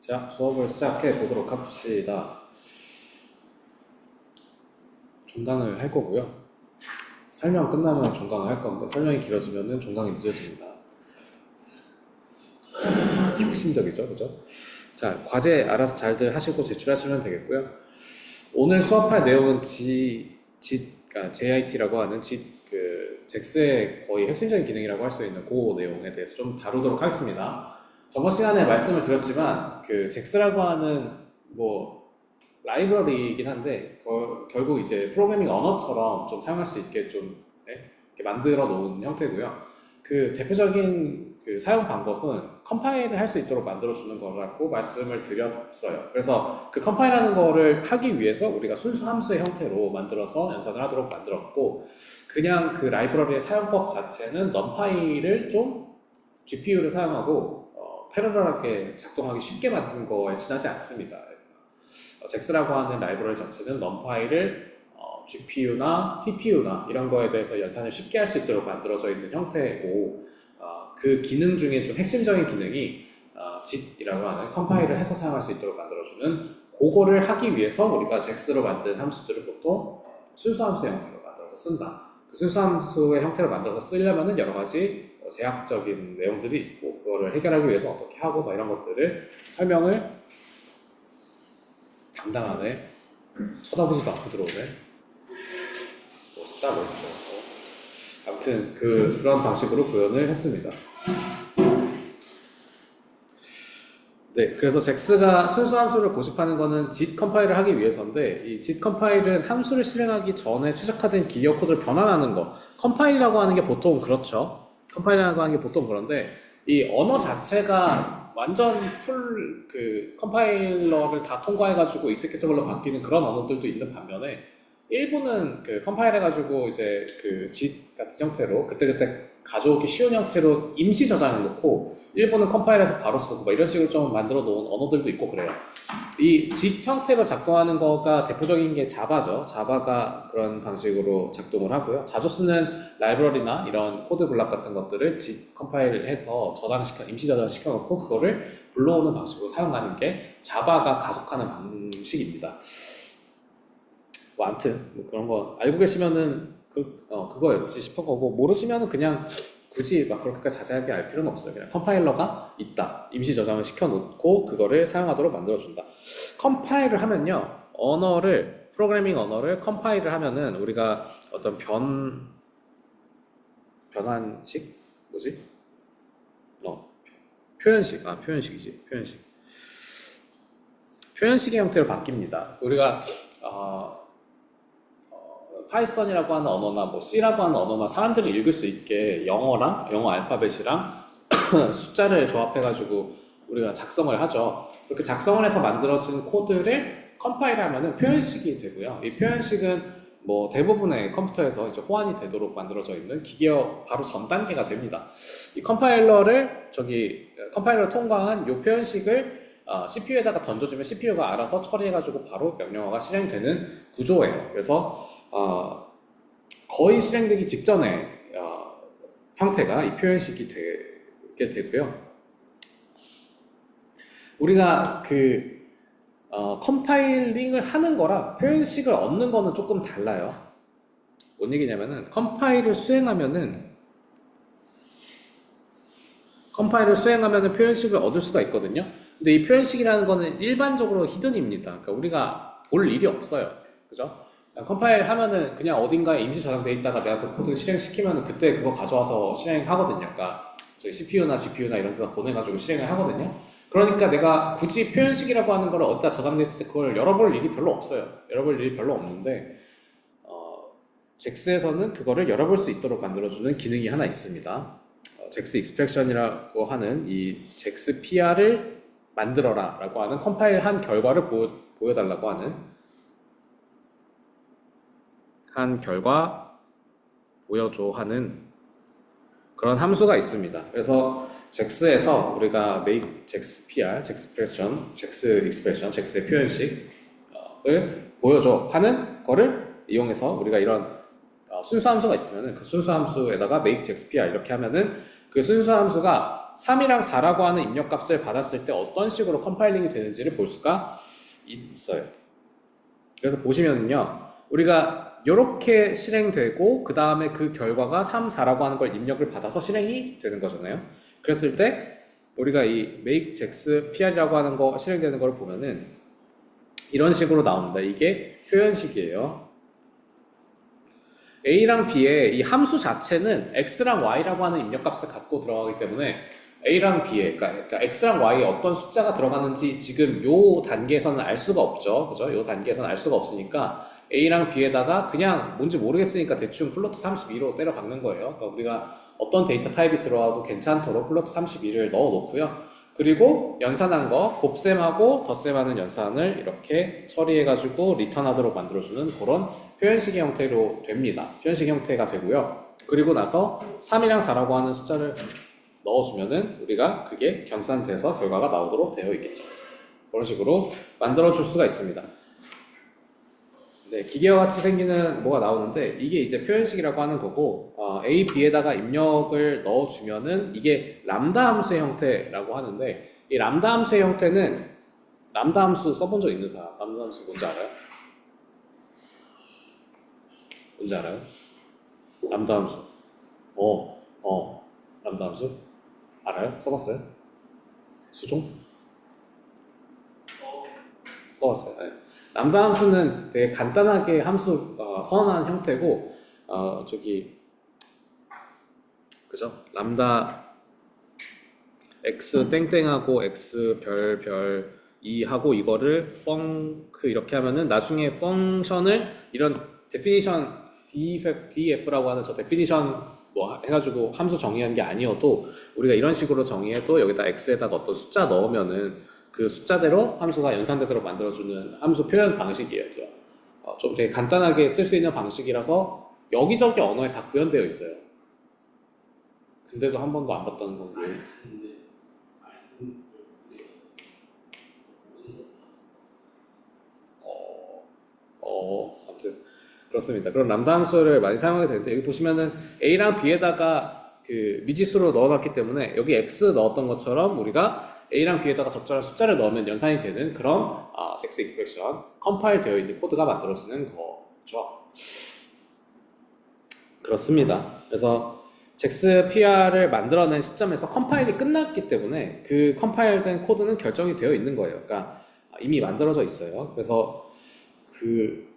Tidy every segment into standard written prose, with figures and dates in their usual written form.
자, 수업을 시작해 보도록 합시다. 종강을 할 거고요. 설명 끝나면 종강을 할 건데 설명이 길어지면 종강이 늦어집니다. 혁신적이죠, 그죠? 자, 과제 알아서 잘들 하시고 제출하시면 되겠고요. 오늘 수업할 내용은 그러니까 JIT라고 하는 잭스의 거의 핵심적인 기능이라고 할 수 있는 그 내용에 대해서 좀 다루도록 하겠습니다. 저번 시간에 말씀을 드렸지만 잭스라고 하는 라이브러리이긴 한데 결국 이제 프로그래밍 언어처럼 좀 사용할 수 있게 좀 이렇게 만들어 놓은 형태고요. 대표적인 사용 방법은 컴파일을 할 수 있도록 만들어 주는 거라고 말씀을 드렸어요. 그래서 컴파일하는 거를 하기 위해서 우리가 순수 함수의 형태로 만들어서 연산을 하도록 만들었고, 그냥 라이브러리의 사용법 자체는 numPy를 좀 GPU를 사용하고 패러럴하게 작동하기 쉽게 만든 거에 지나지 않습니다. 잭스라고 하는 라이브러리 자체는 numPy를 GPU나 TPU나 이런 거에 대해서 연산을 쉽게 할 수 있도록 만들어져 있는 형태고, 그 기능 중에 좀 핵심적인 기능이 JIT이라고 하는 컴파일을 해서 사용할 수 있도록 만들어주는, 그거를 하기 위해서 우리가 잭스로 만든 함수들을 보통 순수함수의 형태로 만들어서 쓴다. 순수함수의 형태로 만들어서 쓰려면 여러 가지 제약적인 내용들이 있고, 그거를 해결하기 위해서 어떻게 하고 이런 것들을 설명을 당당하네, 쳐다보지도 않고 들어오네, 멋있어. 아무튼 그런 방식으로 구현을 했습니다. 네, 그래서 잭스가 순수 함수를 고집하는 거는 JIT 컴파일을 하기 위해서인데, 이 JIT 컴파일은 함수를 실행하기 전에 최적화된 기어 코드를 변환하는 거, 컴파일이라고 하는 게 보통 그렇죠. 컴파일이라고 하는 게 보통 그런데, 이 언어 자체가 완전 풀 컴파일러를 다 통과해가지고 익세큐터블로 바뀌는 그런 언어들도 있는 반면에, 일부는 컴파일 해가지고 이제 JIT 같은 형태로 그때그때 가져오기 쉬운 형태로 임시 저장을 놓고, 일부는 컴파일해서 바로 쓰고 이런 식으로 좀 만들어 놓은 언어들도 있고 그래요. 이 JIT 형태로 작동하는 거가 대표적인 게 자바죠. 자바가 그런 방식으로 작동을 하고요. 자주 쓰는 라이브러리나 이런 코드 블락 같은 것들을 JIT 컴파일해서 임시 저장시켜 놓고 그거를 불러오는 방식으로 사용하는 게 자바가 가속하는 방식입니다. 아무튼 그런 거 알고 계시면은 그거였지 싶은 거고, 모르시면은 그냥 굳이 그렇게까지 자세하게 알 필요는 없어요. 그냥 컴파일러가 있다, 임시 저장을 시켜놓고 그거를 사용하도록 만들어준다. 컴파일을 하면요, 프로그래밍 언어를 컴파일을 하면은 우리가 어떤 변환식? 표현식의 형태로 바뀝니다. 우리가 파이썬이라고 하는 언어나 C라고 하는 언어나 사람들이 읽을 수 있게 영어 알파벳이랑 숫자를 조합해가지고 우리가 작성을 하죠. 그렇게 작성을 해서 만들어진 코드를 컴파일하면은 표현식이 되고요. 이 표현식은 대부분의 컴퓨터에서 이제 호환이 되도록 만들어져 있는 기계어 바로 전 단계가 됩니다. 이 컴파일러를 통과한 이 표현식을 CPU에다가 던져주면 CPU가 알아서 처리해가지고 바로 명령어가 실행되는 구조예요. 그래서 거의 실행되기 직전에 형태가 이 표현식이 되게 되고요. 우리가 컴파일링을 하는 거랑 표현식을 얻는 거는 조금 달라요. 뭔 얘기냐면은 컴파일을 수행하면은 표현식을 얻을 수가 있거든요. 근데 이 표현식이라는 거는 일반적으로 히든입니다. 그러니까 우리가 볼 일이 없어요. 그죠? 컴파일 하면은 그냥 어딘가에 임시 저장돼 있다가 내가 그 코드 실행시키면은 그때 그거 가져와서 실행하거든요. 그러니까 저희 CPU나 GPU나 이런 데다 보내가지고 실행을 하거든요. 그러니까 내가 굳이 표현식이라고 하는 걸 어디다 저장돼 있을 때 그걸 열어볼 일이 별로 없어요. 열어볼 일이 별로 없는데, 잭스에서는 그거를 열어볼 수 있도록 만들어주는 기능이 하나 있습니다. 잭스 익스프레션이라고 하는 이 잭스 PR을 만들어라 라고 하는, 컴파일한 결과를 보여달라고 한 결과 보여줘 하는 그런 함수가 있습니다. 그래서 잭스에서 우리가 make 잭스 PR, 잭스 expression, 잭스의 표현식을 보여줘 하는 거를 이용해서 우리가 이런 순수 함수가 있으면은 그 순수 함수에다가 make 잭스 PR 이렇게 하면은 그 순수 함수가 우리가 3이랑 4라고 하는 입력값을 받았을 때 어떤 식으로 컴파일링이 되는지를 볼 수가 있어요. 그래서 보시면은요, 우리가 이렇게 실행되고 그 다음에 그 결과가 3, 4라고 하는 걸 입력을 받아서 실행이 되는 거잖아요. 그랬을 때 우리가 이 make jax pr이라고 하는 거 실행되는 걸 보면은 이런 식으로 나옵니다. 이게 표현식이에요. A랑 B의 이 함수 자체는 X랑 Y라고 하는 입력값을 갖고 들어가기 때문에 A랑 B에, 그러니까 X랑 Y에 어떤 숫자가 들어가는지 지금 요 단계에서는 알 수가 없죠. 그죠? 요 단계에서는 알 수가 없으니까 A랑 B에다가 그냥 뭔지 모르겠으니까 대충 플로트 32로 때려 박는 거예요. 그러니까 우리가 어떤 데이터 타입이 들어와도 괜찮도록 플로트 32를 넣어 놓고요. 그리고 연산한 거, 곱셈하고 덧셈하는 연산을 이렇게 처리해가지고 리턴하도록 만들어주는 그런 표현식의 형태로 됩니다. 표현식 형태가 되고요. 그리고 나서 3이랑 4라고 하는 숫자를 넣어주면은 우리가 그게 경산돼서 결과가 나오도록 되어 있겠죠. 그런 식으로 만들어줄 수가 있습니다. 네, 기계와 같이 생기는 뭐가 나오는데 이게 이제 표현식이라고 하는 거고 A, B에다가 입력을 넣어주면은 이게 람다 함수의 형태라고 하는데 이 람다 함수의 형태는 람다 함수 써본 적 있는 사람? 람다 함수 뭔지 알아요? 뭔지 알아요? 람다 함수. 람다 함수? 알아요? 써봤어요? 수종? 써봤어요. 네. 람다 함수는 되게 간단하게 함수 선언한 형태고 그죠? 람다 x 땡땡하고 x 별 2 하고 이거를 이렇게 하면은 나중에 펑션을 이런 데피니션 df라고 하는 저 데피니션 뭐 해가지고 함수 정의한 게 아니어도 우리가 이런 식으로 정의해도 여기다 x에다가 어떤 숫자 넣으면은 그 숫자대로 함수가 연산되도록 만들어주는 함수 표현 방식이에요. 좀 되게 간단하게 쓸 수 있는 방식이라서 여기저기 언어에 다 구현되어 있어요. 근데도 한 번도 안 봤다는 건 왜? 아무튼 그렇습니다. 그런 람다 함수를 많이 사용하게 되는데 여기 보시면은 A랑 B에다가 그 미지수로 넣어놨기 때문에 여기 X 넣었던 것처럼 우리가 A랑 B에다가 적절한 숫자를 넣으면 연산이 되는 그런 잭스 익스프레션 컴파일 되어 있는 코드가 만들어지는 거죠. 그렇습니다. 그래서 잭스 PR을 만들어낸 시점에서 컴파일이 끝났기 때문에 그 컴파일된 코드는 결정이 되어 있는 거예요. 그러니까 이미 만들어져 있어요. 그래서 그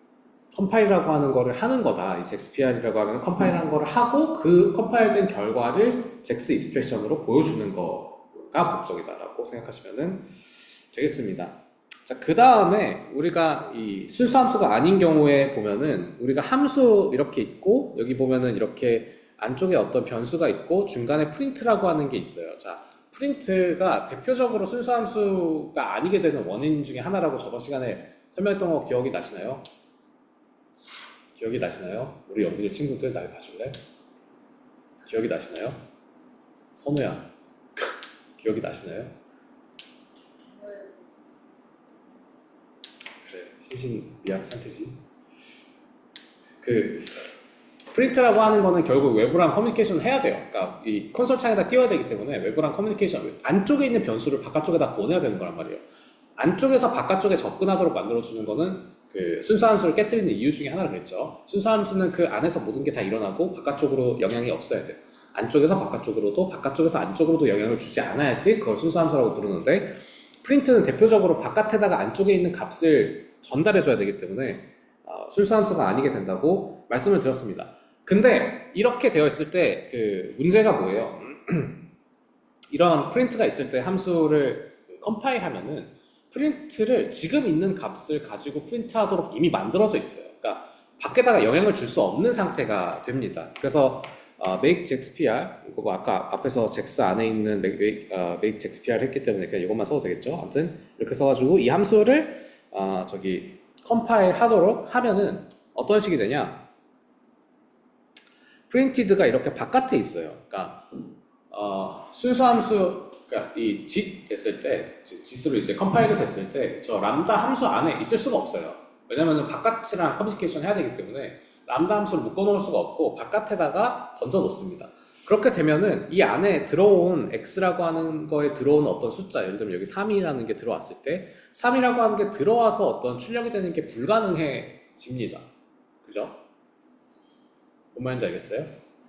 컴파일이라고 하는 거를 하는 거다. 이 잭스 PR이라고 하는 컴파일하는 거를 하고 그 컴파일된 결과를 잭스 익스프레션으로 보여주는 거가 목적이다라고 생각하시면 되겠습니다. 자, 그 다음에 우리가 이 순수 함수가 아닌 경우에 보면은 우리가 함수 이렇게 있고 여기 보면은 이렇게 안쪽에 어떤 변수가 있고 중간에 프린트라고 하는 게 있어요. 자, 프린트가 대표적으로 순수 함수가 아니게 되는 원인 중에 하나라고 저번 시간에 설명했던 거 기억이 나시나요? 기억이 나시나요? 우리 연구실 친구들 날 봐줄래? 기억이 나시나요? 선우야 기억이 나시나요? 그래 신신미약 상태지. 그 프린트라고 하는 거는 결국 외부랑 커뮤니케이션을 해야 돼요. 그러니까 이 콘솔 창에다 띄워야 되기 때문에 외부랑 커뮤니케이션 안쪽에 있는 변수를 바깥쪽에다 보내야 되는 거란 말이에요. 안쪽에서 바깥쪽에 접근하도록 만들어주는 거는 그 순수 함수를 깨트리는 이유 중에 하나를 그랬죠. 순수 함수는 그 안에서 모든 게 다 일어나고 바깥쪽으로 영향이 없어야 돼요. 안쪽에서 바깥쪽으로도 바깥쪽에서 안쪽으로도 영향을 주지 않아야지 그걸 순수 함수라고 부르는데 프린트는 대표적으로 바깥에다가 안쪽에 있는 값을 전달해 줘야 되기 때문에 순수 함수가 아니게 된다고 말씀을 드렸습니다. 근데 이렇게 되어 있을 때 그 문제가 뭐예요? 이런 프린트가 있을 때 함수를 컴파일 하면은 프린트를 지금 있는 값을 가지고 프린트하도록 이미 만들어져 있어요. 그러니까 밖에다가 영향을 줄 수 없는 상태가 됩니다. 그래서 make jax pr 그거 아까 앞에서 jax 안에 있는 make jax pr 했기 때문에 그냥 이것만 써도 되겠죠. 아무튼 이렇게 써가지고 이 함수를 컴파일 하도록 하면은 어떤 식이 되냐? printed가 이렇게 바깥에 있어요. 그러니까 순수 함수 그러니까 이 짓 됐을 때 짓으로 이제 컴파일이 됐을 때 저 람다 함수 안에 있을 수가 없어요. 왜냐면은 바깥이랑 커뮤니케이션 해야 되기 때문에 람다 함수를 묶어 놓을 수가 없고 바깥에다가 던져 놓습니다. 그렇게 되면은 이 안에 들어온 x라고 하는 거에 들어오는 어떤 숫자, 예를 들면 여기 3이라는 게 들어왔을 때 3이라고 하는 게 들어와서 어떤 출력이 되는 게 불가능해집니다. 그죠? 뭔 말인지 알겠어요?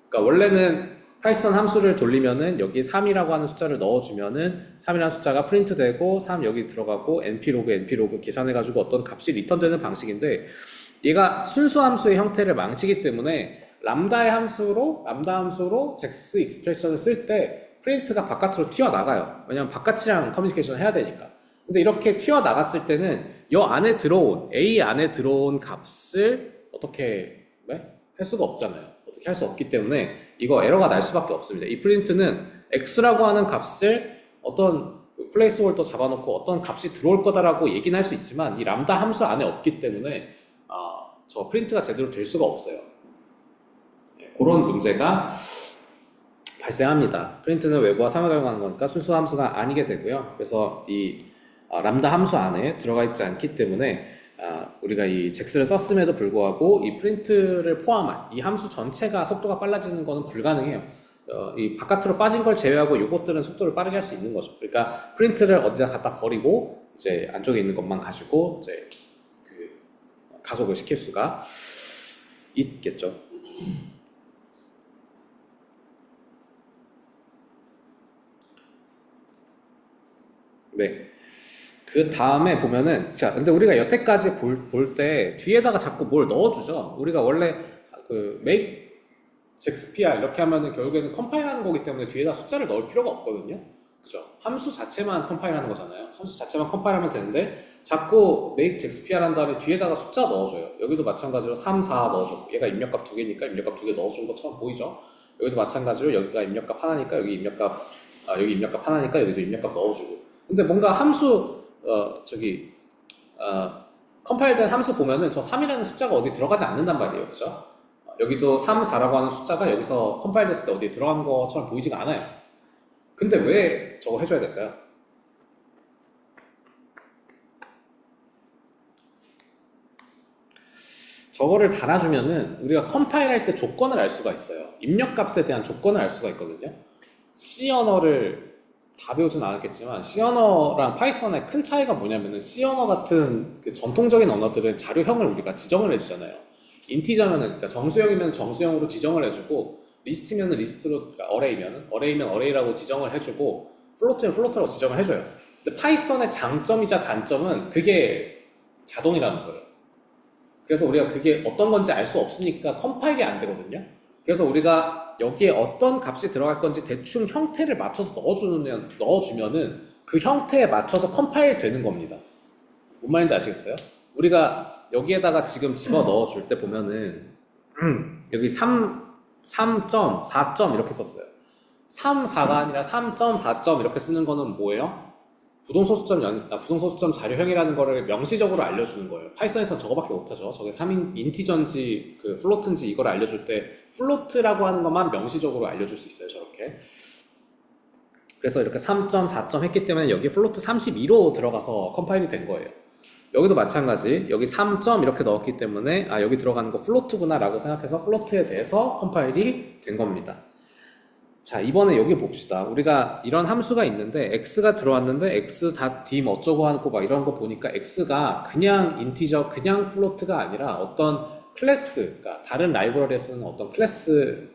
그러니까 원래는 파이썬 함수를 돌리면은 여기 3이라고 하는 숫자를 넣어주면은 3이라는 숫자가 프린트 되고 3 여기 들어가고 np로그 계산해가지고 어떤 값이 리턴되는 방식인데, 얘가 순수 함수의 형태를 망치기 때문에 람다 함수로 잭스 익스프레션을 쓸 때 프린트가 바깥으로 튀어나가요. 왜냐면 바깥이랑 커뮤니케이션을 해야 되니까. 근데 이렇게 튀어나갔을 때는 A 안에 들어온 값을 어떻게 할 수가 없잖아요. 어떻게 할 수 없기 때문에 이거 에러가 날 수밖에 없습니다. 이 프린트는 x라고 하는 값을 어떤 플레이스 홀더 잡아놓고 어떤 값이 들어올 거다라고 얘기는 할 수 있지만 이 람다 함수 안에 없기 때문에 저 프린트가 제대로 될 수가 없어요. 그런 문제가 발생합니다. 프린트는 외부와 상호작용하는 거니까 순수 함수가 아니게 되고요. 그래서 이 람다 함수 안에 들어가 있지 않기 때문에 우리가 이 잭스를 썼음에도 불구하고 이 프린트를 포함한 이 함수 전체가 속도가 빨라지는 것은 불가능해요. 이 바깥으로 빠진 걸 제외하고 이것들은 속도를 빠르게 할 수 있는 거죠. 그러니까 프린트를 어디다 갖다 버리고 이제 안쪽에 있는 것만 가지고 이제 가속을 시킬 수가 있겠죠. 네. 그 다음에 보면은, 자, 근데 우리가 여태까지 볼 때 뒤에다가 자꾸 뭘 넣어주죠. 우리가 원래 그 make 잭스피아 이렇게 하면은 결국에는 컴파일하는 거기 때문에 뒤에다 숫자를 넣을 필요가 없거든요. 그죠? 함수 자체만 컴파일하는 거잖아요. 함수 자체만 컴파일하면 되는데 자꾸 make 잭스피아란 다음에 뒤에다가 숫자 넣어줘요. 여기도 마찬가지로 3, 4 넣어줘. 얘가 입력값 두 개니까 입력값 두 개 넣어준 것처럼 보이죠? 여기도 마찬가지로 여기가 입력값 하나니까 여기 입력값 하나니까 여기도 입력값 넣어주고. 근데 뭔가 함수 컴파일된 함수 보면은 저 3이라는 숫자가 어디 들어가지 않는단 말이에요. 그죠? 여기도 3, 4라고 하는 숫자가 여기서 컴파일 됐을 때 어디에 들어간 것처럼 보이지가 않아요. 근데 왜 저거 해줘야 될까요? 저거를 달아주면은 우리가 컴파일 할 때 조건을 알 수가 있어요. 입력값에 대한 조건을 알 수가 있거든요. C 언어를 다 배우진 않았겠지만 C 언어랑 파이썬의 큰 차이가 뭐냐면은 C 언어 같은 그 전통적인 언어들은 자료형을 우리가 지정을 해주잖아요. 인티저면은, 그러니까 정수형이면 정수형으로 지정을 해주고, 리스트면은 리스트로, 그러니까 어레이면 어레이라고 지정을 해주고, 플로트면 플로트라고 지정을 해줘요. 근데 파이썬의 장점이자 단점은 그게 자동이라는 거예요. 그래서 우리가 그게 어떤 건지 알 수 없으니까 컴파일이 안 되거든요. 그래서 우리가 여기에 어떤 값이 들어갈 건지 대충 형태를 맞춰서 넣어주면은 그 형태에 맞춰서 컴파일 되는 겁니다. 뭔 말인지 아시겠어요? 우리가 여기에다가 지금 집어 넣어 줄 때 보면은 여기 3.4점 이렇게 썼어요. 3, 4가 아니라 3.4점 이렇게 쓰는 거는 뭐예요? 부동소수점 자료형이라는 거를 명시적으로 알려주는 거예요. 파이썬에서는 저거밖에 못하죠. 저게 3인 인티저인지 그 플로트인지 이걸 알려줄 때 플로트라고 하는 것만 명시적으로 알려줄 수 있어요. 저렇게. 그래서 이렇게 3.4점 했기 때문에 여기 플로트 32로 들어가서 컴파일이 된 거예요. 여기도 마찬가지. 여기 3점 이렇게 넣었기 때문에 여기 들어가는 거 플로트구나 라고 생각해서 플로트에 대해서 컴파일이 된 겁니다. 자, 이번에 여기 봅시다. 우리가 이런 함수가 있는데 x가 들어왔는데 x.dim 어쩌고 하고 막 이런 거 보니까 x가 그냥 인티저, 그냥 플로트가 아니라 어떤 클래스, 그러니까 다른 라이브러리에 쓰는 어떤 클래스,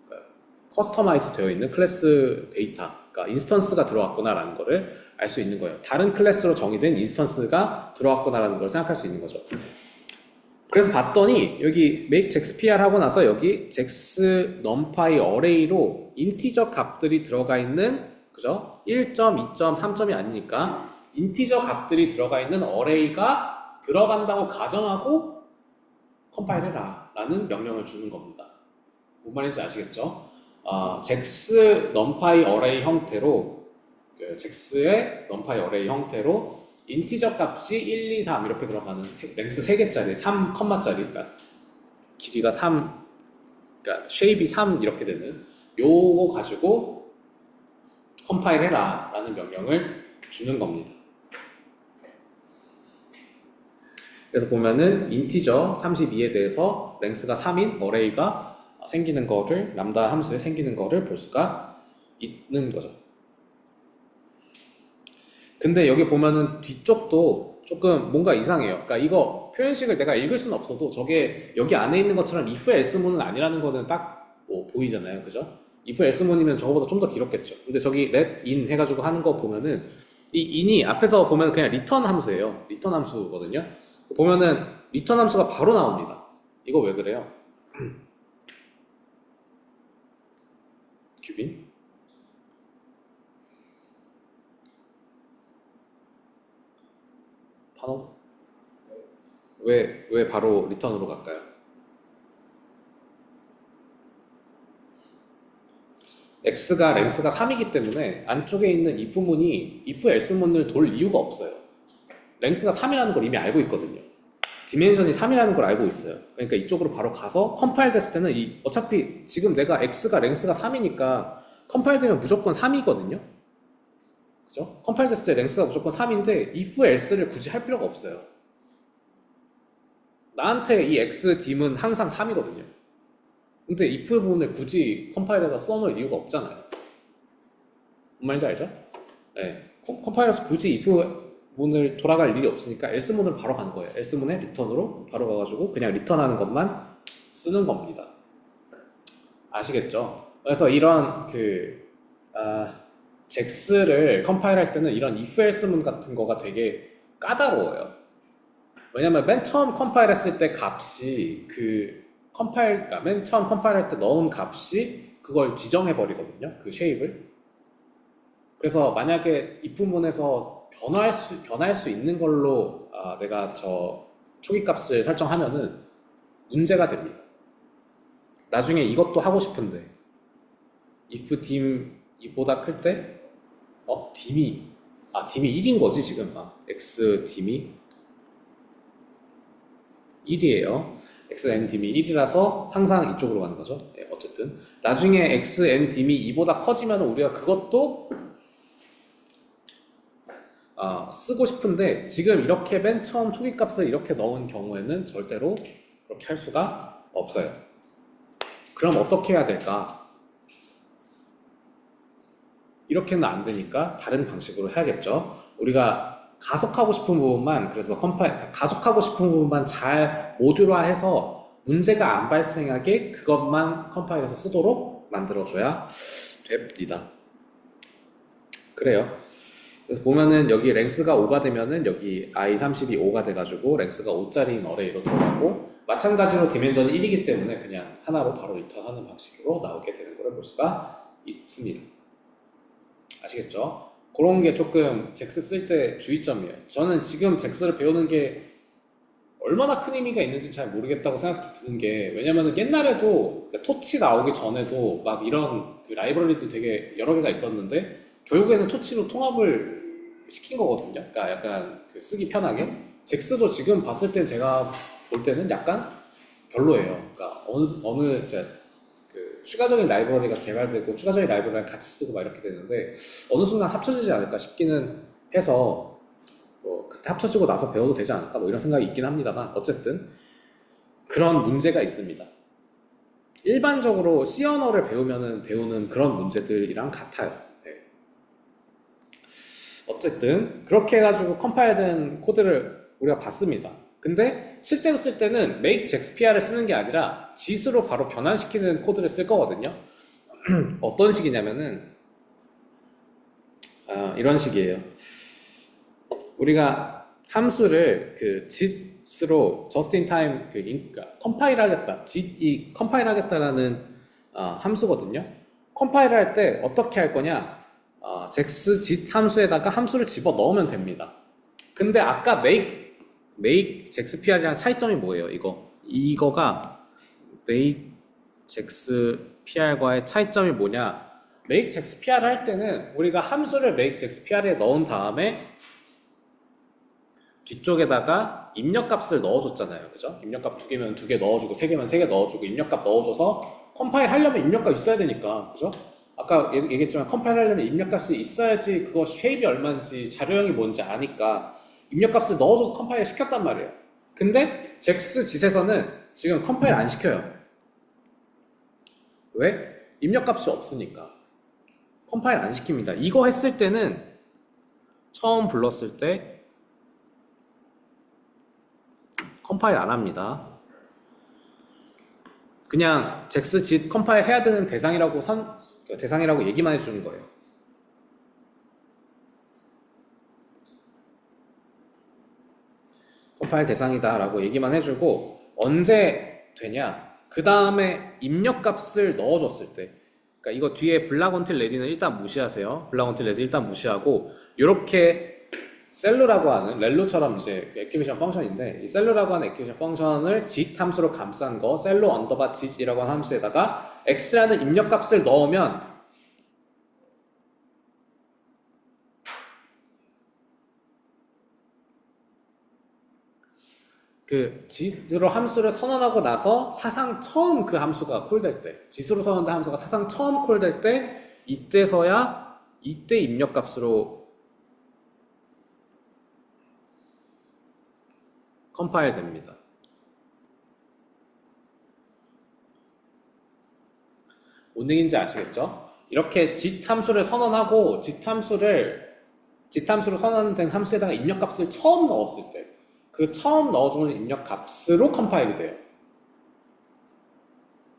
그러니까 커스터마이즈 되어 있는 클래스 데이터, 그러니까 인스턴스가 들어왔구나라는 거를 알 수 있는 거예요. 다른 클래스로 정의된 인스턴스가 들어왔구나라는 걸 생각할 수 있는 거죠. 그래서 봤더니 여기 make 잭스피알 하고 나서 여기 잭스 numpy array로 인티저 값들이 들어가 있는, 그죠? 1점, 2점, 3점이 아니니까 인티저 값들이 들어가 있는 array가 들어간다고 가정하고 컴파일해라 라는 명령을 주는 겁니다. 뭔 말인지 아시겠죠? 잭스 numpy array 형태로, 잭스의 numpy array 형태로 인티저 값이 1, 2, 3 이렇게 들어가는 랭스 3개짜리 3, 짜리, 그러니까 길이가 3, 그러니까 쉐입이 3 이렇게 되는 요거 가지고 컴파일 해라 라는 명령을 주는 겁니다. 그래서 보면은 인티저 32에 대해서 랭스가 3인 어레이가 생기는 거를 람다 함수에 생기는 거를 볼 수가 있는 거죠. 근데 여기 보면은 뒤쪽도 조금 뭔가 이상해요. 그러니까 이거 표현식을 내가 읽을 수는 없어도 저게 여기 안에 있는 것처럼 if else문은 아니라는 거는 딱 뭐 보이잖아요. 그죠? if else문이면 저거보다 좀 더 길었겠죠. 근데 저기 let in 해가지고 하는 거 보면은 이 in이 앞에서 보면 그냥 return 함수예요. return 함수거든요. 보면은 return 함수가 바로 나옵니다. 이거 왜 그래요? 규빈? 단어? 왜 바로 리턴으로 갈까요? x가 랭스가 3이기 때문에 안쪽에 있는 if문이 if else문을 돌 이유가 없어요. 랭스가 3이라는 걸 이미 알고 있거든요. 디멘션이 3이라는 걸 알고 있어요. 그러니까 이쪽으로 바로 가서 컴파일 됐을 때는 어차피 지금 내가 x가 랭스가 3이니까 컴파일 되면 무조건 3이거든요. 그죠? 컴파일 됐을 때 랭스가 무조건 3인데 if else를 굳이 할 필요가 없어요. 나한테 이 x dim은 항상 3이거든요. 근데 if 부분을 굳이 컴파일에다 써놓을 이유가 없잖아요. 뭔 말인지 알죠? 네. 컴파일에서 굳이 if 문을 돌아갈 일이 없으니까 else 문으로 바로 가는 거예요. else 문에 리턴으로 바로 가가지고 그냥 리턴하는 것만 쓰는 겁니다. 아시겠죠? 그래서 이런 잭스를 컴파일할 때는 이런 if else 문 같은 거가 되게 까다로워요. 왜냐면 맨 처음 컴파일했을 때 값이 그러니까 맨 처음 컴파일할 때 넣은 값이 그걸 지정해 버리거든요. 그 쉐입을. 그래서 만약에 if문에서 변할 수 있는 걸로 내가 저 초기 값을 설정하면은 문제가 됩니다. 나중에 이것도 하고 싶은데 if dim 이보다 클 때 dim이 1인 거지 지금. x dim이 1이에요. xn dim이 1이라서 항상 이쪽으로 가는 거죠. 네, 어쨌든 나중에 xn dim이 2보다 커지면 우리가 그것도 쓰고 싶은데 지금 이렇게 맨 처음 초기 값을 이렇게 넣은 경우에는 절대로 그렇게 할 수가 없어요. 그럼 어떻게 해야 될까? 이렇게는 안 되니까 다른 방식으로 해야겠죠. 우리가 가속하고 싶은 부분만 가속하고 싶은 부분만 잘 모듈화해서 문제가 안 발생하게 그것만 컴파일해서 쓰도록 만들어줘야 됩니다. 그래요. 그래서 보면은 여기 랭스가 5가 되면은 여기 i32 5가 돼가지고 랭스가 5짜리인 어레이로 들어가고 마찬가지로 디멘전이 1이기 때문에 그냥 하나로 바로 리턴하는 방식으로 나오게 되는 걸 볼 수가 있습니다. 아시겠죠? 그런 게 조금 잭스 쓸 때 주의점이에요. 저는 지금 잭스를 배우는 게 얼마나 큰 의미가 있는지 잘 모르겠다고 생각이 드는 게 왜냐면은 옛날에도 토치 나오기 전에도 막 이런 라이브러리들 되게 여러 개가 있었는데 결국에는 토치로 통합을 시킨 거거든요. 그러니까 약간 쓰기 편하게. 잭스도 지금 봤을 때 제가 볼 때는 약간 별로예요. 그러니까 어느 이제 추가적인 라이브러리가 개발되고 추가적인 라이브러리를 같이 쓰고 막 이렇게 되는데 어느 순간 합쳐지지 않을까 싶기는 해서 그때 합쳐지고 나서 배워도 되지 않을까 뭐 이런 생각이 있긴 합니다만 어쨌든 그런 문제가 있습니다. 일반적으로 C 언어를 배우는 그런 문제들이랑 같아요. 네. 어쨌든 그렇게 해가지고 컴파일된 코드를 우리가 봤습니다. 근데 실제로 쓸 때는 make JXPR을 쓰는 게 아니라 JIT으로 바로 변환시키는 코드를 쓸 거거든요. 어떤 식이냐면은 이런 식이에요. 우리가 함수를 JIT으로 just in time 그러니까 컴파일하겠다. JIT이 컴파일하겠다라는 함수거든요. 컴파일할 때 어떻게 할 거냐? JAX JIT 함수에다가 함수를 집어 넣으면 됩니다. 근데 아까 make JXPR이랑 차이점이 뭐예요? 이거가 make JXPR과의 차이점이 뭐냐? make JXPR 할 때는 우리가 함수를 make JXPR에 넣은 다음에 뒤쪽에다가 입력값을 넣어줬잖아요. 그죠? 입력값 2개면 2개 넣어주고 3개면 3개 넣어주고 입력값 넣어줘서 컴파일 하려면 입력값 있어야 되니까. 그죠? 아까 얘기했지만 컴파일 하려면 입력값이 있어야지 그거 쉐입이 얼마인지 자료형이 뭔지 아니까 입력값을 넣어줘서 컴파일 시켰단 말이에요. 근데 잭스 짓에서는 지금 컴파일 안 시켜요. 왜? 입력값이 없으니까. 컴파일 안 시킵니다. 이거 했을 때는 처음 불렀을 때 컴파일 안 합니다. 그냥 잭스 짓 컴파일 해야 되는 대상이라고 얘기만 해주는 거예요. 컴파일 대상이다 라고 얘기만 해주고 언제 되냐? 그 다음에 입력값을 넣어줬을 때, 그러니까 이거 뒤에 블락 언틸 레디는 일단 무시하세요. 블락 언틸 레디 일단 무시하고 이렇게 셀루라고 하는 렐루처럼 이제 그 액티베이션 펑션인데, 이 셀루라고 하는 액티베이션 펑션을 짓 함수로 감싼 거 셀루 언더바 짓이라고 하는 함수에다가 x라는 입력값을 넣으면 그 짓으로 함수를 선언하고 나서 사상 처음 그 함수가 콜될 때, 짓으로 선언된 함수가 사상 처음 콜될 때, 이때서야 이때 입력값으로 컴파일 됩니다. 뭔 얘기인지 아시겠죠? 이렇게 짓 함수를 선언하고 짓 함수로 선언된 함수에다가 입력값을 처음 넣었을 때, 그 처음 넣어주는 입력값으로 컴파일이 돼요.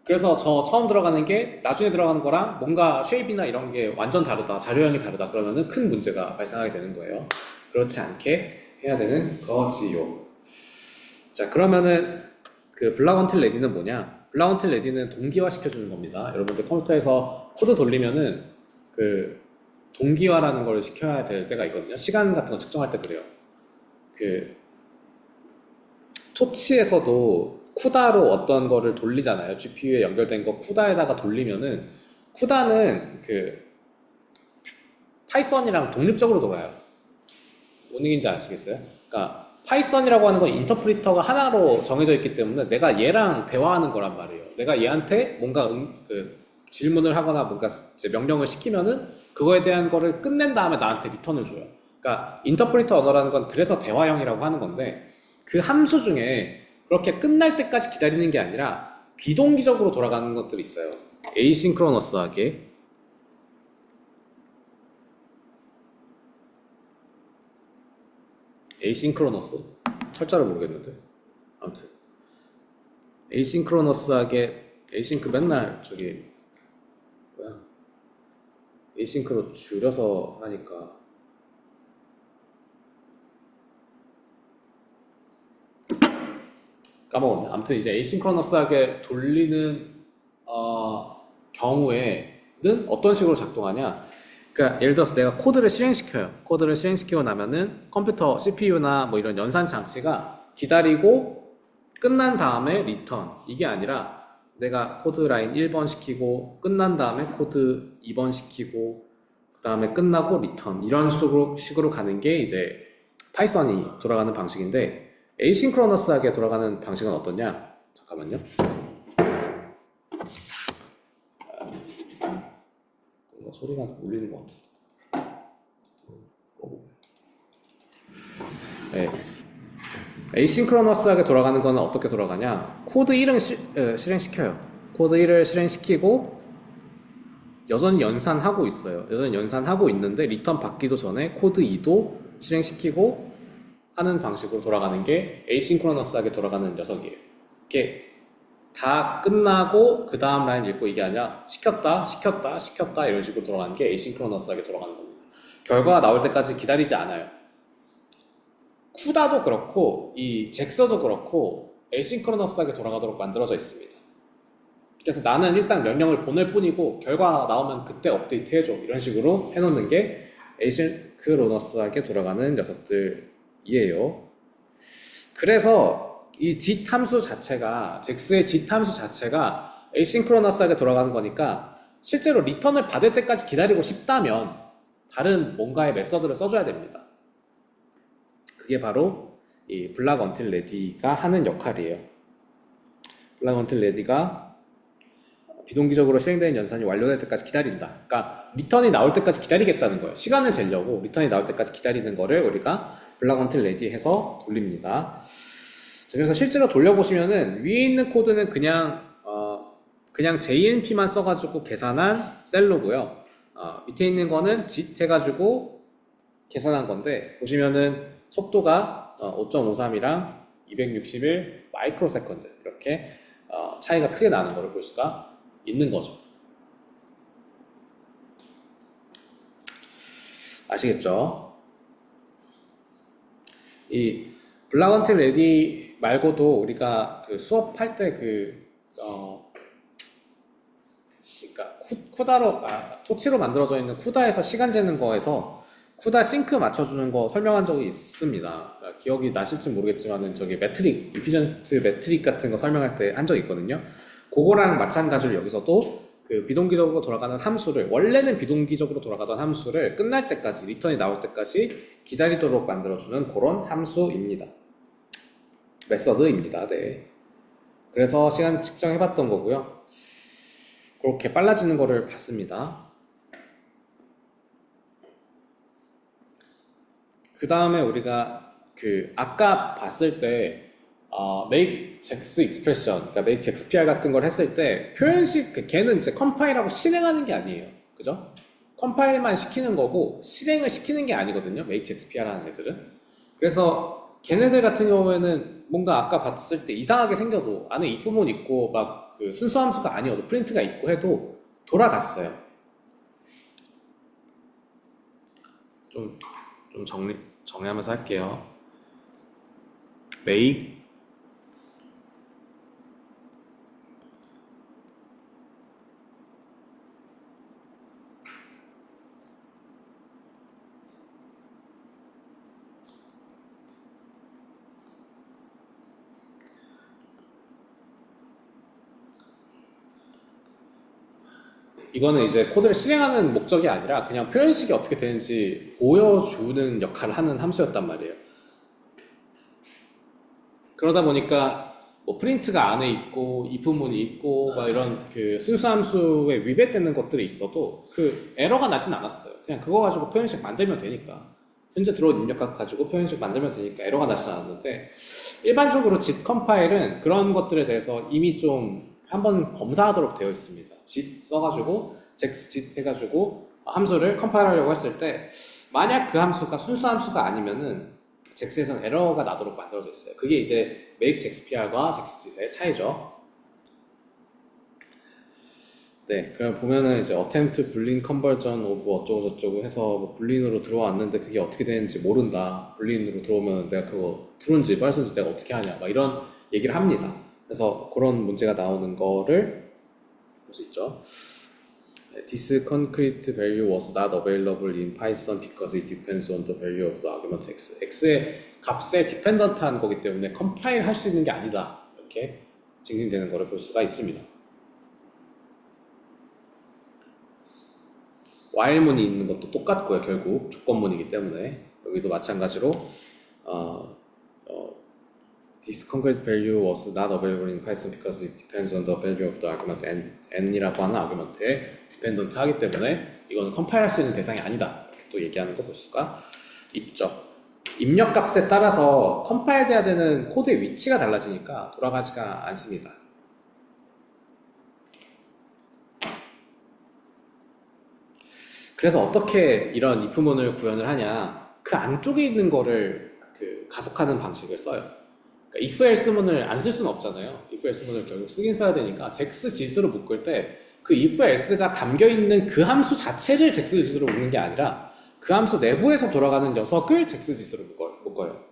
그래서 저 처음 들어가는 게 나중에 들어가는 거랑 뭔가 쉐입이나 이런 게 완전 다르다, 자료형이 다르다 그러면은 큰 문제가 발생하게 되는 거예요. 그렇지 않게 해야 되는 거지요. 자, 그러면은 그 블락 언틸 레디는 뭐냐? 블락 언틸 레디는 동기화 시켜주는 겁니다. 여러분들 컴퓨터에서 코드 돌리면은 그 동기화라는 걸 시켜야 될 때가 있거든요. 시간 같은 거 측정할 때 그래요. 그 토치에서도 쿠다로 어떤 거를 돌리잖아요. GPU에 연결된 거 쿠다에다가 돌리면은 쿠다는 그 파이썬이랑 독립적으로 돌아요. 뭔 얘기인지 아시겠어요? 그러니까 파이썬이라고 하는 건 인터프리터가 하나로 정해져 있기 때문에 내가 얘랑 대화하는 거란 말이에요. 내가 얘한테 뭔가 그 질문을 하거나 뭔가 이제 명령을 시키면은 그거에 대한 거를 끝낸 다음에 나한테 리턴을 줘요. 그러니까 인터프리터 언어라는 건 그래서 대화형이라고 하는 건데, 그 함수 중에 그렇게 끝날 때까지 기다리는 게 아니라 비동기적으로 돌아가는 것들이 있어요. 에이싱크로너스하게. 에이싱크로너스? 철자를 모르겠는데. 아무튼 에이싱크로너스하게, 에이싱크 맨날 저기 뭐야, 에이싱크로 줄여서 하니까 까먹었네. 아무튼 이제 에이싱크로너스하게 돌리는 경우에는 어떤 식으로 작동하냐? 그러니까 예를 들어서 내가 코드를 실행시켜요. 코드를 실행시키고 나면은 컴퓨터 CPU나 뭐 이런 연산 장치가 기다리고 끝난 다음에 리턴, 이게 아니라 내가 코드 라인 1번 시키고 끝난 다음에 코드 2번 시키고 그 다음에 끝나고 리턴, 이런 식으로 가는 게 이제 파이썬이 돌아가는 방식인데, 에이싱크로너스하게 돌아가는 방식은 어떠냐? 잠깐만요. 소리가 울리는 것 같아. 네. 에이싱크로너스하게 돌아가는 거는 어떻게 돌아가냐? 코드 1은 실행시켜요. 코드 1을 실행시키고 여전히 연산하고 있어요. 여전히 연산하고 있는데 리턴 받기도 전에 코드 2도 실행시키고 하는 방식으로 돌아가는 게 에이싱크로너스하게 돌아가는 녀석이에요. 이게 다 끝나고 그 다음 라인 읽고 이게 아니라 시켰다 이런 식으로 돌아가는 게 에이싱크로너스하게 돌아가는 겁니다. 결과가 나올 때까지 기다리지 않아요. 쿠다도 그렇고 이 잭서도 그렇고 에이싱크로너스하게 돌아가도록 만들어져 있습니다. 그래서 나는 일단 명령을 보낼 뿐이고 결과가 나오면 그때 업데이트 해줘, 이런 식으로 해놓는 게 에이싱크로너스하게 돌아가는 녀석들이에요. 그래서 이 짓 함수 자체가, 잭스의 짓 함수 자체가 에이싱크로너스하게 돌아가는 거니까 실제로 리턴을 받을 때까지 기다리고 싶다면 다른 뭔가의 메서드를 써줘야 됩니다. 그게 바로 이 블락 언틸 레디가 하는 역할이에요. 블락 언틸 레디가 비동기적으로 실행되는 연산이 완료될 때까지 기다린다. 그러니까 리턴이 나올 때까지 기다리겠다는 거예요. 시간을 재려고 리턴이 나올 때까지 기다리는 거를 우리가 블락 언틸 레디 해서 돌립니다. 그래서 실제로 돌려보시면은 위에 있는 코드는 그냥 그냥 JNP만 써가지고 계산한 셀로고요. 밑에 있는 거는 JIT 해가지고 계산한 건데 보시면은 속도가 5.53이랑 261 마이크로 세컨드 이렇게 차이가 크게 나는 것을 볼 수가 있는 거죠. 아시겠죠? 이 블락원티 레디 말고도 우리가 그 수업할 때 그러니까 쿠다로 토치로 만들어져 있는 쿠다에서 시간 재는 거에서 쿠다 싱크 맞춰주는 거 설명한 적이 있습니다. 그러니까 기억이 나실지 모르겠지만은 저기 매트릭, 이피전트 매트릭 같은 거 설명할 때 한 적 있거든요. 그거랑 마찬가지로 여기서도 그 비동기적으로 돌아가는 함수를 원래는 비동기적으로 돌아가던 함수를 끝날 때까지 리턴이 나올 때까지 기다리도록 만들어주는 그런 함수입니다. 메서드입니다. 네. 그래서 시간 측정해봤던 거고요. 그렇게 빨라지는 거를 봤습니다. 그 다음에 우리가 아까 봤을 때 make jax expression, 그러니까 make jaxpr 같은 걸 했을 때 표현식 걔는 이제 컴파일하고 실행하는 게 아니에요. 그죠? 컴파일만 시키는 거고 실행을 시키는 게 아니거든요. make jaxpr라는 애들은. 그래서 걔네들 같은 경우에는 뭔가 아까 봤을 때 이상하게 생겨도 안에 if문 있고 막 그 순수 함수가 아니어도 프린트가 있고 해도 돌아갔어요. 좀 정리하면서 할게요. make 이거는 이제 코드를 실행하는 목적이 아니라 그냥 표현식이 어떻게 되는지 보여주는 역할을 하는 함수였단 말이에요. 그러다 보니까 뭐 프린트가 안에 있고 if문이 있고 막 이런 그 순수 함수에 위배되는 것들이 있어도 그 에러가 나진 않았어요. 그냥 그거 가지고 표현식 만들면 되니까. 현재 들어온 입력값 가지고 표현식 만들면 되니까 에러가 나진 않았는데 일반적으로 JIT 컴파일은 그런 것들에 대해서 이미 좀 한번 검사하도록 되어 있습니다. JIT 써가지고 JAX JIT 해가지고 함수를 컴파일하려고 했을 때 만약 그 함수가 순수 함수가 아니면은 JAX에서는 에러가 나도록 만들어져 있어요. 그게 이제 make JAXPR과 JAX JIT의 차이죠. 네, 그럼 보면은 이제 attempt boolean conversion of 어쩌고 저쩌고 해서 뭐 불린으로 들어왔는데 그게 어떻게 되는지 모른다. 불린으로 들어오면 내가 그거 true인지 false인지 내가 어떻게 하냐. 막 이런 얘기를 합니다. 그래서 그런 문제가 나오는 거를 볼 수 있죠. This concrete value was not available in Python because it depends on the value of the argument x. x의 값에 디펜던트한 거기 때문에 컴파일 할 수 있는 게 아니다. 이렇게 증진되는 거를 볼 수가 있습니다. while문이 있는 것도 똑같고요. 결국 조건문이기 때문에 여기도 마찬가지로 This concrete value was not available in Python because it depends on the value of the argument n이라고 하는 아규먼트에 dependent 하기 때문에 이거는 컴파일할 수 있는 대상이 아니다. 이렇게 또 얘기하는 거 볼 수가 있죠. 입력값에 따라서 컴파일 돼야 되는 코드의 위치가 달라지니까 돌아가지가 않습니다. 그래서 어떻게 이런 if문을 구현을 하냐, 그 안쪽에 있는 거를 가속하는 방식을 써요. 그러니까 if else문을 안 쓸 수는 없잖아요. if else문을 결국 쓰긴 써야 되니까 JAX JIT으로 묶을 때 그 if else가 담겨 있는 그 함수 자체를 JAX JIT으로 묶는 게 아니라 그 함수 내부에서 돌아가는 녀석을 JAX JIT으로 묶어요.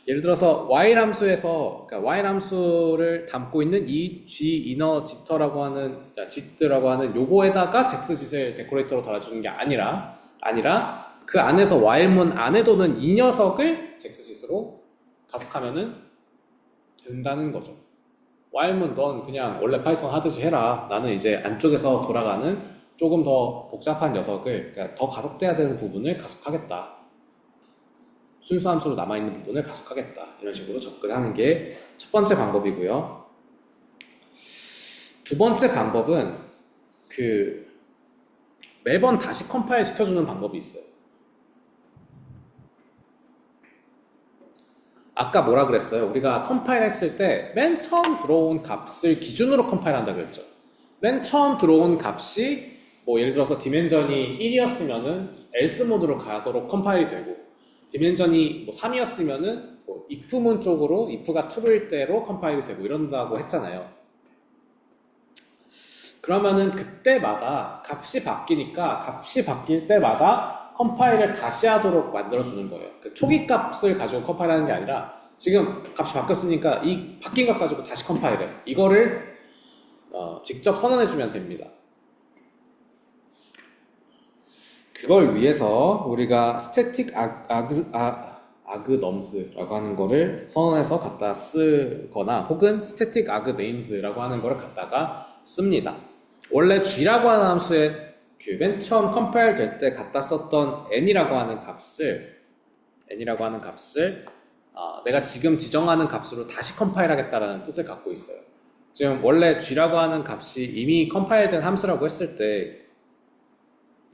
예를 들어서 while 함수에서, 그러니까 while 함수를 담고 있는 이 g inner jitter라고 하는 jit라고 하는 요거에다가 JAX JIT을 데코레이터로 달아주는 게 아니라 그 안에서 while문 안에 도는 이 녀석을 JAX JIT으로 가속하면은 된다는 거죠. while문 넌 그냥 원래 파이썬 하듯이 해라. 나는 이제 안쪽에서 돌아가는 조금 더 복잡한 녀석을, 그러니까 더 가속돼야 되는 부분을 가속하겠다. 순수 함수로 남아있는 부분을 가속하겠다. 이런 식으로 접근하는 게 첫 번째 방법이고요. 두 번째 방법은 매번 다시 컴파일 시켜주는 방법이 있어요. 아까 뭐라 그랬어요? 우리가 컴파일 했을 때 맨 처음 들어온 값을 기준으로 컴파일 한다 그랬죠. 맨 처음 들어온 값이 뭐 예를 들어서 디멘전이 1이었으면은 else 모드로 가도록 컴파일이 되고 디멘전이 뭐 3이었으면은 뭐 if문 쪽으로 if가 true일 때로 컴파일이 되고 이런다고 했잖아요. 그러면은 그때마다 값이 바뀌니까 값이 바뀔 때마다 컴파일을 다시 하도록 만들어주는 거예요. 그 초기 값을 가지고 컴파일하는 게 아니라 지금 값이 바뀌었으니까 이 바뀐 값 가지고 다시 컴파일해. 이거를 직접 선언해주면 됩니다. 그걸 위해서 우리가 static argnomes라고 하는 거를 선언해서 갖다 쓰거나 혹은 static argnames라고 하는 거를 갖다가 씁니다. 원래 g라고 하는 함수에 그 맨 처음 컴파일 될 때 갖다 썼던 n이라고 하는 값을 내가 지금 지정하는 값으로 다시 컴파일 하겠다라는 뜻을 갖고 있어요. 지금 원래 g라고 하는 값이 이미 컴파일된 함수라고 했을 때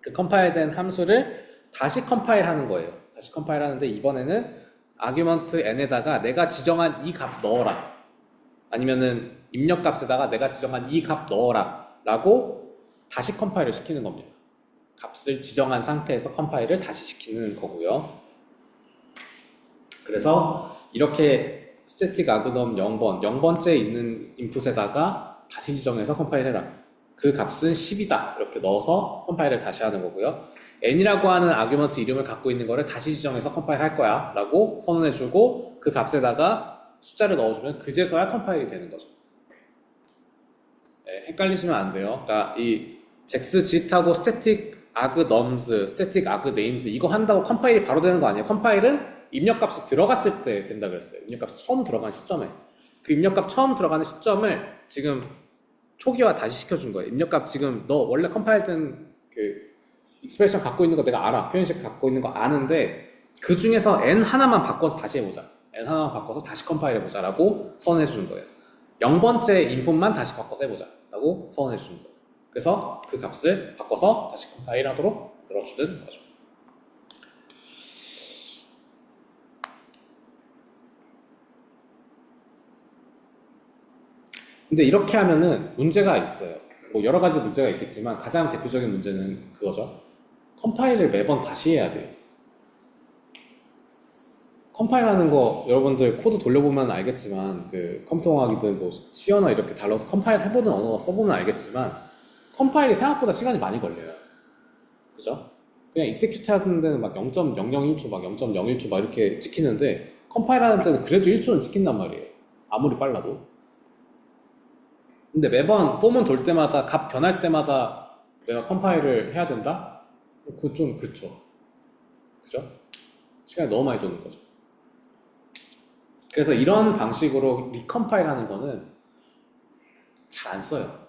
그 컴파일된 함수를 다시 컴파일하는 거예요. 다시 컴파일하는데 이번에는 아규먼트 n에다가 내가 지정한 이 값 넣어라, 아니면은 입력값에다가 내가 지정한 이 값 넣어라 라고 다시 컴파일을 시키는 겁니다. 값을 지정한 상태에서 컴파일을 다시 시키는 거고요. 그래서 이렇게 static argnom 0번째 있는 인풋에다가 다시 지정해서 컴파일해라. 그 값은 10이다 이렇게 넣어서 컴파일을 다시 하는 거고요. n이라고 하는 아규먼트 이름을 갖고 있는 거를 다시 지정해서 컴파일 할 거야 라고 선언해주고 그 값에다가 숫자를 넣어주면 그제서야 컴파일이 되는 거죠. 네, 헷갈리시면 안 돼요. 그러니까 이 JEXGit하고 static argnomes, static argnames 이거 한다고 컴파일이 바로 되는 거 아니에요. 컴파일은 입력값이 들어갔을 때 된다 그랬어요. 입력값이 처음 들어간 시점에. 그 입력값 처음 들어가는 시점을 지금 초기화 다시 시켜준 거예요. 입력값 지금 너 원래 컴파일된 그 익스프레션 갖고 있는 거 내가 알아. 표현식 갖고 있는 거 아는데 그 중에서 n 하나만 바꿔서 다시 해보자. n 하나만 바꿔서 다시 컴파일 해보자 라고 선언해주는 거예요. 0번째 인풋만 다시 바꿔서 해보자 라고 선언해주는 거예요. 그래서 그 값을 바꿔서 다시 컴파일 하도록 만들어주는 거죠. 근데 이렇게 하면은 문제가 있어요. 뭐 여러 가지 문제가 있겠지만 가장 대표적인 문제는 그거죠. 컴파일을 매번 다시 해야 돼요. 컴파일하는 거 여러분들 코드 돌려보면 알겠지만 그 컴퓨터공학이든 뭐 C언어 이렇게 달라서 컴파일 해보는 언어 써보면 알겠지만 컴파일이 생각보다 시간이 많이 걸려요. 그죠? 그냥 익세큐트 하는 데는 막 0.001초, 막 0.01초 막 이렇게 찍히는데 컴파일 하는 데는 그래도 1초는 찍힌단 말이에요. 아무리 빨라도. 근데 매번 폼은 돌 때마다 값 변할 때마다 내가 컴파일을 해야 된다? 그거 좀 그쵸. 그죠? 시간이 너무 많이 도는 거죠. 그래서 이런 방식으로 리컴파일 하는 거는 잘 안 써요.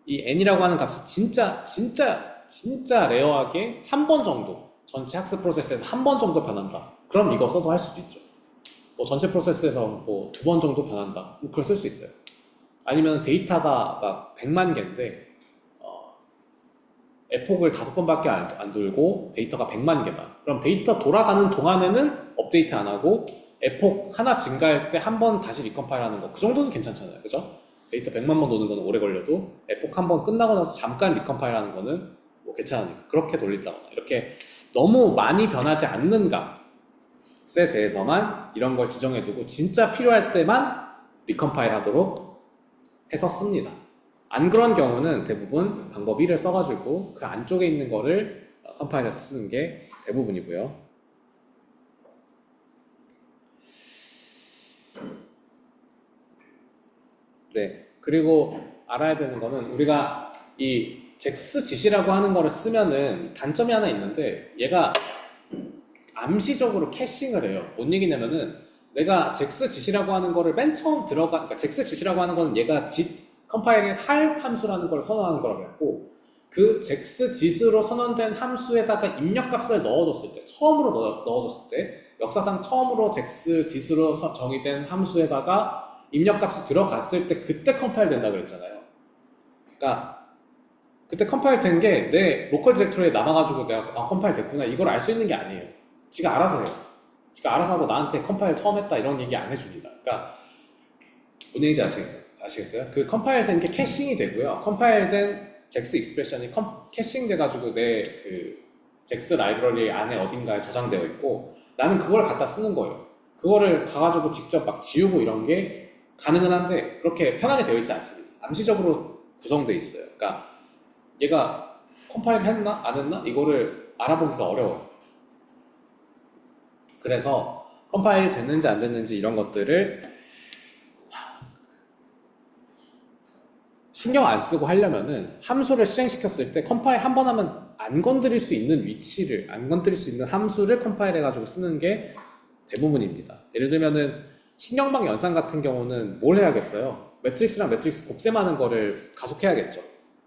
이 n이라고 하는 값이 진짜 레어하게 한 번 정도 전체 학습 프로세스에서 한 번 정도 변한다. 그럼 이거 써서 할 수도 있죠. 뭐 전체 프로세스에서 뭐 2번 정도 변한다. 뭐 그걸 쓸 수 있어요. 아니면 데이터가 막 100만 개인데 에폭을 5번밖에 안 돌고 데이터가 100만 개다. 그럼 데이터 돌아가는 동안에는 업데이트 안 하고 에폭 하나 증가할 때 한 번 다시 리컴파일 하는 거, 그 정도는 괜찮잖아요. 그죠? 데이터 100만 번 도는 거는 오래 걸려도 에폭 한 번 끝나고 나서 잠깐 리컴파일 하는 거는 뭐 괜찮으니까 그렇게 돌린다거나 이렇게 너무 많이 변하지 않는 값에 대해서만 이런 걸 지정해 두고 진짜 필요할 때만 리컴파일 하도록 해서 씁니다. 안 그런 경우는 대부분 방법 1을 써가지고 그 안쪽에 있는 거를 컴파일해서 쓰는 게 대부분이고요. 네, 그리고 알아야 되는 거는 우리가 이 JEXGit이라고 하는 거를 쓰면은 단점이 하나 있는데 얘가 암시적으로 캐싱을 해요. 뭔 얘기냐면은 내가 JEXGit이라고 하는 거를 맨 처음 그러니까 JEXGit이라고 하는 거는 얘가 git 컴파일을 할 함수라는 걸 선언하는 거라고 했고 그 JEXGit으로 선언된 함수에다가 입력값을 넣어줬을 때 처음으로 넣어줬을 때 역사상 처음으로 JEXGit으로 정의된 함수에다가 입력값이 들어갔을 때 그때 컴파일 된다 그랬잖아요. 그러니까 그때 컴파일 된 게 내 로컬 디렉토리에 남아가지고 내가 컴파일 됐구나 이걸 알 수 있는 게 아니에요. 지가 알아서 해요. 지가 알아서 하고 나한테 컴파일 처음 했다 이런 얘기 안 해줍니다. 그러니까 뭔 얘기인지 아시겠죠? 아시겠어요? 그 컴파일 된 게 캐싱이 되고요. 컴파일 된 잭스 익스프레션이 캐싱 돼가지고 내 그 잭스 라이브러리 안에 어딘가에 저장되어 있고 나는 그걸 갖다 쓰는 거예요. 그거를 가가지고 직접 막 지우고 이런 게 가능은 한데 그렇게 편하게 되어 있지 않습니다. 암시적으로 구성되어 있어요. 그러니까 얘가 컴파일 했나 안 했나 이거를 알아보기가 어려워요. 그래서 컴파일이 됐는지 안 됐는지 이런 것들을 신경 안 쓰고 하려면은 함수를 실행시켰을 때 컴파일 한 번 하면 안 건드릴 수 있는 위치를, 안 건드릴 수 있는 함수를 컴파일 해가지고 쓰는 게 대부분입니다. 예를 들면은 신경방 연산 같은 경우는 뭘 해야겠어요? 매트릭스랑 매트릭스 곱셈하는 거를 가속해야겠죠.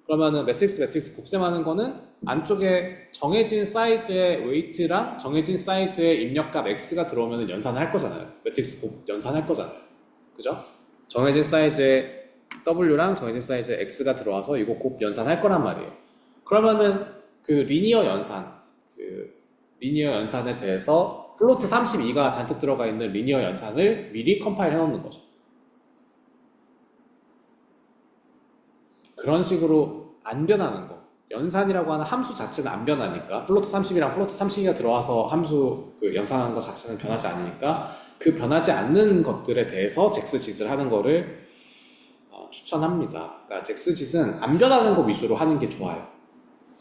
그러면은 매트릭스 곱셈하는 거는 안쪽에 정해진 사이즈의 웨이트랑 정해진 사이즈의 입력값 x가 들어오면 연산할 거잖아요. 매트릭스 곱 연산할 거잖아요. 그죠? 정해진 사이즈의 w랑 정해진 사이즈의 x가 들어와서 이거 곱 연산할 거란 말이에요. 그러면은 그 리니어 연산에 대해서 플로트 32가 잔뜩 들어가 있는 리니어 연산을 미리 컴파일 해놓는 거죠. 그런 식으로 안 변하는 거. 연산이라고 하는 함수 자체는 안 변하니까 플로트 30이랑 플로트 32가 들어와서 함수 그 연산하는 것 자체는 변하지 않으니까 그 변하지 않는 것들에 대해서 잭스짓을 하는 거를 추천합니다. 그러니까 잭스짓은 안 변하는 거 위주로 하는 게 좋아요.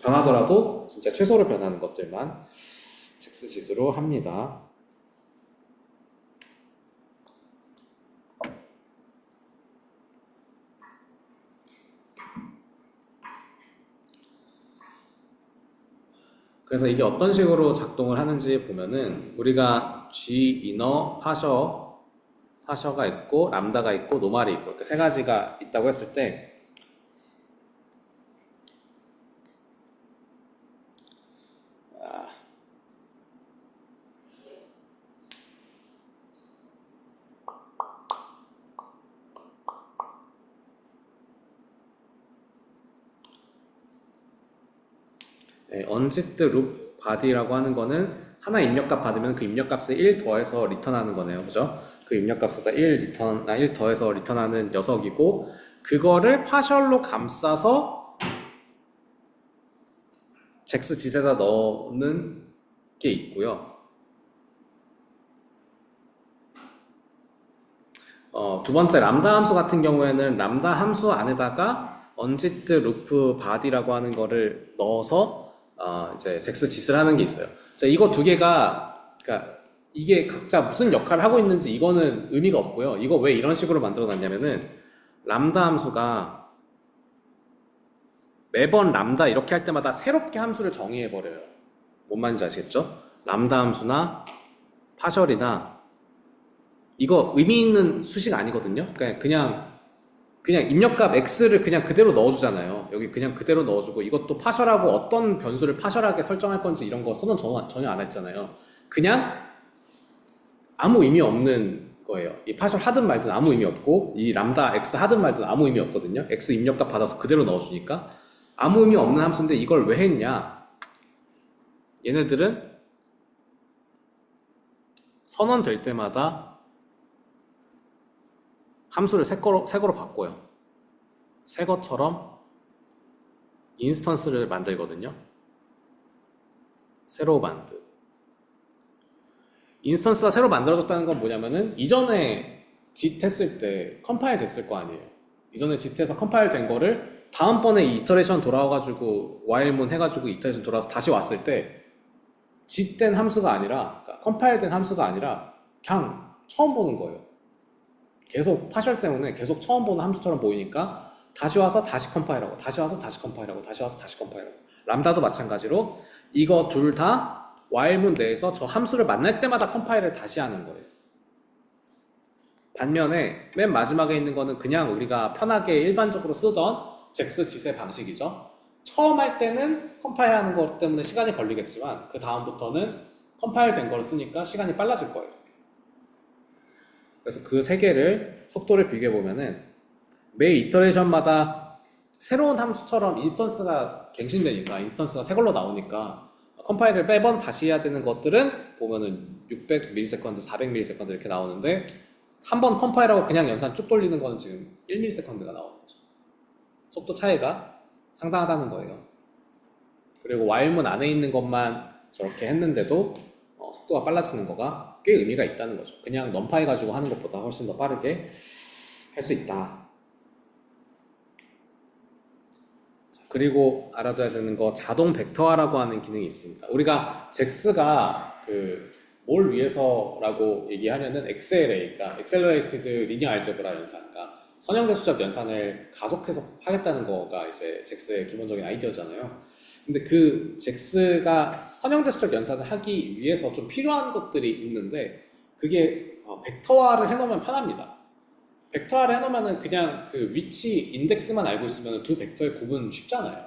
변하더라도 진짜 최소로 변하는 것들만 잭스짓으로 합니다. 그래서 이게 어떤 식으로 작동을 하는지 보면은 우리가 G이너 파셔가 있고 람다가 있고 노말이 있고 이렇게 세 가지가 있다고 했을 때 unzip loop body라고 하는 거는 하나 입력값 받으면 그 입력값에 1 더해서 리턴하는 거네요. 그죠? 그 입력값에다 1 더해서 리턴하는 녀석이고 그거를 파셜로 감싸서 잭스짓에다 넣는 게 있고요. 두 번째 람다 함수 같은 경우에는 람다 함수 안에다가 unzip loop body라고 하는 거를 넣어서 이제 잭스짓을 하는 게 있어요. 자, 이거 두 개가 그러니까 이게 각자 무슨 역할을 하고 있는지 이거는 의미가 없고요. 이거 왜 이런 식으로 만들어 놨냐면은 람다 함수가 매번 람다 이렇게 할 때마다 새롭게 함수를 정의해 버려요. 뭔 말인지 아시겠죠? 람다 함수나 파셜이나 이거 의미 있는 수식 아니거든요. 그냥 입력값 x를 그냥 그대로 넣어주잖아요. 여기 그냥 그대로 넣어주고 이것도 파셜하고 어떤 변수를 파셜하게 설정할 건지 이런 거 선언 전혀 안 했잖아요. 그냥 아무 의미 없는 거예요. 이 파셜 하든 말든 아무 의미 없고 이 람다 x 하든 말든 아무 의미 없거든요. x 입력값 받아서 그대로 넣어주니까 아무 의미 없는 함수인데 이걸 왜 했냐? 얘네들은 선언될 때마다 함수를 새 거로 바꿔요. 새 것처럼 인스턴스를 만들거든요. 새로 만드. 인스턴스가 새로 만들어졌다는 건 뭐냐면은 이전에 짓 했을 때 컴파일 됐을 거 아니에요. 이전에 짓해서 컴파일 된 거를 다음번에 이 이터레이션 돌아와가지고 while문 해가지고 이터레이션 돌아와서 다시 왔을 때 짓된 함수가 아니라 그러니까 컴파일 된 함수가 아니라 그냥 처음 보는 거예요. 계속 파셜 때문에 계속 처음 보는 함수처럼 보이니까 다시 와서 다시 컴파일하고 다시 와서 다시 컴파일하고 다시 와서 다시 컴파일하고 람다도 마찬가지로 이거 둘 다 while문 내에서 저 함수를 만날 때마다 컴파일을 다시 하는 거예요. 반면에 맨 마지막에 있는 거는 그냥 우리가 편하게 일반적으로 쓰던 잭스짓의 방식이죠. 처음 할 때는 컴파일하는 것 때문에 시간이 걸리겠지만 그 다음부터는 컴파일 된 걸 쓰니까 시간이 빨라질 거예요. 그래서 그 세 개를 속도를 비교해 보면은 매 이터레이션마다 새로운 함수처럼 인스턴스가 갱신되니까 인스턴스가 새 걸로 나오니까 컴파일을 매번 다시 해야 되는 것들은 보면은 600ms, 400ms 이렇게 나오는데 한 번 컴파일하고 그냥 연산 쭉 돌리는 거는 지금 1ms가 나오는 거죠. 속도 차이가 상당하다는 거예요. 그리고 while문 안에 있는 것만 저렇게 했는데도 속도가 빨라지는 거가 꽤 의미가 있다는 거죠. 그냥 넘파이 가지고 하는 것보다 훨씬 더 빠르게 할 수 있다. 자, 그리고 알아둬야 되는 거 자동 벡터화라고 하는 기능이 있습니다. 우리가 잭스가 뭘 위해서라고 얘기하면은 XLA, 그러니까 Accelerated Linear Algebra 연산, 그러니까 선형대수적 연산을 가속해서 하겠다는 거가 이제 잭스의 기본적인 아이디어잖아요. 근데 그 잭스가 선형대수적 연산을 하기 위해서 좀 필요한 것들이 있는데 그게 벡터화를 해놓으면 편합니다. 벡터화를 해놓으면은 그냥 그 위치 인덱스만 알고 있으면 두 벡터의 곱은 쉽잖아요.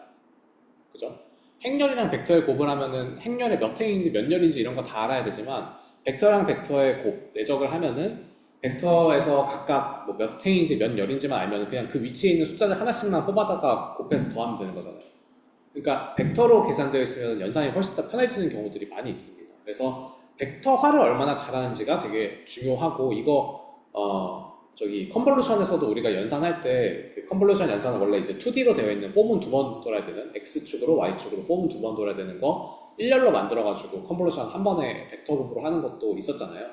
그죠? 행렬이랑 벡터의 곱을 하면은 행렬의 몇 행인지 몇 열인지 이런 거 다 알아야 되지만 벡터랑 벡터의 곱 내적을 하면은 벡터에서 각각 뭐 몇 행인지 몇 열인지만 알면은 그냥 그 위치에 있는 숫자를 하나씩만 뽑아다가 곱해서 더하면 되는 거잖아요. 그러니까 벡터로 계산되어 있으면 연산이 훨씬 더 편해지는 경우들이 많이 있습니다. 그래서 벡터화를 얼마나 잘하는지가 되게 중요하고 이거 저기 컨볼루션에서도 우리가 연산할 때 그 컨볼루션 연산은 원래 이제 2D로 되어 있는 폼은 두 번 돌아야 되는 X축으로 Y축으로 폼은 두 번 돌아야 되는 거 일렬로 만들어가지고 컨볼루션 한 번에 벡터 룹으로 하는 것도 있었잖아요.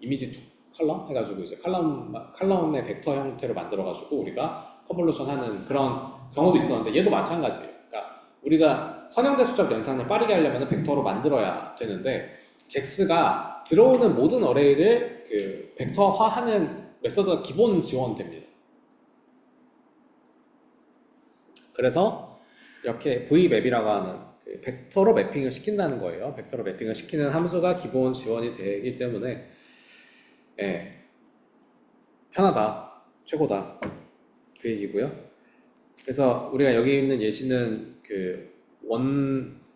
이미지 컬럼 해가지고 이제 컬럼의 벡터 형태로 만들어가지고 우리가 컨볼루션 하는 그런 경우도 있었는데 얘도 마찬가지예요. 그러니까 우리가 선형대수적 연산을 빠르게 하려면 벡터로 만들어야 되는데 잭스가 들어오는 모든 어레이를 그 벡터화하는 메서드가 기본 지원됩니다. 그래서 이렇게 V맵이라고 하는 그 벡터로 매핑을 시킨다는 거예요. 벡터로 매핑을 시키는 함수가 기본 지원이 되기 때문에 편하다, 최고다 그 얘기고요. 그래서 우리가 여기 있는 예시는 그러니까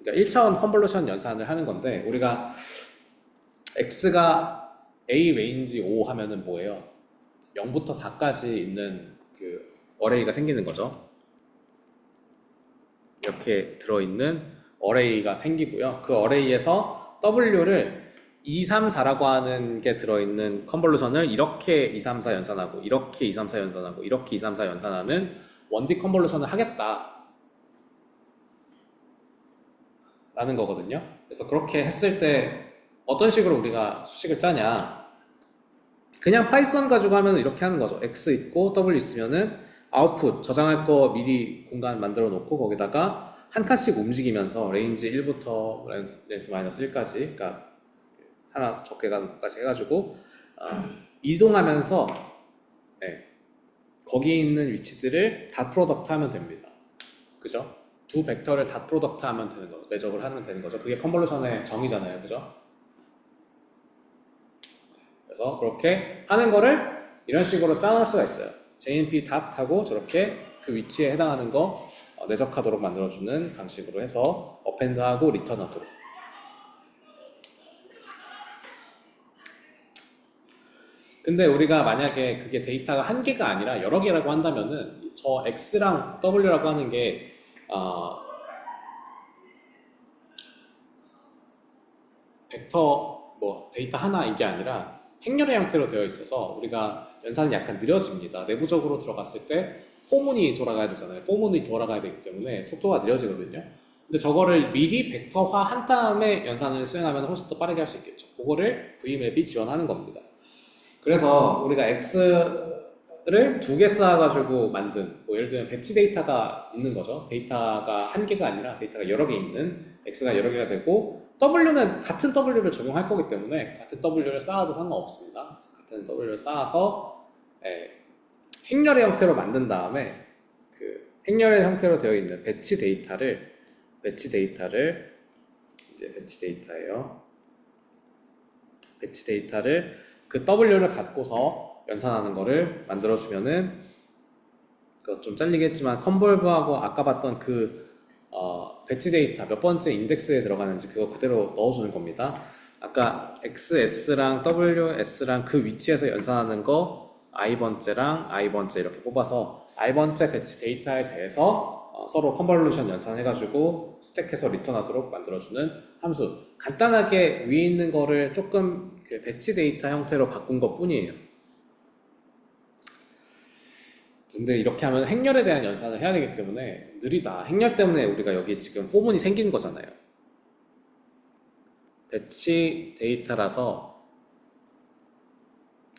1차원 컨볼루션 연산을 하는 건데 우리가 X가 A 레인지 5 하면은 뭐예요? 0부터 4까지 있는 그 어레이가 생기는 거죠. 이렇게 들어있는 어레이가 생기고요. 그 어레이에서 W를 2, 3, 4라고 하는 게 들어있는 컨볼루션을 이렇게 2, 3, 4 연산하고 이렇게 2, 3, 4 연산하고 이렇게 2, 3, 4 연산하는 1D 컨볼루션을 하겠다 라는 거거든요. 그래서 그렇게 했을 때 어떤 식으로 우리가 수식을 짜냐, 그냥 파이썬 가지고 하면 이렇게 하는 거죠. X 있고 W 있으면은 아웃풋 저장할 거 미리 공간 만들어 놓고 거기다가 한 칸씩 움직이면서 레인지 1부터 레인지 마이너스 1까지, 그러니까 하나 적게 가는 것까지 해가지고 이동하면서 거기 있는 위치들을 닷 프로덕트 하면 됩니다. 그죠? 두 벡터를 닷 프로덕트 하면 되는 거죠. 내적을 하면 되는 거죠. 그게 컨볼루션의 정의잖아요. 그죠? 그래서 그렇게 하는 거를 이런 식으로 짜놓을 수가 있어요. JNP 닷 하고 저렇게 그 위치에 해당하는 거 내적하도록 만들어주는 방식으로 해서 어펜드하고 리턴하도록. 근데 우리가 만약에 그게 데이터가 한 개가 아니라 여러 개라고 한다면은 저 X랑 W라고 하는 게 벡터 뭐 데이터 하나 이게 아니라 행렬의 형태로 되어 있어서 우리가 연산이 약간 느려집니다. 내부적으로 들어갔을 때 포문이 돌아가야 되잖아요. 포문이 돌아가야 되기 때문에 속도가 느려지거든요. 근데 저거를 미리 벡터화 한 다음에 연산을 수행하면 훨씬 더 빠르게 할 수 있겠죠. 그거를 V맵이 지원하는 겁니다. 그래서 우리가 X를 두 개 쌓아가지고 만든, 뭐 예를 들면 배치 데이터가 있는 거죠. 데이터가 한 개가 아니라 데이터가 여러 개 있는 X가 여러 개가 되고 W는 같은 W를 적용할 거기 때문에 같은 W를 쌓아도 상관없습니다. 같은 W를 쌓아서 행렬의 형태로 만든 다음에 그 행렬의 형태로 되어 있는 배치 데이터를 이제 배치 데이터예요. 배치 데이터를 그 W를 갖고서 연산하는 거를 만들어주면은 그거 좀 잘리겠지만 컨볼브하고 아까 봤던 그 배치 데이터 몇 번째 인덱스에 들어가는지 그거 그대로 넣어주는 겁니다. 아까 XS랑 WS랑 그 위치에서 연산하는 거 I번째랑 I번째 이렇게 뽑아서 I번째 배치 데이터에 대해서 서로 컨볼루션 연산해가지고 스택해서 리턴하도록 만들어주는 함수. 간단하게 위에 있는 거를 조금 그 배치 데이터 형태로 바꾼 것 뿐이에요. 근데 이렇게 하면 행렬에 대한 연산을 해야 되기 때문에 느리다. 행렬 때문에 우리가 여기 지금 포문이 생기는 거잖아요. 배치 데이터라서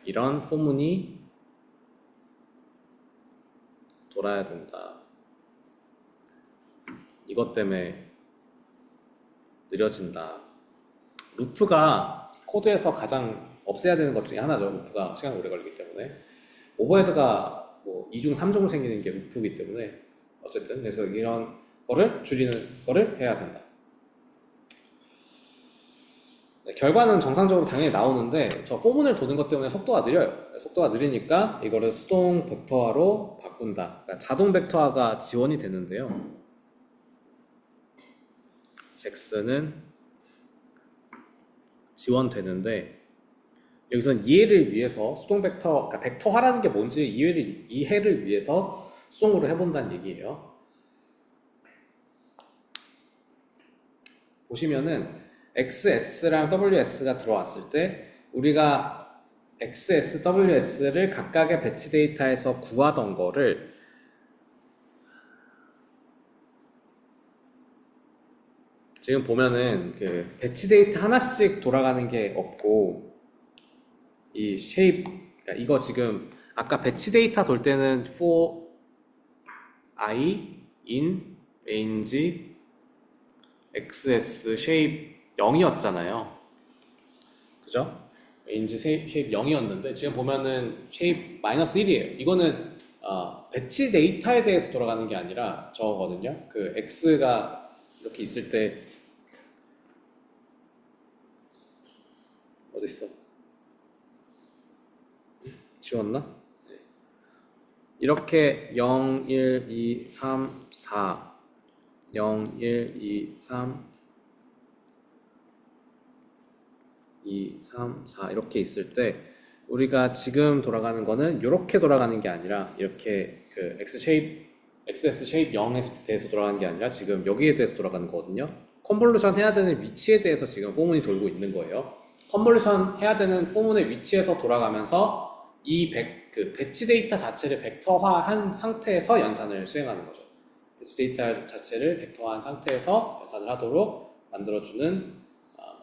이런 포문이 돌아야 된다. 이것 때문에 느려진다. 루프가 코드에서 가장 없애야 되는 것 중에 하나죠. 루프가 시간이 오래 걸리기 때문에. 오버헤드가 뭐 2중, 3중으로 생기는 게 루프이기 때문에 어쨌든 그래서 이런 거를 줄이는 거를 해야 된다. 네, 결과는 정상적으로 당연히 나오는데 저 포문을 도는 것 때문에 속도가 느려요. 속도가 느리니까 이거를 수동 벡터화로 바꾼다. 그러니까 자동 벡터화가 지원이 되는데요. 잭슨은 지원되는데 여기서는 이해를 위해서 수동 벡터, 그러니까 벡터화라는 게 뭔지 이해를 위해서 수동으로 해본다는 얘기예요. 보시면은 XS랑 WS가 들어왔을 때 우리가 XS, WS를 각각의 배치 데이터에서 구하던 거를 지금 보면은 그 배치 데이터 하나씩 돌아가는 게 없고 이 쉐입, 그러니까 이거 지금 아까 배치 데이터 돌 때는 for i in range xs 쉐입 0이었잖아요. 그죠? range 쉐입 0이었는데 지금 보면은 쉐입 마이너스 1이에요. 이거는 배치 데이터에 대해서 돌아가는 게 아니라 저거거든요. 그 x가 이렇게 있을 때 어딨어? 지웠나? 이렇게 0, 1, 2, 3, 4 0, 1, 2, 3 2, 3, 4 이렇게 있을 때 우리가 지금 돌아가는 거는 이렇게 돌아가는 게 아니라 이렇게 그 XS 쉐입 0에 대해서 돌아가는 게 아니라 지금 여기에 대해서 돌아가는 거거든요. 컨볼루션 해야 되는 위치에 대해서 지금 포문이 돌고 있는 거예요. 컨볼루션 해야 되는 포문의 위치에서 돌아가면서 그 배치 데이터 자체를 벡터화한 상태에서 연산을 수행하는 거죠. 배치 데이터 자체를 벡터화한 상태에서 연산을 하도록 만들어주는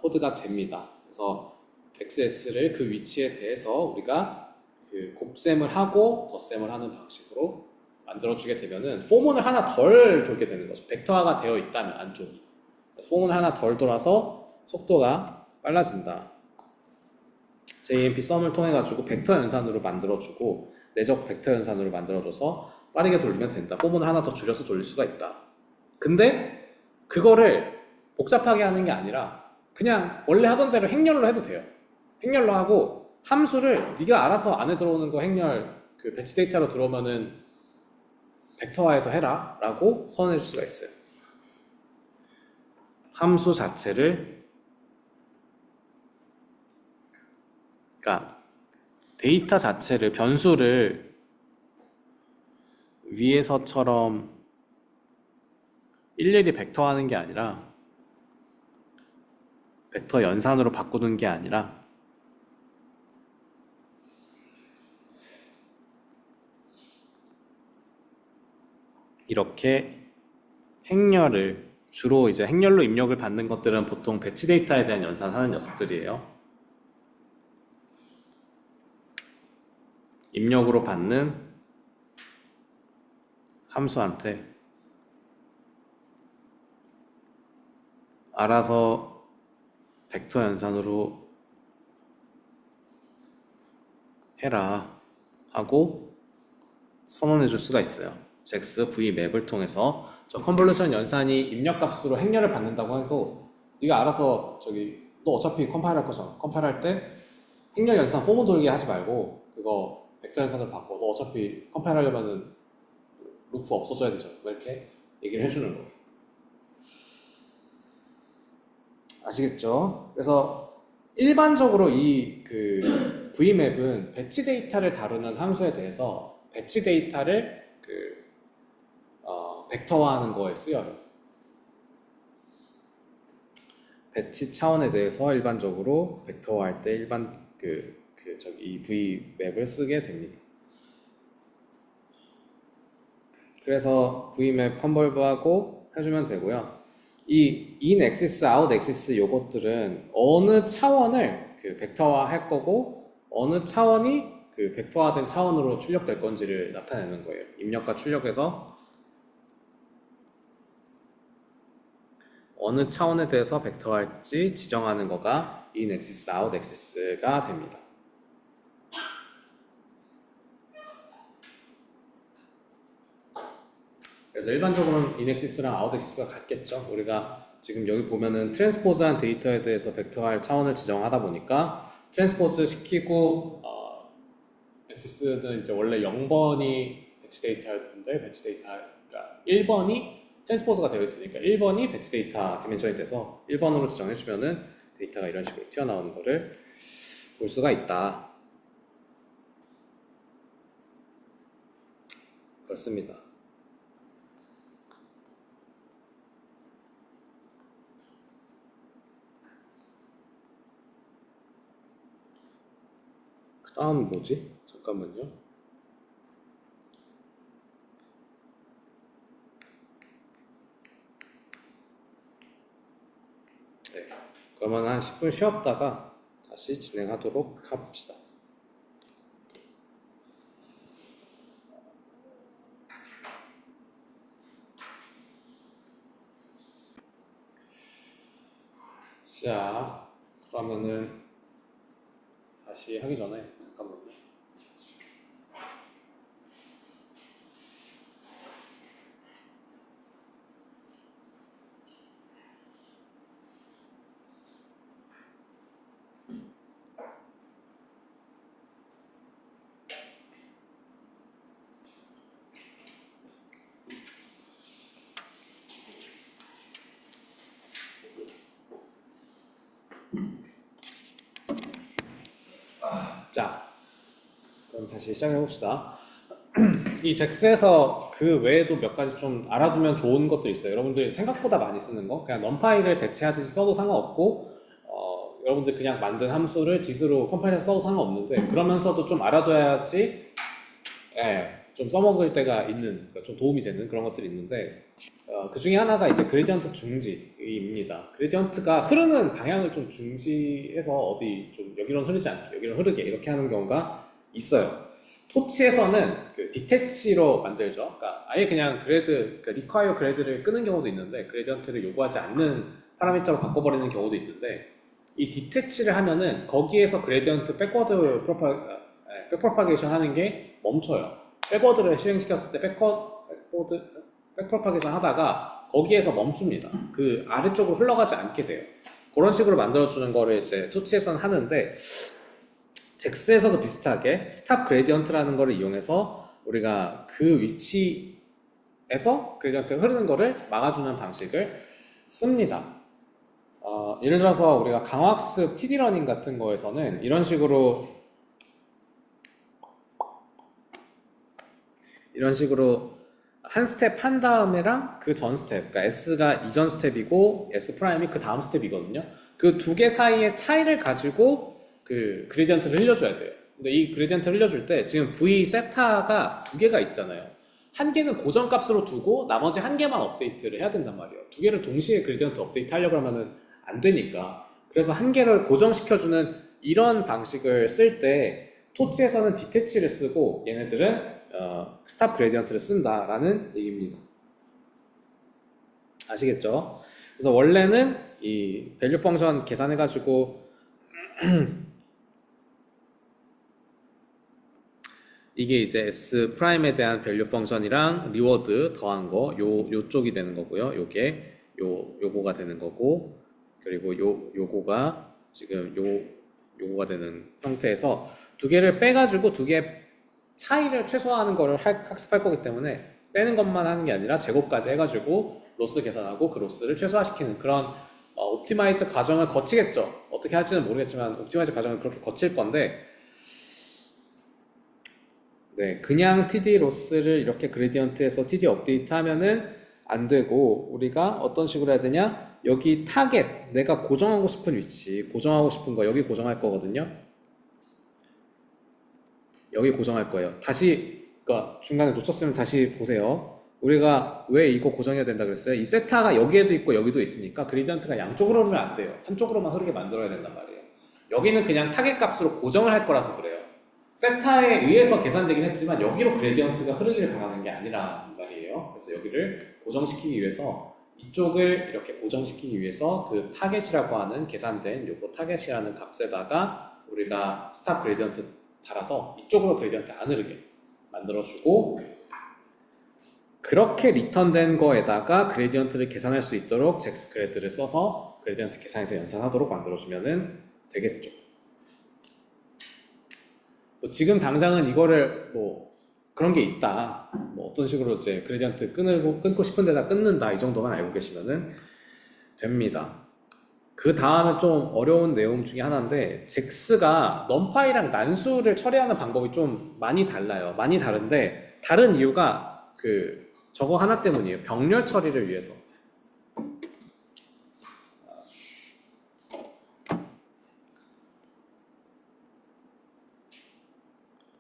코드가 됩니다. 그래서 XS를 그 위치에 대해서 우리가 그 곱셈을 하고 덧셈을 하는 방식으로 만들어주게 되면은 포문을 하나 덜 돌게 되는 거죠. 벡터화가 되어 있다면 안쪽이. 그래서 포문을 하나 덜 돌아서 속도가 빨라진다. JMP 썸을 통해 가지고 벡터 연산으로 만들어주고 내적 벡터 연산으로 만들어줘서 빠르게 돌리면 된다. 포문을 하나 더 줄여서 돌릴 수가 있다. 근데 그거를 복잡하게 하는 게 아니라 그냥 원래 하던 대로 행렬로 해도 돼요. 행렬로 하고 함수를 네가 알아서 안에 들어오는 거 행렬 그 배치 데이터로 들어오면은 벡터화해서 해라 라고 선언해 줄 수가 있어요. 함수 자체를 그러니까 데이터 자체를 변수를 위에서처럼 일일이 벡터하는 게 아니라 벡터 연산으로 바꾸는 게 아니라 이렇게 행렬을 주로 이제 행렬로 입력을 받는 것들은 보통 배치 데이터에 대한 연산하는 녀석들이에요. 입력으로 받는 함수한테 알아서 벡터 연산으로 해라 하고 선언해 줄 수가 있어요. JAX V맵을 통해서 저 컨볼루션 연산이 입력값으로 행렬을 받는다고 해도 네가 알아서 너 어차피 컴파일 할 거잖아. 컴파일 할 때 행렬 연산 포문 돌게 하지 말고 그거 벡터 연산으로 바꿔. 너 어차피 컴파일 하려면은 루프 없어져야 되잖아. 뭐 이렇게 얘기를 해주는 거예요. 아시겠죠? 그래서 일반적으로 이 그 V맵은 배치 데이터를 다루는 함수에 대해서 배치 데이터를 벡터화하는 거에 쓰여요. 배치 차원에 대해서 일반적으로 벡터화할 때 이 V맵을 쓰게 됩니다. 그래서 V맵 컨볼브하고 해주면 되고요. 이 in axis, out axis 요것들은 어느 차원을 그 벡터화 할 거고 어느 차원이 그 벡터화된 차원으로 출력될 건지를 나타내는 거예요. 입력과 출력에서 어느 차원에 대해서 벡터화할지 지정하는 거가 in axis, out axis가 됩니다. 그래서 일반적으로는 in axis랑 out axis가 같겠죠. 우리가 지금 여기 보면은 트랜스포즈한 데이터에 대해서 벡터화할 차원을 지정하다 보니까 트랜스포즈 시키고 axis는 이제 원래 0번이 배치 데이터였는데 배치 데이터가 1번이 트랜스포즈가 되어 있으니까 1번이 배치 데이터 디멘션이 돼서 1번으로 지정해주면은 데이터가 이런 식으로 튀어나오는 거를 볼 수가 있다. 그렇습니다. 그 다음 뭐지? 잠깐만요. 네, 그러면 한 10분 쉬었다가 다시 진행하도록 해봅시다. 자, 그러면은 다시 하기 전에 잠깐만요. 자, 그럼 다시 시작해 봅시다. 이 잭스에서 그 외에도 몇 가지 좀 알아두면 좋은 것도 있어요. 여러분들 생각보다 많이 쓰는 거, 그냥 넘파이를 대체하듯이 써도 상관없고, 여러분들 그냥 만든 함수를 지수로 컴파일해서 써도 상관없는데, 그러면서도 좀 알아둬야지, 좀 써먹을 때가 있는, 그러니까 좀 도움이 되는 그런 것들이 있는데, 그 중에 하나가 이제 그레디언트 중지입니다. 그레디언트가 흐르는 방향을 좀 중지해서 어디 좀 여기로는 흐르지 않게, 여기로는 흐르게 이렇게 하는 경우가 있어요. 토치에서는 그 디태치로 만들죠. 그러니까 아예 그냥 그래드, 그러니까 리콰이어 그래드를 끄는 경우도 있는데 그레디언트를 요구하지 않는 파라미터로 바꿔버리는 경우도 있는데 이 디태치를 하면은 거기에서 그레디언트 백워드 백프로파게이션 하는 게 멈춰요. 백워드를 실행시켰을 때 백프로파게이션 하다가 거기에서 멈춥니다. 그 아래쪽으로 흘러가지 않게 돼요. 그런 식으로 만들어주는 거를 이제 토치에서는 하는데 잭스에서도 비슷하게 스탑 그레디언트라는 거를 이용해서 우리가 그 위치에서 그레디언트가 흐르는 거를 막아주는 방식을 씁니다. 예를 들어서 우리가 강화학습 TD-러닝 같은 거에서는 이런 식으로 한 스텝 한 다음에랑 그 전 스텝, 그러니까 S가 이전 스텝이고 S 프라임이 그 다음 스텝이거든요. 그 두 개 사이의 차이를 가지고 그 그레디언트를 흘려줘야 돼요. 근데 이 그레디언트를 흘려줄 때 지금 V 세타가 두 개가 있잖아요. 한 개는 고정값으로 두고 나머지 한 개만 업데이트를 해야 된단 말이에요. 두 개를 동시에 그레디언트 업데이트 하려고 하면은 안 되니까. 그래서 한 개를 고정시켜주는 이런 방식을 쓸 때 토치에서는 디태치를 쓰고 얘네들은 스탑 그레디언트를 쓴다라는 얘기입니다. 아시겠죠? 그래서 원래는 이 밸류 펑션 계산해가지고 이게 이제 S 프라임에 대한 밸류 펑션이랑 리워드 더한 거 요쪽이 되는 거고요. 요거가 되는 거고 그리고 요거가 지금 요거가 되는 형태에서 두 개를 빼가지고 두 개 차이를 최소화하는 거를 학습할 거기 때문에 빼는 것만 하는 게 아니라 제곱까지 해가지고 로스 계산하고 그 로스를 최소화시키는 그런 옵티마이즈 과정을 거치겠죠. 어떻게 할지는 모르겠지만 옵티마이즈 과정을 그렇게 거칠 건데 네, 그냥 TD 로스를 이렇게 그레디언트에서 TD 업데이트 하면은 안 되고 우리가 어떤 식으로 해야 되냐? 여기 타겟, 내가 고정하고 싶은 위치, 고정하고 싶은 거 여기 고정할 거거든요. 여기 고정할 거예요. 다시, 그러니까 중간에 놓쳤으면 다시 보세요. 우리가 왜 이거 고정해야 된다 그랬어요? 이 세타가 여기에도 있고 여기도 있으니까 그레디언트가 양쪽으로 흐르면 안 돼요. 한쪽으로만 흐르게 만들어야 된단 말이에요. 여기는 그냥 타겟 값으로 고정을 할 거라서 그래요. 세타에 의해서 계산되긴 했지만 여기로 그레디언트가 흐르기를 바라는 게 아니란 말이에요. 그래서 여기를 고정시키기 위해서 이쪽을 이렇게 고정시키기 위해서 그 타겟이라고 하는 계산된 요거 타겟이라는 값에다가 우리가 스탑 그레디언트 달아서 이쪽으로 그레디언트 안 흐르게 만들어주고, 그렇게 리턴된 거에다가 그레디언트를 계산할 수 있도록 잭스 그래드를 써서 그레디언트 계산해서 연산하도록 만들어주면 되겠죠. 뭐 지금 당장은 이거를 뭐 그런 게 있다, 뭐 어떤 식으로 이제 그레디언트 끊고 싶은 데다 끊는다, 이 정도만 알고 계시면 됩니다. 그 다음에 좀 어려운 내용 중에 하나인데, 잭스가 넘파이랑 난수를 처리하는 방법이 좀 많이 달라요. 많이 다른데, 다른 이유가 저거 하나 때문이에요. 병렬 처리를 위해서.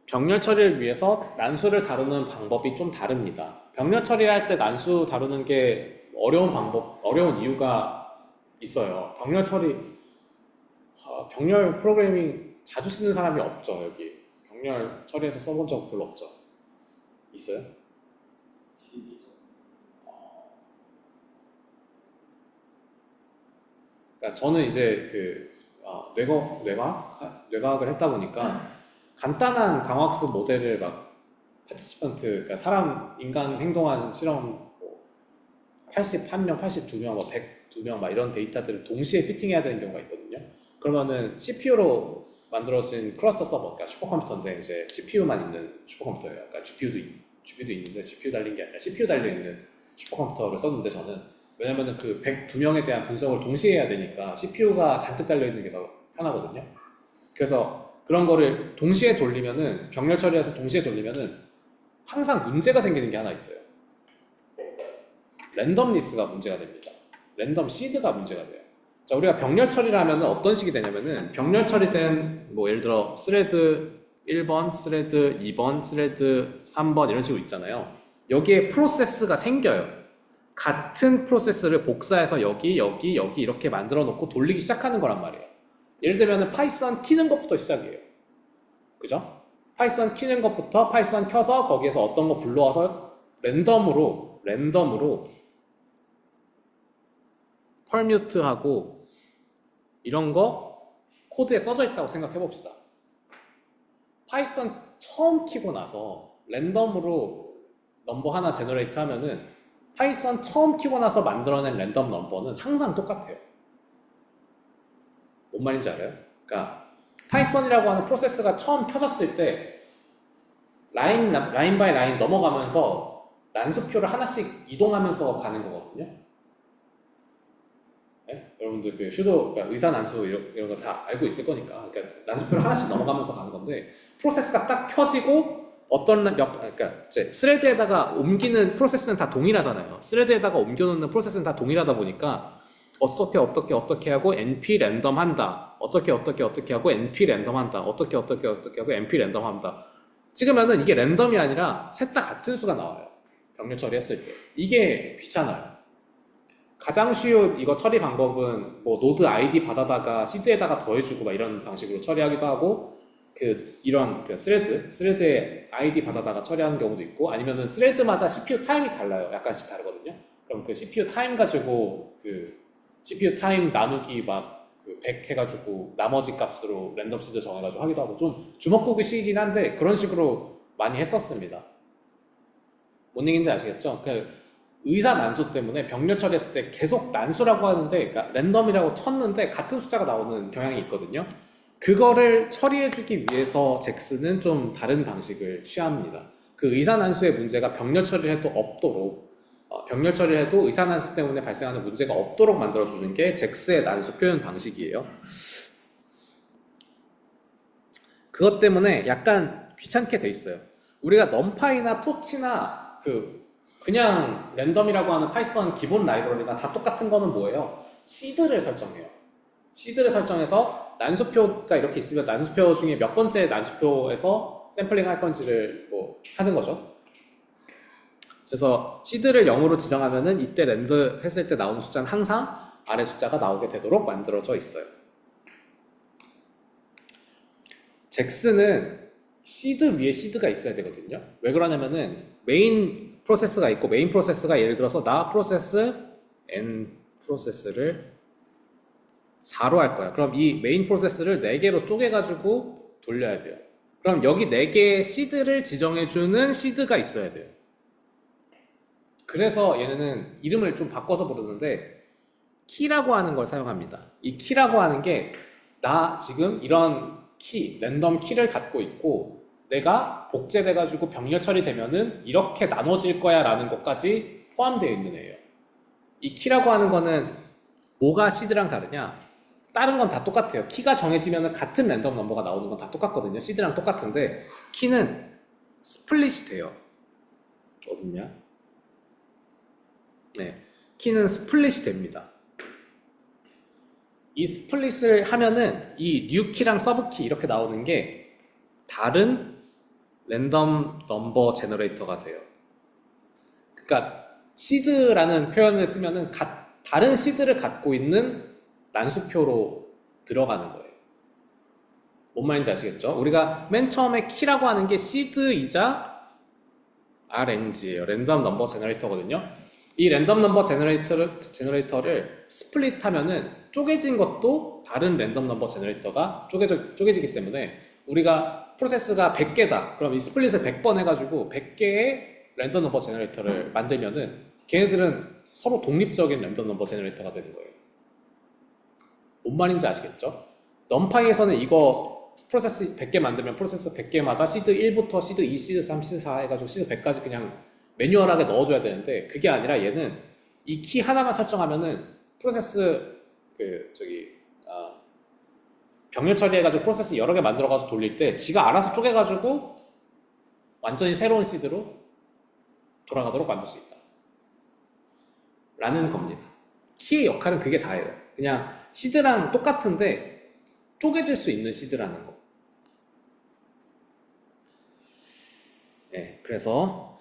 병렬 처리를 위해서 난수를 다루는 방법이 좀 다릅니다. 병렬 처리를 할 때 난수 다루는 게 어려운 이유가 있어요. 병렬 프로그래밍 자주 쓰는 사람이 없죠, 여기. 병렬 처리해서 써본 적 별로 없죠. 있어요? 그러니까 저는 이제 뇌과학을 했다 보니까 간단한 강화학습 모델을 막 그러니까 인간 행동하는 실험 81명, 82명, 102명 막 이런 데이터들을 동시에 피팅해야 되는 경우가 있거든요. 그러면은 CPU로 만들어진 클러스터 서버, 그러니까 슈퍼컴퓨터인데 이제 GPU만 있는 슈퍼컴퓨터예요. 그러니까 GPU도 있는데 GPU 달린 게 아니라 CPU 달려 있는 슈퍼컴퓨터를 썼는데, 저는 왜냐면은 그 102명에 대한 분석을 동시에 해야 되니까 CPU가 잔뜩 달려 있는 게 더 편하거든요. 그래서 그런 거를 동시에 돌리면은, 병렬 처리해서 동시에 돌리면은 항상 문제가 생기는 게 하나 있어요. 랜덤리스가 문제가 됩니다. 랜덤 시드가 문제가 돼요. 자, 우리가 병렬 처리를 하면은 어떤 식이 되냐면은, 병렬 처리된 뭐 예를 들어 스레드 1번, 스레드 2번, 스레드 3번 이런 식으로 있잖아요. 여기에 프로세스가 생겨요. 같은 프로세스를 복사해서 여기 이렇게 만들어 놓고 돌리기 시작하는 거란 말이에요. 예를 들면 파이썬 키는 것부터 시작이에요. 그죠? 파이썬 키는 것부터 파이썬 켜서 거기에서 어떤 거 불러와서 랜덤으로 펄뮤트하고 이런 거 코드에 써져 있다고 생각해 봅시다. 파이썬 처음 키고 나서 랜덤으로 넘버 하나 제너레이트 하면은 파이썬 처음 키고 나서 만들어낸 랜덤 넘버는 항상 똑같아요. 뭔 말인지 알아요? 그러니까 파이썬이라고 하는 프로세스가 처음 켜졌을 때 라인 바이 라인 넘어가면서 난수표를 하나씩 이동하면서 가는 거거든요. 네? 여러분들 그러니까 의사 난수 이런 거 다 알고 있을 거니까. 그러니까 난수표를 하나씩 넘어가면서 가는 건데, 프로세스가 딱 켜지고 그러니까 이제 스레드에다가 옮기는 프로세스는 다 동일하잖아요. 스레드에다가 옮겨놓는 프로세스는 다 동일하다 보니까 어떻게 하고 np 랜덤 한다. 어떻게 하고 np 랜덤 한다. 어떻게 하고 np 랜덤 한다. 찍으면은 이게 랜덤이 아니라 셋 다 같은 수가 나와요. 병렬 처리했을 때. 이게 귀찮아요. 가장 쉬운 이거 처리 방법은 뭐 노드 아이디 받아다가 시드에다가 더해주고 막 이런 방식으로 처리하기도 하고, 이런 스레드에 아이디 받아다가 처리하는 경우도 있고, 아니면은 스레드마다 CPU 타임이 달라요. 약간씩 다르거든요. 그럼 그 CPU 타임 가지고 CPU 타임 나누기 막 100 해가지고 나머지 값으로 랜덤 시드 정해가지고 하기도 하고, 좀 주먹구구식이긴 한데 그런 식으로 많이 했었습니다. 뭔 얘기인지 아시겠죠? 의사 난수 때문에 병렬 처리했을 때 계속 난수라고 하는데, 그러니까 랜덤이라고 쳤는데 같은 숫자가 나오는 경향이 있거든요. 그거를 처리해주기 위해서 잭스는 좀 다른 방식을 취합니다. 그 의사 난수의 문제가 병렬 처리를 해도 없도록, 병렬 처리를 해도 의사 난수 때문에 발생하는 문제가 없도록 만들어주는 게 잭스의 난수 표현 방식이에요. 그것 때문에 약간 귀찮게 돼 있어요. 우리가 넘파이나 토치나 그냥 랜덤이라고 하는 파이썬 기본 라이브러리나 다 똑같은 거는 뭐예요? 시드를 설정해요. 시드를 설정해서 난수표가 이렇게 있으면 난수표 중에 몇 번째 난수표에서 샘플링 할 건지를 뭐 하는 거죠. 그래서 시드를 0으로 지정하면은 이때 랜드 했을 때 나오는 숫자는 항상 아래 숫자가 나오게 되도록 만들어져 있어요. 잭스는 시드 위에 시드가 있어야 되거든요. 왜 그러냐면은 메인 프로세스가 있고 메인 프로세스가 예를 들어서 나 프로세스 N 프로세스를 4로 할 거야. 그럼 이 메인 프로세스를 4개로 쪼개가지고 돌려야 돼요. 그럼 여기 4개의 시드를 지정해주는 시드가 있어야 돼요. 그래서 얘네는 이름을 좀 바꿔서 부르는데 키라고 하는 걸 사용합니다. 이 키라고 하는 게 나 지금 이런 키, 랜덤 키를 갖고 있고 내가 복제돼가지고 병렬 처리되면은 이렇게 나눠질 거야 라는 것까지 포함되어 있는 애예요. 이 키라고 하는 거는 뭐가 시드랑 다르냐? 다른 건 다 똑같아요. 키가 정해지면 같은 랜덤 넘버가 나오는 건 다 똑같거든요. 시드랑 똑같은데 키는 스플릿이 돼요. 어딨냐? 네, 키는 스플릿이 됩니다. 이 스플릿을 하면은 이 뉴키랑 서브키 이렇게 나오는 게 다른 랜덤 넘버 제너레이터가 돼요. 그러니까 시드라는 표현을 쓰면은 다른 시드를 갖고 있는 난수표로 들어가는 거예요. 뭔 말인지 아시겠죠? 우리가 맨 처음에 키라고 하는 게 시드이자 RNG예요. 랜덤 넘버 제너레이터거든요. 이 랜덤 넘버 제너레이터를 스플릿하면은 쪼개진 것도 다른 랜덤 넘버 제너레이터가 쪼개지기 때문에 우리가 프로세스가 100개다. 그럼 이 스플릿을 100번 해가지고 100개의 랜덤 넘버 제너레이터를 만들면은 걔네들은 서로 독립적인 랜덤 넘버 제너레이터가 되는 거예요. 뭔 말인지 아시겠죠? 넘파이에서는 이거 프로세스 100개 만들면 프로세스 100개마다 시드 1부터 시드 2, 시드 3, 시드 4 해가지고 시드 100까지 그냥 매뉴얼하게 넣어줘야 되는데 그게 아니라 얘는 이 키 하나만 설정하면은 프로세스 병렬 처리해가지고 프로세스 여러 개 만들어가지고 돌릴 때 지가 알아서 쪼개가지고 완전히 새로운 시드로 돌아가도록 만들 수 있다 라는 겁니다. 키의 역할은 그게 다예요. 그냥 시드랑 똑같은데 쪼개질 수 있는 시드라는 거. 네, 그래서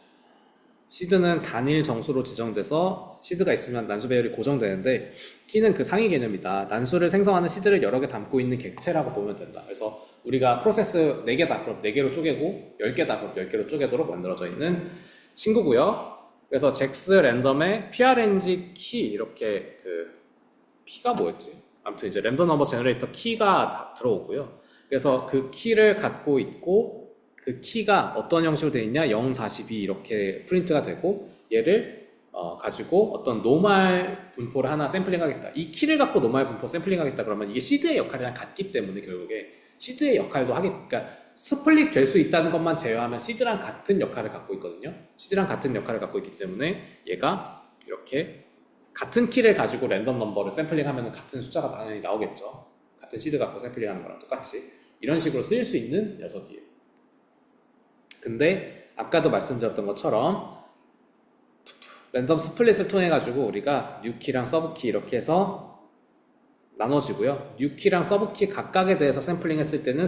시드는 단일 정수로 지정돼서 시드가 있으면 난수 배열이 고정되는데 키는 그 상위 개념이다. 난수를 생성하는 시드를 여러 개 담고 있는 객체라고 보면 된다. 그래서 우리가 프로세스 4개다. 그럼 4개로 쪼개고 10개다. 그럼 10개로 쪼개도록 만들어져 있는 친구고요. 그래서 잭스 랜덤의 PRNG 키 이렇게 P가 뭐였지? 아무튼 이제 랜덤 넘버 제너레이터 키가 다 들어오고요. 그래서 그 키를 갖고 있고 그 키가 어떤 형식으로 되어 있냐? 0, 42 이렇게 프린트가 되고 얘를 가지고 어떤 노말 분포를 하나 샘플링하겠다. 이 키를 갖고 노말 분포 샘플링하겠다 그러면 이게 시드의 역할이랑 같기 때문에 결국에 시드의 역할도 그러니까 스플릿 될 수 있다는 것만 제외하면 시드랑 같은 역할을 갖고 있거든요. 시드랑 같은 역할을 갖고 있기 때문에 얘가 이렇게 같은 키를 가지고 랜덤 넘버를 샘플링하면 같은 숫자가 당연히 나오겠죠. 같은 시드 갖고 샘플링하는 거랑 똑같이 이런 식으로 쓰일 수 있는 녀석이에요. 근데 아까도 말씀드렸던 것처럼 랜덤 스플릿을 통해 가지고 우리가 뉴키랑 서브키 이렇게 해서 나눠지고요. 뉴키랑 서브키 각각에 대해서 샘플링 했을 때는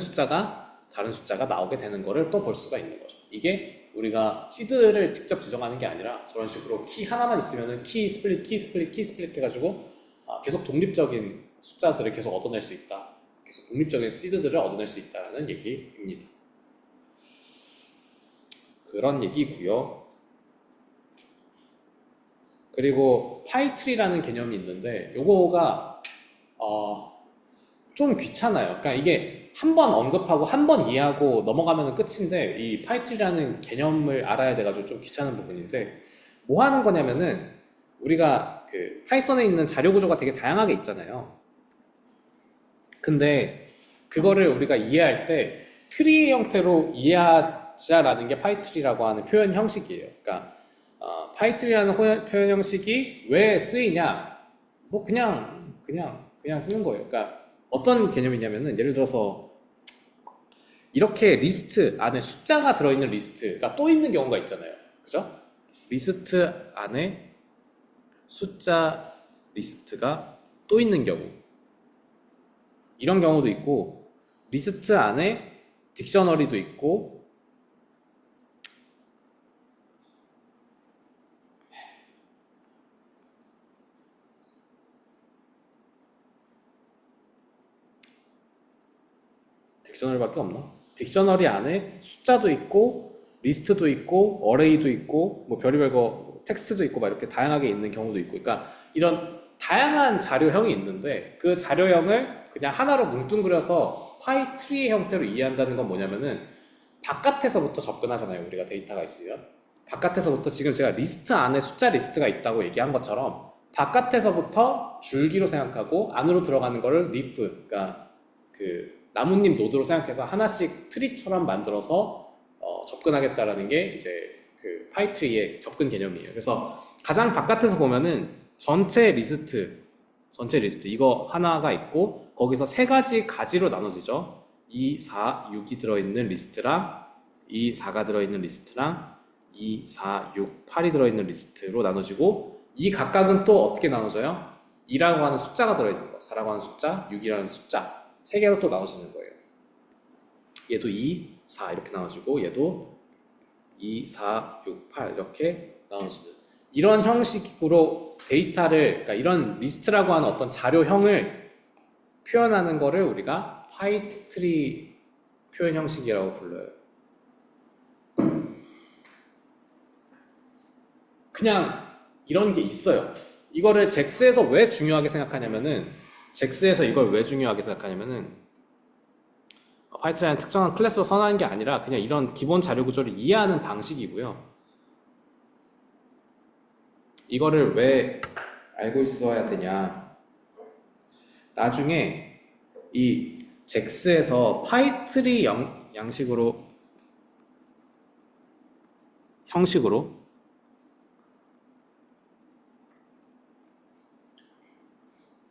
다른 숫자가 나오게 되는 거를 또 볼 수가 있는 거죠. 이게 우리가 시드를 직접 지정하는 게 아니라 저런 식으로 키 하나만 있으면은 키 스플릿 해가지고 계속 독립적인 숫자들을 계속 얻어낼 수 있다. 계속 독립적인 시드들을 얻어낼 수 있다는 얘기입니다. 그런 얘기고요. 그리고 파이트리라는 개념이 있는데 요거가 좀 귀찮아요. 그러니까 이게 한 번 언급하고 한 번 이해하고 넘어가면 끝인데 이 파이트리라는 개념을 알아야 돼가지고 좀 귀찮은 부분인데 뭐 하는 거냐면은 우리가 파이썬에 있는 자료 구조가 되게 다양하게 있잖아요. 근데 그거를 우리가 이해할 때 트리 형태로 이해하자라는 게 파이트리라고 하는 표현 형식이에요. 그러니까 파이트리라는 표현 형식이 왜 쓰이냐? 뭐 그냥 쓰는 거예요. 그러니까 어떤 개념이냐면은 예를 들어서 이렇게 리스트 안에 숫자가 들어있는 리스트가 또 있는 경우가 있잖아요. 그죠? 리스트 안에 숫자 리스트가 또 있는 경우 이런 경우도 있고 리스트 안에 딕셔너리도 있고 딕셔너리밖에 없나? 딕셔너리 안에 숫자도 있고 리스트도 있고 어레이도 있고 뭐 별의별 거 텍스트도 있고 막 이렇게 다양하게 있는 경우도 있고, 그러니까 이런 다양한 자료형이 있는데 그 자료형을 그냥 하나로 뭉뚱그려서 파이 트리 형태로 이해한다는 건 뭐냐면은 바깥에서부터 접근하잖아요. 우리가 데이터가 있으면 바깥에서부터, 지금 제가 리스트 안에 숫자 리스트가 있다고 얘기한 것처럼 바깥에서부터 줄기로 생각하고 안으로 들어가는 거를 리프, 그러니까 그 나뭇잎 노드로 생각해서 하나씩 트리처럼 만들어서 접근하겠다라는 게 이제 그 파이트리의 접근 개념이에요. 그래서 가장 바깥에서 보면은 전체 리스트 이거 하나가 있고 거기서 세 가지 가지로 나눠지죠. 2, 4, 6이 들어있는 리스트랑 2, 4가 들어있는 리스트랑 2, 4, 6, 8이 들어있는 리스트로 나눠지고, 이 각각은 또 어떻게 나눠져요? 2라고 하는 숫자가 들어있는 거, 4라고 하는 숫자, 6이라는 숫자, 세 개로 또 나눠지는 거예요. 얘도 2, 4 이렇게 나눠지고 얘도 2, 4, 6, 8 이렇게 나눠지는, 이런 형식으로 데이터를, 그러니까 이런 리스트라고 하는 어떤 자료형을 표현하는 거를 우리가 파이트리 표현 형식이라고 불러요. 그냥 이런 게 있어요. 이거를 잭스에서 왜 중요하게 생각하냐면은, 파이트라는 특정한 클래스로 선언하는 게 아니라 그냥 이런 기본 자료 구조를 이해하는 방식이고요. 이거를 왜 알고 있어야 되냐, 나중에 이 잭스에서 파이트리 형식으로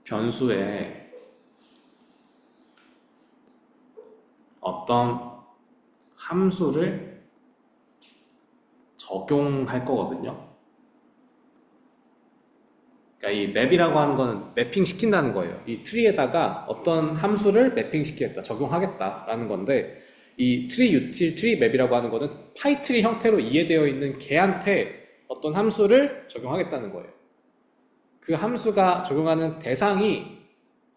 변수에 어떤 함수를 적용할 거거든요. 그러니까 이 맵이라고 하는 거는 매핑 시킨다는 거예요. 이 트리에다가 어떤 함수를 매핑 시키겠다, 적용하겠다라는 건데, 이 트리 유틸, 트리 맵이라고 하는 거는 파이트리 형태로 이해되어 있는 걔한테 어떤 함수를 적용하겠다는 거예요. 그 함수가 적용하는 대상이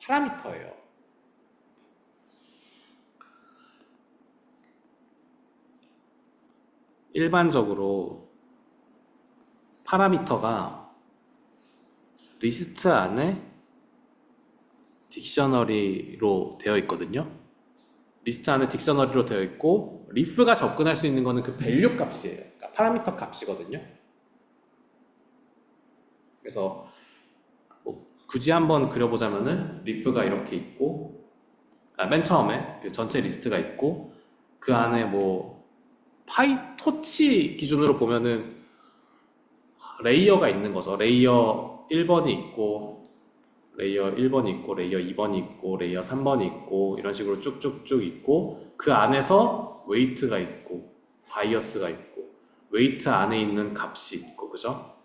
파라미터예요. 일반적으로 파라미터가 리스트 안에 딕셔너리로 되어 있거든요. 리스트 안에 딕셔너리로 되어 있고, 리프가 접근할 수 있는 거는 그 밸류 값이에요. 그러니까 파라미터 값이거든요. 그래서 뭐 굳이 한번 그려보자면은 리프가 이렇게 있고, 맨 처음에 그 전체 리스트가 있고, 그 안에 뭐 파이토치 기준으로 보면은 레이어가 있는 거죠. 레이어 1번이 있고, 레이어 1번이 있고, 레이어 2번이 있고, 레이어 3번이 있고, 이런 식으로 쭉쭉쭉 있고, 그 안에서 웨이트가 있고, 바이어스가 있고, 웨이트 안에 있는 값이 있고, 그죠?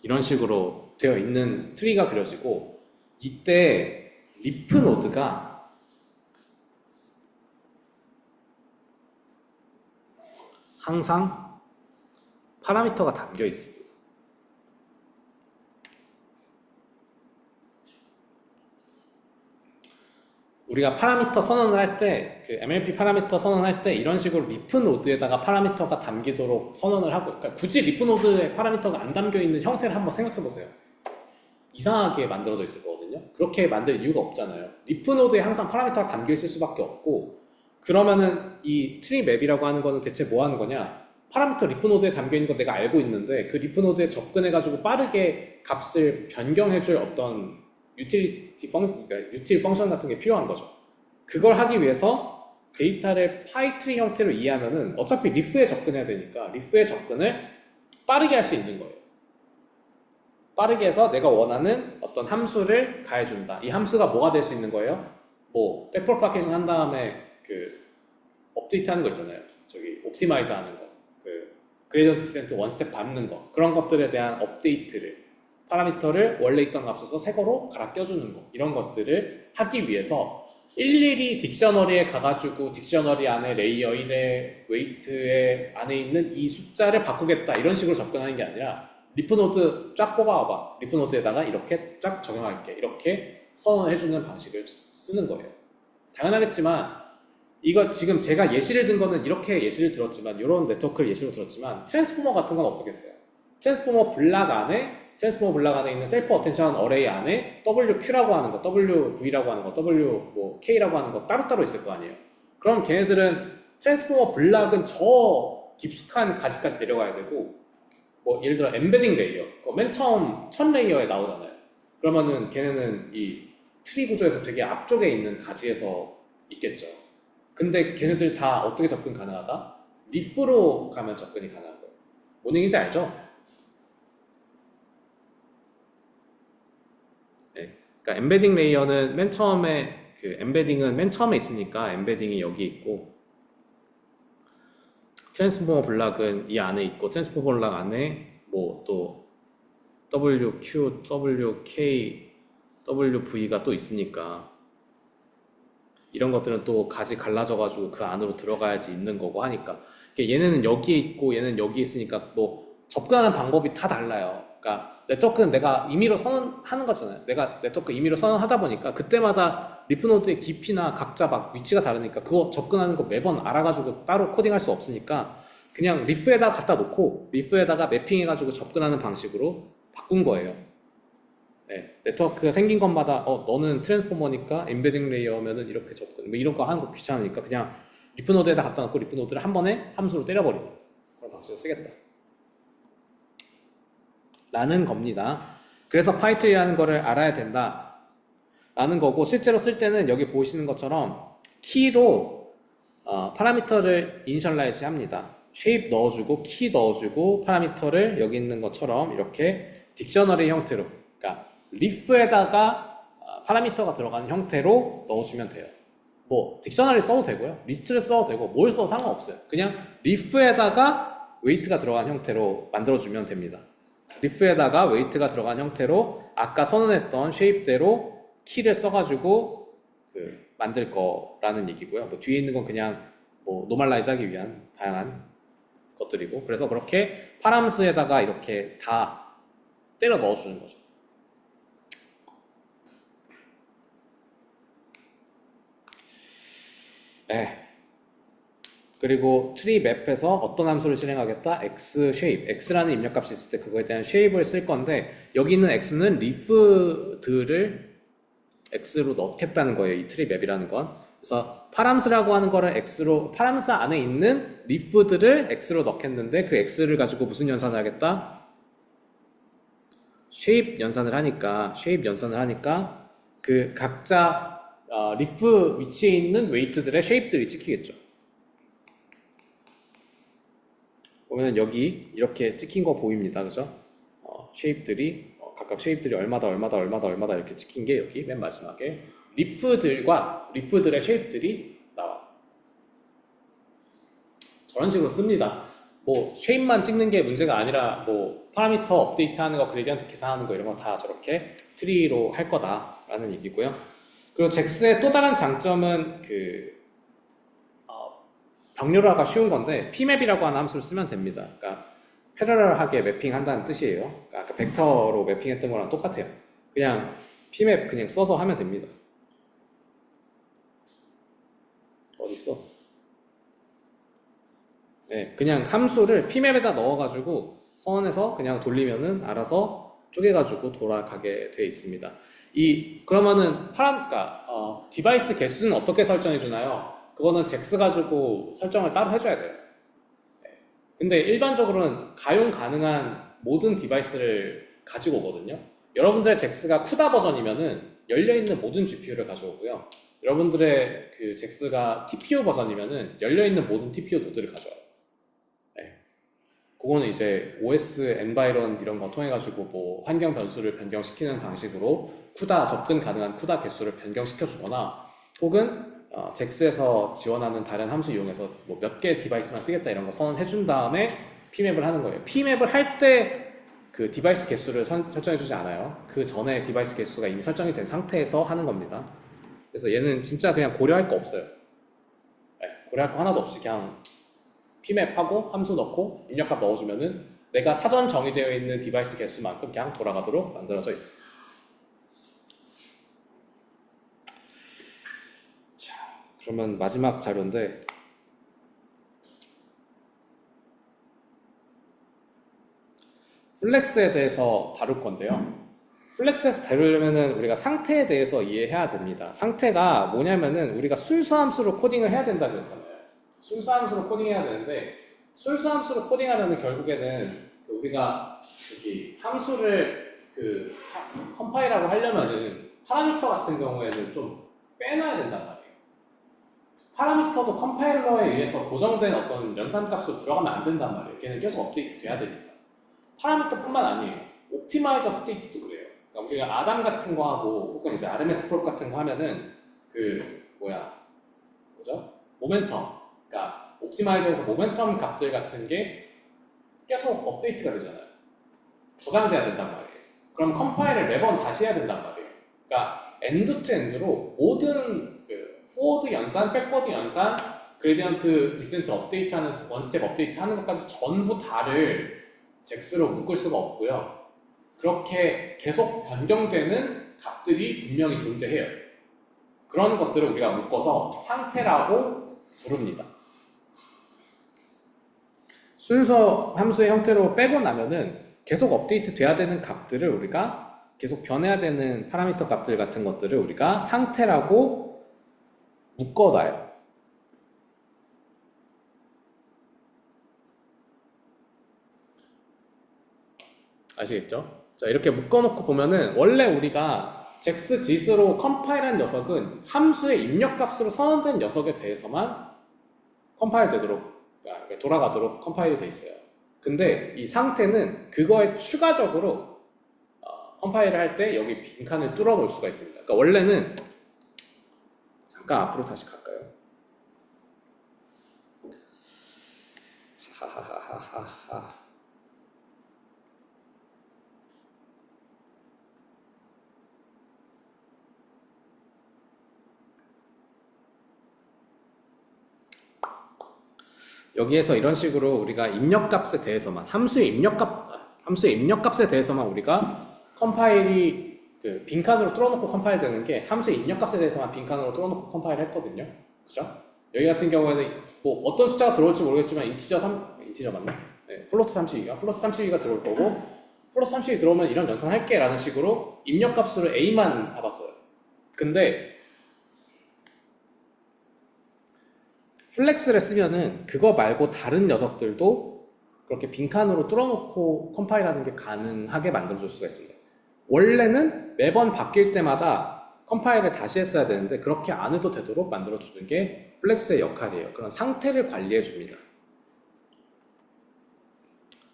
이런 식으로 되어 있는 트리가 그려지고, 이때 리프 노드가 항상 파라미터가 담겨 있습니다. 우리가 파라미터 선언을 할 때, 그 MLP 파라미터 선언할 때 이런 식으로 리프 노드에다가 파라미터가 담기도록 선언을 하고, 그러니까 굳이 리프 노드에 파라미터가 안 담겨 있는 형태를 한번 생각해 보세요. 이상하게 만들어져 있을 거거든요. 그렇게 만들 이유가 없잖아요. 리프 노드에 항상 파라미터가 담겨 있을 수밖에 없고, 그러면은 이 트리 맵이라고 하는 거는 대체 뭐 하는 거냐? 파라미터 리프 노드에 담겨 있는 거 내가 알고 있는데, 그 리프 노드에 접근해가지고 빠르게 값을 변경해줄 어떤 그러니까 유틸 펑션 같은 게 필요한 거죠. 그걸 하기 위해서 데이터를 파이트리 형태로 이해하면은 어차피 리프에 접근해야 되니까 리프의 접근을 빠르게 할 수 있는 거예요. 빠르게 해서 내가 원하는 어떤 함수를 가해준다. 이 함수가 뭐가 될 수 있는 거예요? 뭐 백프로파게이션 한 다음에 그 업데이트 하는 거 있잖아요. 저기 옵티마이즈 하는 거, 그 그레이디언트 디센트 원 스텝 밟는 거, 그런 것들에 대한 업데이트를, 파라미터를 원래 있던 값에서 새 거로 갈아 껴주는 거, 이런 것들을 하기 위해서 일일이 딕셔너리에 가가지고 딕셔너리 안에 레이어 1의 웨이트에 안에 있는 이 숫자를 바꾸겠다, 이런 식으로 접근하는 게 아니라 리프 노드 쫙 뽑아와봐. 리프 노드에다가 이렇게 쫙 적용할게. 이렇게 선언해주는 방식을 쓰는 거예요. 당연하겠지만 이거 지금 제가 예시를 든 거는 이렇게 예시를 들었지만 이런 네트워크를 예시로 들었지만 트랜스포머 같은 건 어떻겠어요? 트랜스포머 블락 안에 있는 셀프 어텐션 어레이 안에 WQ라고 하는 거, WV라고 하는 거, WK라고 하는 거 따로따로 있을 거 아니에요. 그럼 걔네들은 트랜스포머 블락은 저 깊숙한 가지까지 내려가야 되고 뭐 예를 들어 엠베딩 레이어 맨 처음 첫 레이어에 나오잖아요. 그러면은 걔네는 이 트리 구조에서 되게 앞쪽에 있는 가지에서 있겠죠. 근데 걔네들 다 어떻게 접근 가능하다? 리프로 가면 접근이 가능한 거예요. 뭔 얘기인지 알죠? 네. 그러니까 엠베딩 레이어는 맨 처음에 그 엠베딩은 맨 처음에 있으니까 엠베딩이 여기 있고 트랜스포머 블락은 이 안에 있고 트랜스포머 블락 안에 뭐 또 WQ, WK, WV가 또 있으니까 이런 것들은 또 가지 갈라져 가지고 그 안으로 들어가야지 있는 거고 하니까 얘네는 여기에 있고 얘는 여기 있으니까 뭐 접근하는 방법이 다 달라요. 그러니까 네트워크는 내가 임의로 선언하는 거잖아요. 내가 네트워크 임의로 선언하다 보니까 그때마다 리프노드의 깊이나 각자 막 위치가 다르니까 그거 접근하는 거 매번 알아가지고 따로 코딩할 수 없으니까 그냥 리프에다가 갖다 놓고 리프에다가 매핑해가지고 접근하는 방식으로 바꾼 거예요. 네, 네트워크가 생긴 것마다 너는 트랜스포머니까 엠베딩 레이어면은 이렇게 접근 뭐 이런 거 하는 거 귀찮으니까 그냥 리프노드에다 갖다 놓고 리프노드를 한 번에 함수로 때려버리는 그런 방식을 쓰겠다 라는 겁니다. 그래서 파이트리라는 거를 알아야 된다 라는 거고 실제로 쓸 때는 여기 보시는 것처럼 키로 파라미터를 이니셜라이즈 합니다. 쉐입 넣어주고 키 넣어주고 파라미터를 여기 있는 것처럼 이렇게 딕셔너리 형태로 그러니까 리프에다가 파라미터가 들어가는 형태로 넣어주면 돼요. 뭐 딕셔너리 써도 되고요. 리스트를 써도 되고 뭘 써도 상관없어요. 그냥 리프에다가 웨이트가 들어간 형태로 만들어주면 됩니다. 리프에다가 웨이트가 들어간 형태로 아까 선언했던 쉐입대로 키를 써가지고 만들 거라는 얘기고요. 뭐 뒤에 있는 건 그냥 뭐 노멀라이즈 하기 위한 다양한 것들이고 그래서 그렇게 파람스에다가 이렇게 다 때려 넣어주는 거죠. 네. 그리고 트리 맵에서 어떤 함수를 실행하겠다? x shape, x라는 입력값이 있을 때 그거에 대한 shape을 쓸 건데 여기 있는 x는 리프들을 x로 넣겠다는 거예요. 이 트리 맵이라는 건. 그래서 파람스라고 하는 거를 x로 파람스 안에 있는 리프들을 x로 넣겠는데 그 x를 가지고 무슨 연산을 하겠다? shape 연산을 하니까 그 각자 리프 위치에 있는 웨이트들의 shape들이 찍히겠죠. 보면 여기 이렇게 찍힌 거 보입니다. 그죠? 쉐입들이 각각 쉐입들이 얼마다 이렇게 찍힌 게 여기 맨 마지막에 리프들의 쉐입들이 나와. 저런 식으로 씁니다. 뭐 쉐입만 찍는 게 문제가 아니라 뭐 파라미터 업데이트하는 거, 그레디언트 계산하는 거 이런 거 다 저렇게 트리로 할 거다라는 얘기고요. 그리고 잭스의 또 다른 장점은 병렬화가 쉬운 건데 pmap이라고 하는 함수를 쓰면 됩니다. 그러니까 패러럴하게 매핑한다는 뜻이에요. 그러니까 아까 벡터로 매핑했던 거랑 똑같아요. 그냥 pmap 그냥 써서 하면 됩니다. 어딨어? 네, 그냥 함수를 pmap에다 넣어가지고 선언해서 그냥 돌리면은 알아서 쪼개가지고 돌아가게 돼 있습니다. 그러면은 그러니까 디바이스 개수는 어떻게 설정해 주나요? 그거는 잭스 가지고 설정을 따로 해줘야 돼요. 네. 근데 일반적으로는 가용 가능한 모든 디바이스를 가지고 오거든요. 여러분들의 잭스가 쿠다 버전이면은 열려있는 모든 GPU를 가져오고요. 여러분들의 그 잭스가 TPU 버전이면은 열려있는 모든 TPU 노드를 가져와요. 네. 그거는 이제 OS 엔바이런 이런 거 통해 가지고 뭐 환경 변수를 변경시키는 방식으로 접근 가능한 쿠다 개수를 변경시켜 주거나 혹은 잭스에서 지원하는 다른 함수 이용해서 뭐 몇 개 디바이스만 쓰겠다 이런 거 선언해 준 다음에 pmap을 하는 거예요. pmap을 할 때 그 디바이스 개수를 설정해 주지 않아요. 그 전에 디바이스 개수가 이미 설정이 된 상태에서 하는 겁니다. 그래서 얘는 진짜 그냥 고려할 거 없어요. 네, 고려할 거 하나도 없이 그냥 pmap 하고 함수 넣고 입력값 넣어주면은 내가 사전 정의되어 있는 디바이스 개수만큼 그냥 돌아가도록 만들어져 있습니다. 자, 그러면 마지막 자료인데 플렉스에 대해서 다룰 건데요. 플렉스에서 다루려면 우리가 상태에 대해서 이해해야 됩니다. 상태가 뭐냐면은 우리가 순수함수로 코딩을 해야 된다고 했잖아요. 순수함수로 코딩해야 되는데 순수함수로 코딩하려면 결국에는 우리가 저기 함수를 컴파일하고 하려면은 파라미터 같은 경우에는 좀 빼놔야 된단 말이에요. 파라미터도 컴파일러에 의해서 고정된 어떤 연산값으로 들어가면 안 된단 말이에요. 걔는 계속 업데이트 돼야 되니까. 파라미터뿐만 아니에요. 옵티마이저 스테이트도 그래요. 그러니까 우리가 아담 같은 거 하고 혹은 이제 RMS 프로 같은 거 하면은 뭐죠? 모멘텀. 그러니까 옵티마이저에서 모멘텀 값들 같은 게 계속 업데이트가 되잖아요. 저장돼야 된단 말이에요. 그럼 컴파일을 매번 다시 해야 된단 말이에요. 그러니까 엔드 투 엔드로 모든 포워드 연산, 백워드 연산, 그레디언트 디센트 업데이트 하는 원스텝 업데이트 하는 것까지 전부 다를 잭스로 묶을 수가 없고요. 그렇게 계속 변경되는 값들이 분명히 존재해요. 그런 것들을 우리가 묶어서 상태라고 부릅니다. 순서 함수의 형태로 빼고 나면은 계속 업데이트 돼야 되는 값들을 우리가 계속 변해야 되는 파라미터 값들 같은 것들을 우리가 상태라고 묶어놔요. 아시겠죠? 자, 이렇게 묶어놓고 보면은 원래 우리가 잭스 짓으로 컴파일한 녀석은 함수의 입력값으로 선언된 녀석에 대해서만 컴파일 되도록 돌아가도록 컴파일이 돼 있어요. 근데 이 상태는 그거에 추가적으로 컴파일을 할 때 여기 빈칸을 뚫어 놓을 수가 있습니다. 그러니까 원래는 잠깐 앞으로 다시 갈까요? 하하하하하. 여기에서 이런 식으로 우리가 입력값에 대해서만 함수의 입력값에 대해서만 우리가 컴파일이 빈칸으로 뚫어놓고 컴파일 되는 게 함수의 입력값에 대해서만 빈칸으로 뚫어놓고 컴파일 했거든요. 그죠? 여기 같은 경우에는 뭐 어떤 숫자가 들어올지 모르겠지만 인티저 맞나? 네, 플로트 32가 들어올 거고 플로트 32가 들어오면 이런 연산할게 라는 식으로 입력값으로 A만 받았어요. 근데 플렉스를 쓰면은 그거 말고 다른 녀석들도 그렇게 빈칸으로 뚫어놓고 컴파일하는 게 가능하게 만들어줄 수가 있습니다. 원래는 매번 바뀔 때마다 컴파일을 다시 했어야 되는데 그렇게 안 해도 되도록 만들어주는 게 플렉스의 역할이에요. 그런 상태를 관리해줍니다.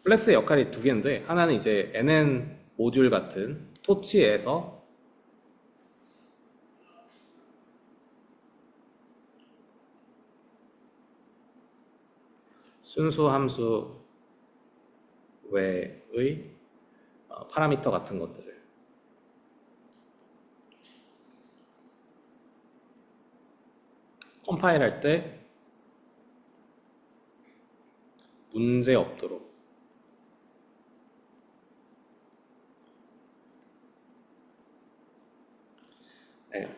플렉스의 역할이 두 개인데 하나는 이제 NN 모듈 같은 토치에서 순수 함수 외의 파라미터 같은 것들을 컴파일 할 때 문제 없도록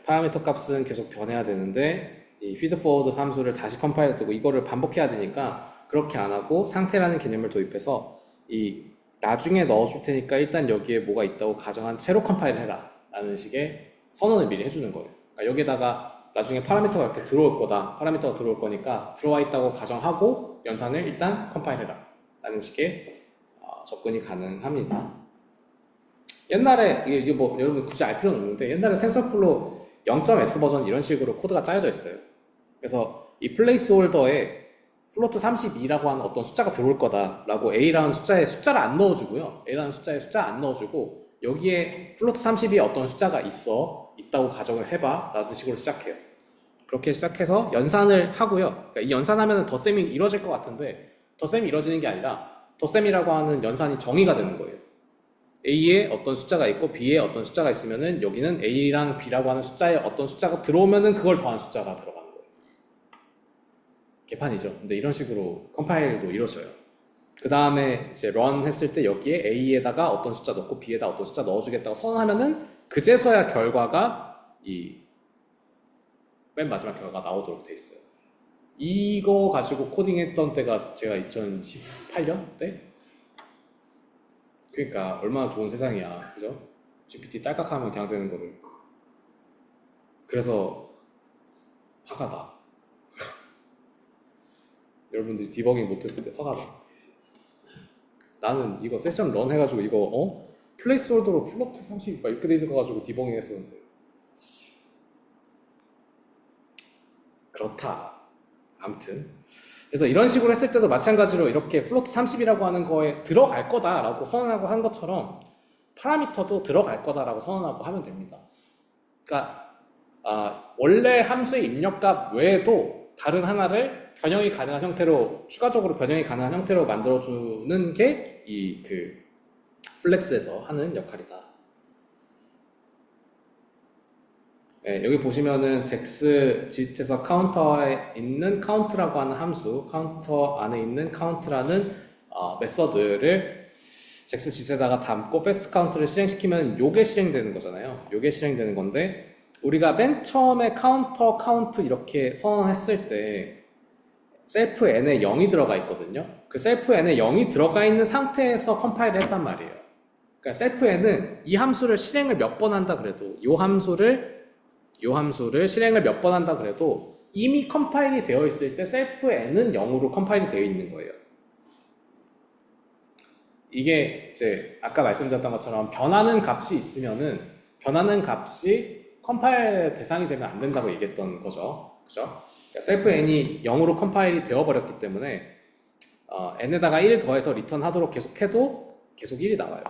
파라미터 값은 계속 변해야 되는데 이 피드포워드 함수를 다시 컴파일 되고 이거를 반복해야 되니까 그렇게 안 하고 상태라는 개념을 도입해서 이 나중에 넣어줄 테니까 일단 여기에 뭐가 있다고 가정한 채로 컴파일 해라 라는 식의 선언을 미리 해주는 거예요. 그러니까 여기다가 나중에 파라미터가 이렇게 들어올 거다, 파라미터가 들어올 거니까 들어와 있다고 가정하고 연산을 일단 컴파일 해라 라는 식의 접근이 가능합니다. 옛날에 이게 뭐 여러분 굳이 알 필요는 없는데 옛날에 텐서플로 0.x 버전 이런 식으로 코드가 짜여져 있어요. 그래서 이 플레이스 홀더에 플로트 32라고 하는 어떤 숫자가 들어올 거다라고 A라는 숫자에 숫자를 안 넣어주고요. A라는 숫자에 숫자 안 넣어주고 여기에 플로트 32에 어떤 숫자가 있다고 가정을 해봐 라는 식으로 시작해요. 그렇게 시작해서 연산을 하고요. 그러니까 이 연산하면 덧셈이 이루어질 것 같은데 덧셈이 이루어지는 게 아니라 덧셈이라고 하는 연산이 정의가 되는 거예요. A에 어떤 숫자가 있고 B에 어떤 숫자가 있으면은 여기는 A랑 B라고 하는 숫자에 어떤 숫자가 들어오면은 그걸 더한 숫자가 들어가는 거예요. 개판이죠. 근데 이런 식으로 컴파일도 이루어져요. 그 다음에 이제 run 했을 때 여기에 A에다가 어떤 숫자 넣고 B에다 어떤 숫자 넣어주겠다고 선언하면은 그제서야 결과가 이 맨 마지막 결과가 나오도록 돼 있어요. 이거 가지고 코딩했던 때가 제가 2018년 때? 그러니까 얼마나 좋은 세상이야, 그죠? GPT 딸깍하면 그냥 되는 거를. 그래서 화가 나. 여러분들이 디버깅 못했을 때 화가 나. 나는 이거 세션 런 해가지고 이거 플레이스홀더로 플로트 30 막 이렇게 돼 있는 거 가지고 디버깅 했었는데 그렇다. 아무튼 그래서 이런 식으로 했을 때도 마찬가지로 이렇게 플로트 30이라고 하는 거에 들어갈 거다라고 선언하고 한 것처럼 파라미터도 들어갈 거다라고 선언하고 하면 됩니다. 그러니까 원래 함수의 입력값 외에도 다른 하나를 변형이 가능한 형태로 추가적으로 변형이 가능한 형태로 만들어주는 게 이 플렉스에서 하는 역할이다. 네, 여기 보시면은 잭스짓에서 카운터에 있는 카운트라고 하는 함수, 카운터 안에 있는 카운트라는 메서드를 잭스짓에다가 담고 패스트 카운트를 실행시키면 요게 실행되는 거잖아요. 요게 실행되는 건데 우리가 맨 처음에 카운터, 카운트 이렇게 선언했을 때 셀프 n에 0이 들어가 있거든요. 그 셀프 n에 0이 들어가 있는 상태에서 컴파일을 했단 말이에요. 그러니까 셀프 n은 이 함수를 실행을 몇 번 한다 그래도 이 함수를 실행을 몇 번 한다 그래도 이미 컴파일이 되어 있을 때 셀프 n은 0으로 컴파일이 되어 있는 거예요. 이게 이제 아까 말씀드렸던 것처럼 변하는 값이 있으면은 변하는 값이 컴파일 대상이 되면 안 된다고 얘기했던 거죠. 그죠? 그러니까 셀프 n이 0으로 컴파일이 되어버렸기 때문에 n에다가 1 더해서 리턴 하도록 계속해도 계속 1이 나와요.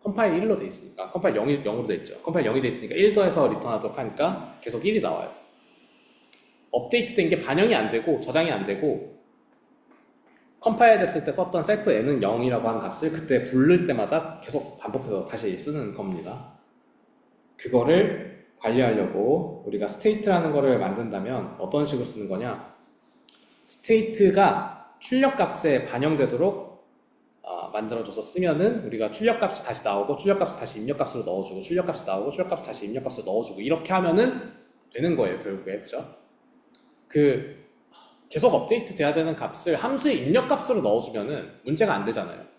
컴파일 1로 돼 있으니까 컴파일 0으로 돼 있죠. 컴파일 0이 돼 있으니까 1 더해서 리턴 하도록 하니까 계속 1이 나와요. 업데이트 된 게 반영이 안 되고 저장이 안 되고 컴파일 됐을 때 썼던 셀프 n은 0이라고 하는 값을 그때 부를 때마다 계속 반복해서 다시 쓰는 겁니다. 그거를 관리하려고 우리가 스테이트라는 거를 만든다면 어떤 식으로 쓰는 거냐? 스테이트가 출력값에 반영되도록 만들어줘서 쓰면은 우리가 출력값이 다시 나오고 출력값을 다시 입력값으로 넣어주고 출력값이 나오고 출력값을 다시 입력값으로 넣어주고 이렇게 하면은 되는 거예요, 결국에. 그죠? 계속 업데이트 돼야 되는 값을 함수의 입력값으로 넣어주면은 문제가 안 되잖아요.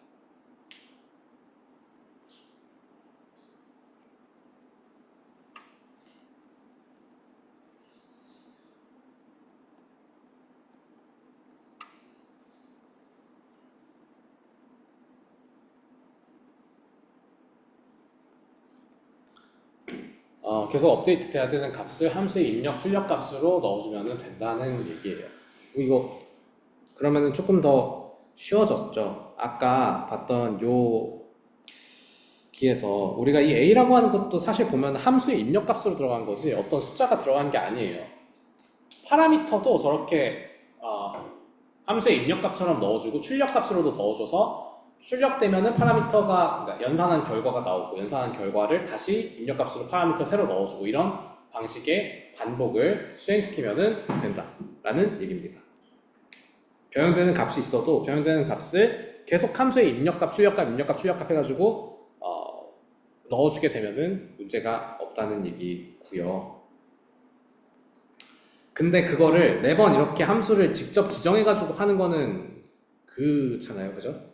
계속 업데이트 돼야 되는 값을 함수의 입력, 출력 값으로 넣어주면 된다는 얘기예요. 이거 그러면은 조금 더 쉬워졌죠. 아까 봤던 요 기에서 우리가 이 a라고 하는 것도 사실 보면 함수의 입력 값으로 들어간 거지 어떤 숫자가 들어간 게 아니에요. 파라미터도 저렇게 함수의 입력 값처럼 넣어주고 출력 값으로도 넣어줘서 출력되면은 파라미터가 그러니까 연산한 결과가 나오고 연산한 결과를 다시 입력값으로 파라미터 새로 넣어주고 이런 방식의 반복을 수행시키면 된다라는 얘기입니다. 변형되는 값이 있어도 변형되는 값을 계속 함수의 입력값, 출력값, 입력값, 출력값 해가지고 넣어주게 되면은 문제가 없다는 얘기고요. 근데 그거를 매번 이렇게 함수를 직접 지정해가지고 하는 거는 그렇잖아요, 그죠?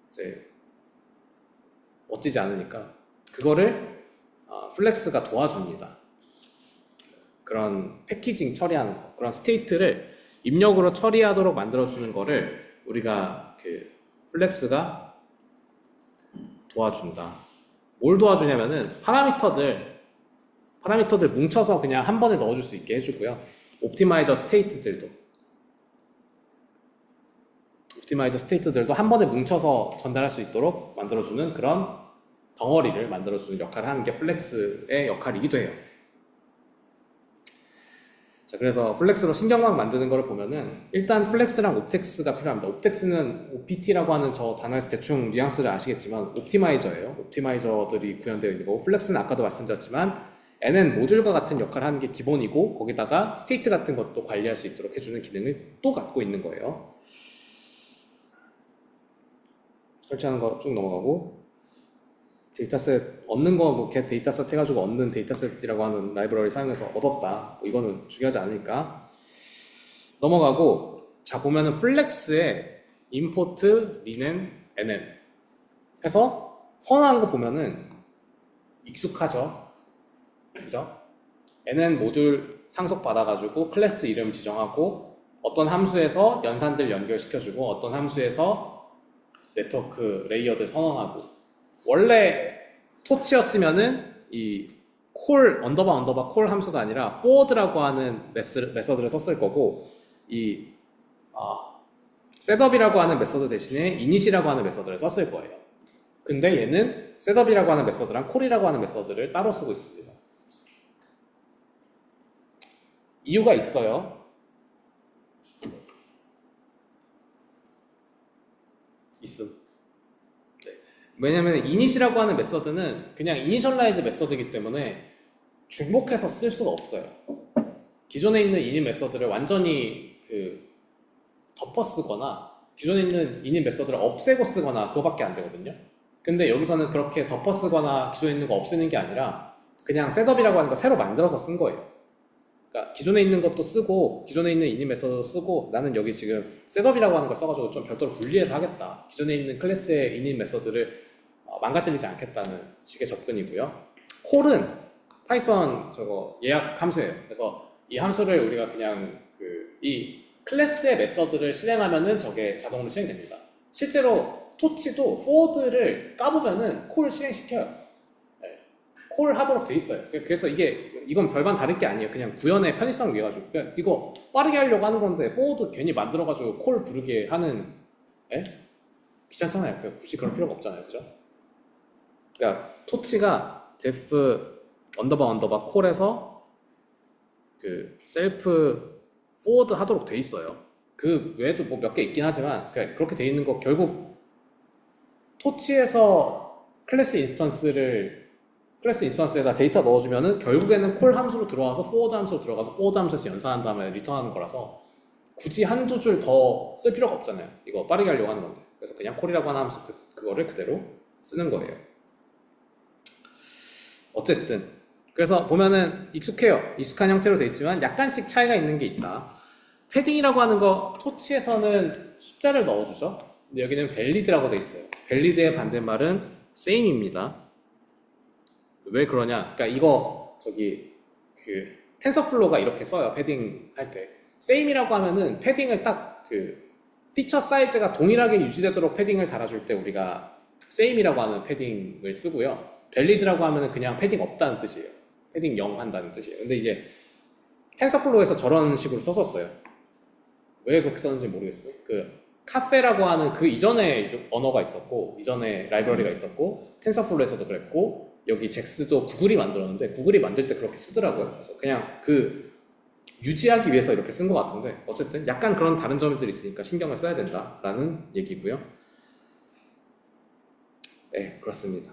이제 멋지지 않으니까 그거를 플렉스가 도와줍니다. 그런 패키징 처리하는 거, 그런 스테이트를 입력으로 처리하도록 만들어주는 거를 우리가 플렉스가 도와준다. 뭘 도와주냐면은 파라미터들 뭉쳐서 그냥 한 번에 넣어줄 수 있게 해주고요. 옵티마이저 스테이트들도 한 번에 뭉쳐서 전달할 수 있도록 만들어주는 그런 덩어리를 만들어주는 역할을 하는 게 플렉스의 역할이기도 해요. 자, 그래서 플렉스로 신경막 만드는 거를 보면은 일단 플렉스랑 옵텍스가 필요합니다. 옵텍스는 OPT라고 하는 저 단어에서 대충 뉘앙스를 아시겠지만 옵티마이저예요. 옵티마이저들이 구현되어 있는 거고 플렉스는 아까도 말씀드렸지만 NN 모듈과 같은 역할을 하는 게 기본이고 거기다가 스테이트 같은 것도 관리할 수 있도록 해주는 기능을 또 갖고 있는 거예요. 설치하는 거 쭉 넘어가고, 데이터셋 얻는 거 뭐 get 데이터셋 해가지고 얻는 데이터셋이라고 하는 라이브러리 사용해서 얻었다. 뭐 이거는 중요하지 않으니까 넘어가고, 자 보면은 플렉스에 import linen nn 해서 선언한 거 보면은 익숙하죠, 그죠? nn 모듈 상속 받아가지고 클래스 이름 지정하고 어떤 함수에서 연산들 연결시켜주고 어떤 함수에서 네트워크 레이어들 선언하고, 원래 토치였으면은 이 콜 언더바 콜 함수가 아니라 forward라고 하는 메서드를 썼을 거고, 이 셋업이라고 하는 메서드 대신에 init이라고 하는 메서드를 썼을 거예요. 근데 얘는 셋업이라고 하는 메서드랑 콜이라고 하는 메서드를 따로 쓰고 있습니다. 이유가 있어요. 있음. 네. 왜냐면 init이라고 하는 메서드는 그냥 이니셜라이즈 메서드이기 때문에 중복해서 쓸 수가 없어요. 기존에 있는 init 메서드를 완전히 덮어 쓰거나 기존에 있는 init 메서드를 없애고 쓰거나 그거밖에 안 되거든요. 근데 여기서는 그렇게 덮어 쓰거나 기존에 있는 거 없애는 게 아니라 그냥 셋업이라고 하는 거 새로 만들어서 쓴 거예요. 그러니까 기존에 있는 것도 쓰고 기존에 있는 init 메서드도 쓰고, 나는 여기 지금 셋업이라고 하는 걸 써가지고 좀 별도로 분리해서 하겠다, 기존에 있는 클래스의 init 메서드를 망가뜨리지 않겠다는 식의 접근이고요. 콜은 파이썬 저거 예약 함수예요. 그래서 이 함수를 우리가 그냥 이 클래스의 메서드를 실행하면은 저게 자동으로 실행됩니다. 실제로 토치도 forward를 까보면은 콜 실행시켜요. 네. 콜 하도록 돼 있어요. 그래서 이건 별반 다를 게 아니에요. 그냥 구현의 편의성을 위해 가지고 그냥 이거 빠르게 하려고 하는 건데 forward 괜히 만들어 가지고 콜 부르게 하는, 예? 귀찮잖아요. 굳이 그럴 필요가 없잖아요, 그죠? 그러니까 토치가 def 언더바 콜에서 셀프 forward 하도록 돼 있어요. 그 외에도 뭐 몇 개 있긴 하지만 그렇게 돼 있는 거 결국 토치에서 클래스 인스턴스에다 데이터 넣어주면은 결국에는 콜 함수로 들어와서 forward 함수로 들어가서 forward 함수에서 연산한 다음에 리턴하는 거라서 굳이 한두 줄 더 쓸 필요가 없잖아요. 이거 빠르게 하려고 하는 건데. 그래서 그냥 콜이라고 하는 함수 그거를 그대로 쓰는 거예요. 어쨌든 그래서 보면은 익숙해요. 익숙한 형태로 돼 있지만 약간씩 차이가 있는 게 있다. 패딩이라고 하는 거 토치에서는 숫자를 넣어주죠. 근데 여기는 valid라고 돼 있어요. valid의 반대말은 same입니다. 왜 그러냐? 그러니까 이거 텐서플로우가 이렇게 써요. 패딩 할 때 same이라고 하면은 패딩을 딱 피처 사이즈가 동일하게 유지되도록 패딩을 달아줄 때 우리가 same이라고 하는 패딩을 쓰고요. valid라고 하면은 그냥 패딩 없다는 뜻이에요. 패딩 0 한다는 뜻이에요. 근데 이제 텐서플로우에서 저런 식으로 썼었어요. 왜 그렇게 썼는지 모르겠어요. 카페라고 하는 그 이전에 언어가 있었고, 이전에 라이브러리가 있었고, 텐서플로우에서도 그랬고, 여기 잭스도 구글이 만들었는데 구글이 만들 때 그렇게 쓰더라고요. 그래서 그냥 유지하기 위해서 이렇게 쓴 것 같은데, 어쨌든 약간 그런 다른 점들이 있으니까 신경을 써야 된다라는 얘기고요. 네, 그렇습니다.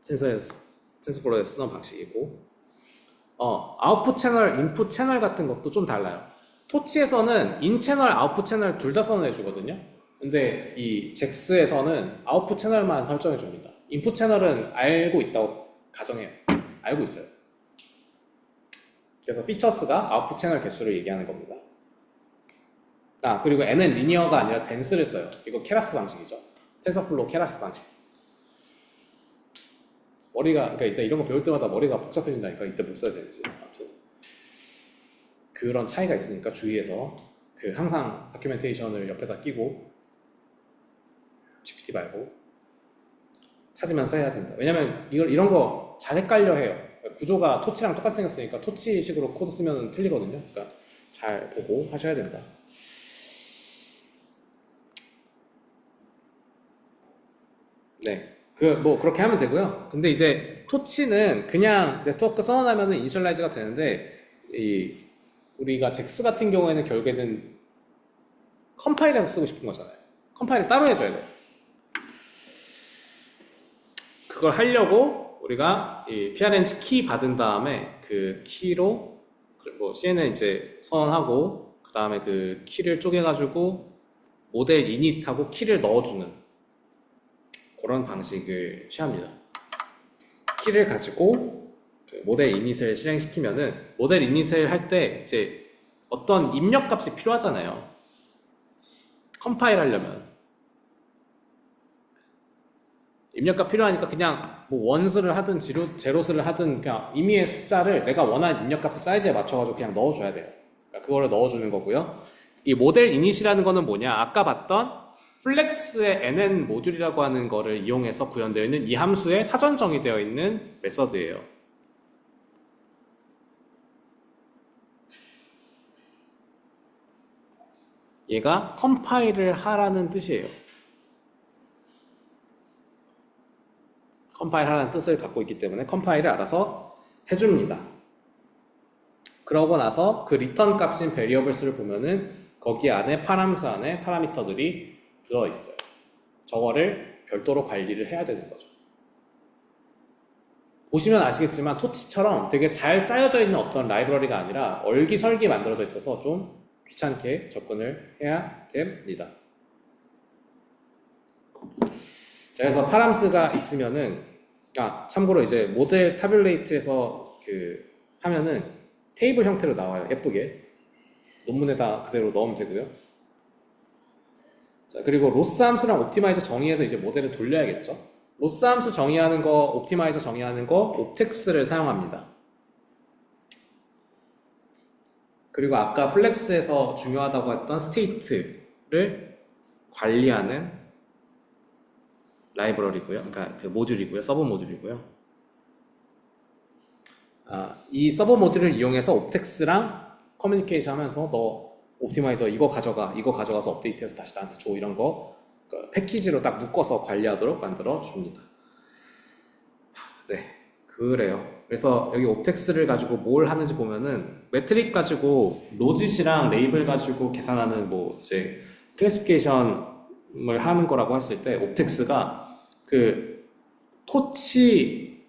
텐서플로우에서 쓰는 방식이고, 아웃풋 채널, 인풋 채널 같은 것도 좀 달라요. 토치에서는 인 채널, 아웃풋 채널 둘 다 선언해 주거든요. 근데 이 잭스에서는 아웃풋 채널만 설정해 줍니다. 인풋 채널은 알고 있다고 가정해요. 알고 있어요. 그래서 피처스가 아웃풋 채널 개수를 얘기하는 겁니다. 그리고 n은 리니어가 아니라 덴스를 써요. 이거 케라스 방식이죠. 텐서플로우 케라스 방식. 그러니까 이따 이런 거 배울 때마다 머리가 복잡해진다니까, 이때 못 써야 되는지. 아무튼 그런 차이가 있으니까 주의해서 항상 다큐멘테이션을 옆에다 끼고 GPT 말고 찾으면서 해야 된다. 왜냐면 이런 거 잘 헷갈려 해요. 구조가 토치랑 똑같이 생겼으니까 토치식으로 코드 쓰면 틀리거든요. 그러니까 잘 보고 하셔야 된다. 네, 그렇게 하면 되고요. 근데 이제 토치는 그냥 네트워크 선언하면은 이니셜라이즈가 되는데, 우리가 잭스 같은 경우에는 결국에는 컴파일해서 쓰고 싶은 거잖아요. 컴파일을 따로 해줘야 돼요. 그걸 하려고 우리가 이 PRNG 키 받은 다음에 그 키로 CNN 이제 선언하고, 그 다음에 그 키를 쪼개가지고 모델 이닛하고 키를 넣어주는 그런 방식을 취합니다. 키를 가지고 그 모델 이닛을 실행시키면은 모델 이닛을 할 때 이제 어떤 입력값이 필요하잖아요. 컴파일 하려면 입력값 필요하니까 그냥 뭐 원스를 하든 제로스를 하든 그냥 임의의 숫자를 내가 원하는 입력값의 사이즈에 맞춰가지고 그냥 넣어줘야 돼요. 그러니까 그거를 넣어주는 거고요. 이 모델 이닛이라는 거는 뭐냐? 아까 봤던 플렉스의 nn 모듈이라고 하는 거를 이용해서 구현되어 있는 이 함수에 사전 정의되어 있는 메서드예요. 얘가 컴파일을 하라는 뜻이에요. 컴파일 하라는 뜻을 갖고 있기 때문에 컴파일을 알아서 해줍니다. 그러고 나서 그 리턴 값인 variables를 보면은 거기 안에 파람스 안에 파라미터들이 들어있어요. 저거를 별도로 관리를 해야 되는 거죠. 보시면 아시겠지만 토치처럼 되게 잘 짜여져 있는 어떤 라이브러리가 아니라 얼기설기 만들어져 있어서 좀 귀찮게 접근을 해야 됩니다. 자, 그래서 파람스가 있으면은 참고로 이제 모델 타뷸레이트에서 하면은 테이블 형태로 나와요. 예쁘게 논문에다 그대로 넣으면 되고요. 자, 그리고 로스 함수랑 옵티마이저 정의해서 이제 모델을 돌려야겠죠. 로스 함수 정의하는 거, 옵티마이저 정의하는 거, 옵텍스를 사용합니다. 그리고 아까 플렉스에서 중요하다고 했던 스테이트를 관리하는 라이브러리고요. 그러니까 그 모듈이고요. 서브 모듈이고요. 이 서브 모듈을 이용해서 옵텍스랑 커뮤니케이션 하면서 너 옵티마이저 이거 가져가서 업데이트해서 다시 나한테 줘 이런 거 패키지로 딱 묶어서 관리하도록 만들어 줍니다. 네, 그래요. 그래서 여기 옵텍스를 가지고 뭘 하는지 보면은 매트릭 가지고 로짓이랑 레이블 가지고 계산하는 뭐 이제 클래시피케이션을 하는 거라고 했을 때 옵텍스가 그 토치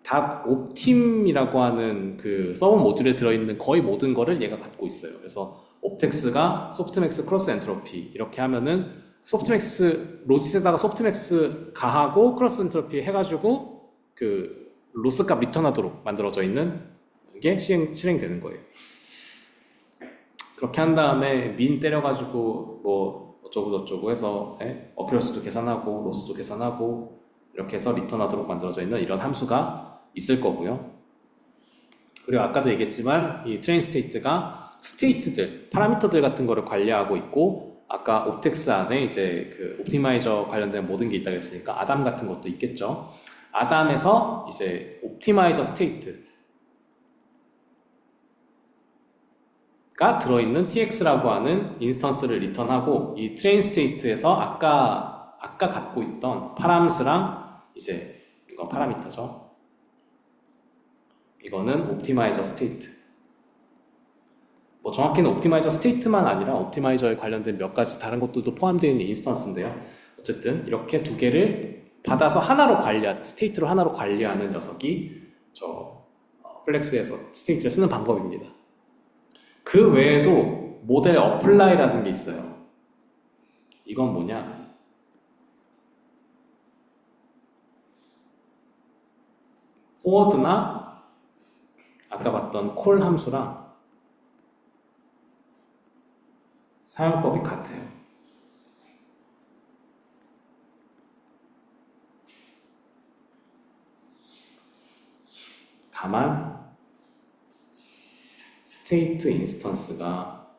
닷 옵팀이라고 하는 그 서버 모듈에 들어있는 거의 모든 거를 얘가 갖고 있어요. 그래서 옵텍스가 소프트맥스 크로스 엔트로피 이렇게 하면은 소프트맥스 로짓에다가 소프트맥스 가하고 크로스 엔트로피 해가지고 그 로스값 리턴하도록 만들어져 있는 게 실행되는 거예요. 그렇게 한 다음에 민 때려가지고 뭐 어쩌고 저쩌고 해서 어큐러시도 계산하고 로스도 계산하고 이렇게 해서 리턴하도록 만들어져 있는 이런 함수가 있을 거고요. 그리고 아까도 얘기했지만 이 트레인 스테이트가 스테이트들, 파라미터들 같은 거를 관리하고 있고 아까 옵텍스 안에 이제 그 옵티마이저 관련된 모든 게 있다고 했으니까 아담 같은 것도 있겠죠. 아담에서 이제 옵티마이저 스테이트가 들어있는 tx라고 하는 인스턴스를 리턴하고 이 트레인 스테이트에서 아까 갖고 있던 파람스랑 이제 이거 파라미터죠. 이거는 옵티마이저 스테이트. 뭐 정확히는 옵티마이저 스테이트만 아니라 옵티마이저에 관련된 몇 가지 다른 것들도 포함되어 있는 인스턴스인데요. 어쨌든 이렇게 두 개를 받아서 하나로 관리하는, 스테이트로 하나로 관리하는 녀석이 플렉스에서 스테이트를 쓰는 방법입니다. 그 외에도 모델 어플라이라는 게 있어요. 이건 뭐냐? 포워드나 아까 봤던 콜 함수랑 사용법이 같아요. 다만 스테이트 인스턴스가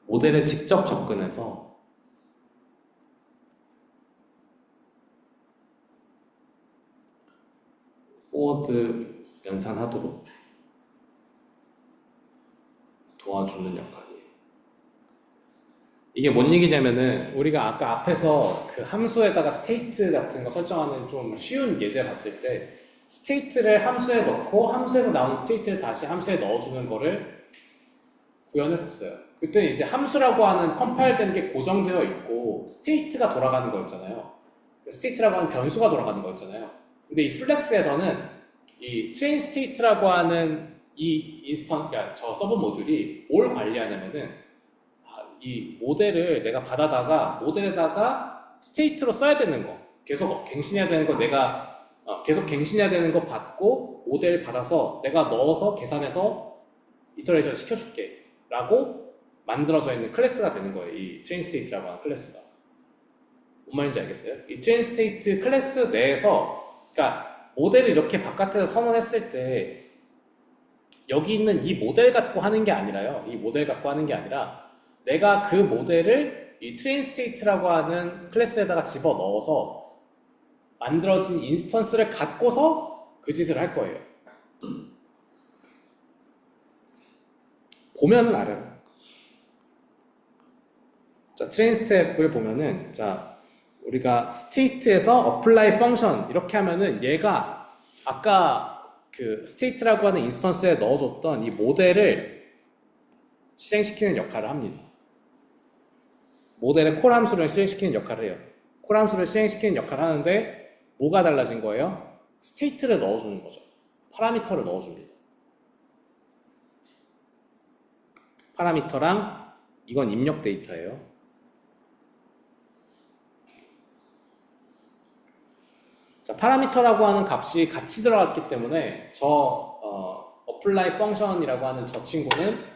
모델에 직접 접근해서 포워드 연산하도록 도와주는 역할이에요. 이게 뭔 얘기냐면은 우리가 아까 앞에서 그 함수에다가 스테이트 같은 거 설정하는 좀 쉬운 예제 봤을 때 스테이트를 함수에 넣고 함수에서 나온 스테이트를 다시 함수에 넣어주는 거를 구현했었어요. 그때 이제 함수라고 하는 컴파일된 게 고정되어 있고 스테이트가 돌아가는 거였잖아요. 스테이트라고 하는 변수가 돌아가는 거였잖아요. 근데 이 플렉스에서는 이 트레인 스테이트라고 하는 이 그러니까 저 서버 모듈이 뭘 관리하냐면은 이 모델을 내가 받아다가 모델에다가 스테이트로 써야 되는 거, 계속 갱신해야 되는 거, 내가 계속 갱신해야 되는 거 받고 모델 받아서 내가 넣어서 계산해서 이터레이션 시켜줄게 라고 만들어져 있는 클래스가 되는 거예요. 이 트레인 스테이트라고 하는 클래스가. 뭔 말인지 알겠어요? 이 트레인 스테이트 클래스 내에서, 그러니까 모델을 이렇게 바깥에서 선언했을 때 여기 있는 이 모델 갖고 하는 게 아니라요. 이 모델 갖고 하는 게 아니라 내가 그 모델을 이 트레인 스테이트라고 하는 클래스에다가 집어 넣어서 만들어진 인스턴스를 갖고서 그 짓을 할 거예요. 보면은 알아요. 자, 트레인 스텝을 보면은, 자, 우리가 스테이트에서 apply function 이렇게 하면은 얘가 아까 그 스테이트라고 하는 인스턴스에 넣어줬던 이 모델을 실행시키는 역할을 합니다. 모델의 콜 함수를 실행시키는 역할을 해요. 콜 함수를 실행시키는 역할을 하는데 뭐가 달라진 거예요? 스테이트를 넣어주는 거죠. 파라미터를 넣어줍니다. 파라미터랑 이건 입력 데이터예요. 자, 파라미터라고 하는 값이 같이 들어갔기 때문에 apply function이라고 하는 저 친구는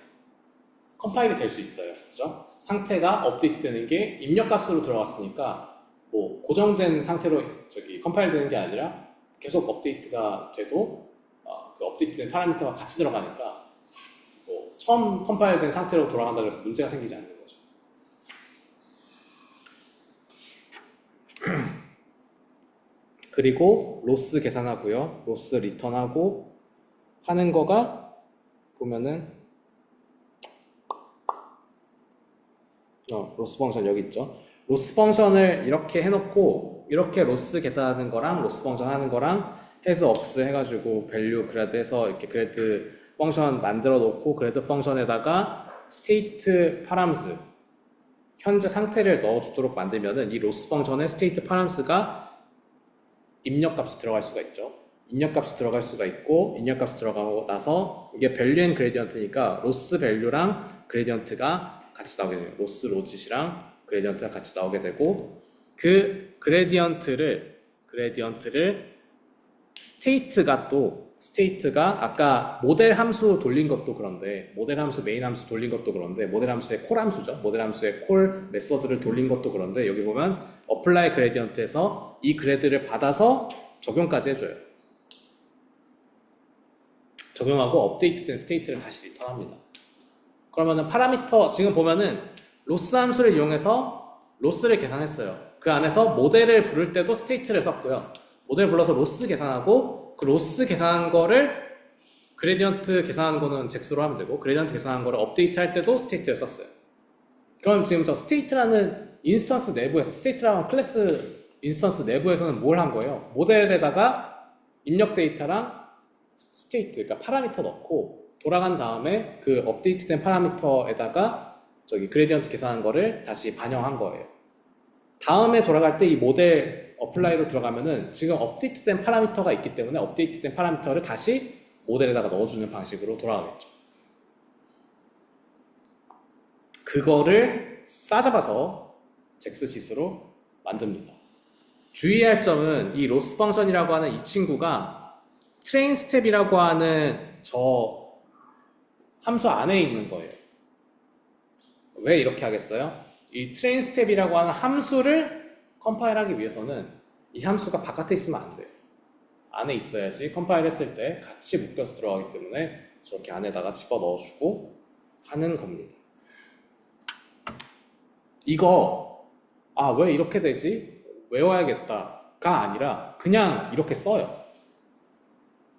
컴파일이 될 수 있어요. 그죠? 상태가 업데이트 되는 게 입력값으로 들어갔으니까 뭐 고정된 상태로 컴파일 되는 게 아니라 계속 업데이트가 돼도 그 업데이트된 파라미터가 같이 들어가니까 뭐 처음 컴파일된 상태로 돌아간다고 해서 문제가 생기지 않는 거죠. 그리고 로스 계산하고요. 로스 리턴하고 하는 거가 보면은 로스 펑션 여기 있죠. 로스 펑션을 이렇게 해놓고 이렇게 로스 계산하는 거랑 로스 펑션 하는 거랑 해서 억스 해가지고 밸류 그래드 해서 이렇게 그래드 펑션 만들어 놓고 그래드 펑션에다가 스테이트 파람스 현재 상태를 넣어주도록 만들면은 이 로스 펑션의 스테이트 파람스가 입력값이 들어갈 수가 있죠. 입력값이 들어갈 수가 있고 입력값이 들어가고 나서 이게 밸류 앤 그레디언트니까 로스 밸류랑 그레디언트가 같이 나오게 돼요. 로스 로짓이랑 그레디언트가 같이 나오게 되고 그 그레디언트를 스테이트가 아까 모델 함수 돌린 것도 그런데 모델 함수 메인 함수 돌린 것도 그런데 모델 함수의 콜 함수죠. 모델 함수의 콜 메서드를 돌린 것도 그런데 여기 보면 apply 그레디언트에서 이 그래드를 받아서 적용까지 해줘요. 적용하고 업데이트된 스테이트를 다시 리턴합니다. 그러면은 파라미터 지금 보면은 로스 함수를 이용해서 로스를 계산했어요. 그 안에서 모델을 부를 때도 스테이트를 썼고요. 모델 불러서 로스 계산하고 그 로스 계산한 거를 그레디언트 계산한 거는 잭스로 하면 되고 그레디언트 계산한 거를 업데이트 할 때도 스테이트를 썼어요. 그럼 지금 저 스테이트라는 인스턴스 내부에서 스테이트라는 클래스 인스턴스 내부에서는 뭘 한 거예요? 모델에다가 입력 데이터랑 스테이트, 그러니까 파라미터 넣고 돌아간 다음에 그 업데이트된 파라미터에다가 그레디언트 계산한 거를 다시 반영한 거예요. 다음에 돌아갈 때 이 모델 어플라이로 들어가면은 지금 업데이트된 파라미터가 있기 때문에 업데이트된 파라미터를 다시 모델에다가 넣어주는 방식으로 돌아가겠죠. 그거를 싸잡아서 잭스 지수로 만듭니다. 주의할 점은 이 로스 펑션이라고 하는 이 친구가 트레인 스텝이라고 하는 저 함수 안에 있는 거예요. 왜 이렇게 하겠어요? 이 트레인 스텝이라고 하는 함수를 컴파일하기 위해서는 이 함수가 바깥에 있으면 안 돼요. 안에 있어야지 컴파일 했을 때 같이 묶여서 들어가기 때문에 저렇게 안에다가 집어 넣어주고 하는 겁니다. 이거 왜 이렇게 되지? 외워야겠다가 아니라 그냥 이렇게 써요.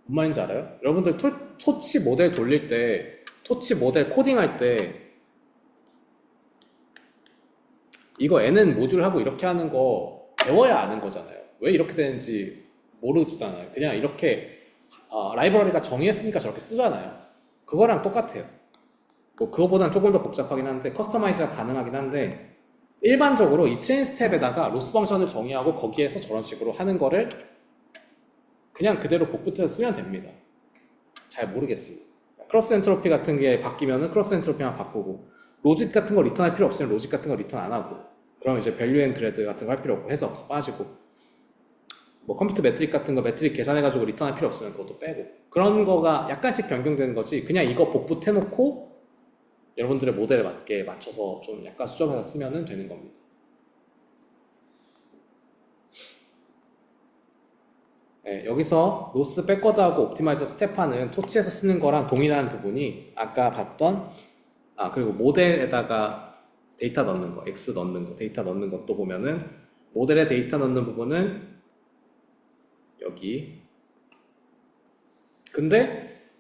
뭔 말인지 알아요? 여러분들 토치 모델 돌릴 때 토치 모델 코딩할 때 이거 N은 모듈 하고 이렇게 하는 거 배워야 아는 거잖아요. 왜 이렇게 되는지 모르잖아요. 그냥 이렇게 라이브러리가 정의했으니까 저렇게 쓰잖아요. 그거랑 똑같아요. 뭐 그거보다는 조금 더 복잡하긴 한데 커스터마이즈가 가능하긴 한데 일반적으로 이 트레인 스텝에다가 로스 펑션을 정의하고 거기에서 저런 식으로 하는 거를 그냥 그대로 복붙해서 쓰면 됩니다. 잘 모르겠습니다. 크로스 엔트로피 같은 게 바뀌면은 크로스 엔트로피만 바꾸고 로짓 같은 거 리턴할 필요 없으면 로짓 같은 거 리턴 안 하고 그럼 이제 밸류 앤 그레드 같은 거 할 필요 없고 해서 빠지고, 뭐 컴퓨터 매트릭 같은 거 매트릭 계산해가지고 리턴할 필요 없으면 그것도 빼고, 그런 거가 약간씩 변경되는 거지. 그냥 이거 복붙해놓고 여러분들의 모델에 맞게 맞춰서 좀 약간 수정해서 쓰면 되는 겁니다. 네, 여기서 로스 백워드하고 옵티마이저 스텝하는 토치에서 쓰는 거랑 동일한 부분이 아까 봤던, 그리고 모델에다가 데이터 넣는 거, X 넣는 거, 데이터 넣는 것도 보면은 모델에 데이터 넣는 부분은 여기. 근데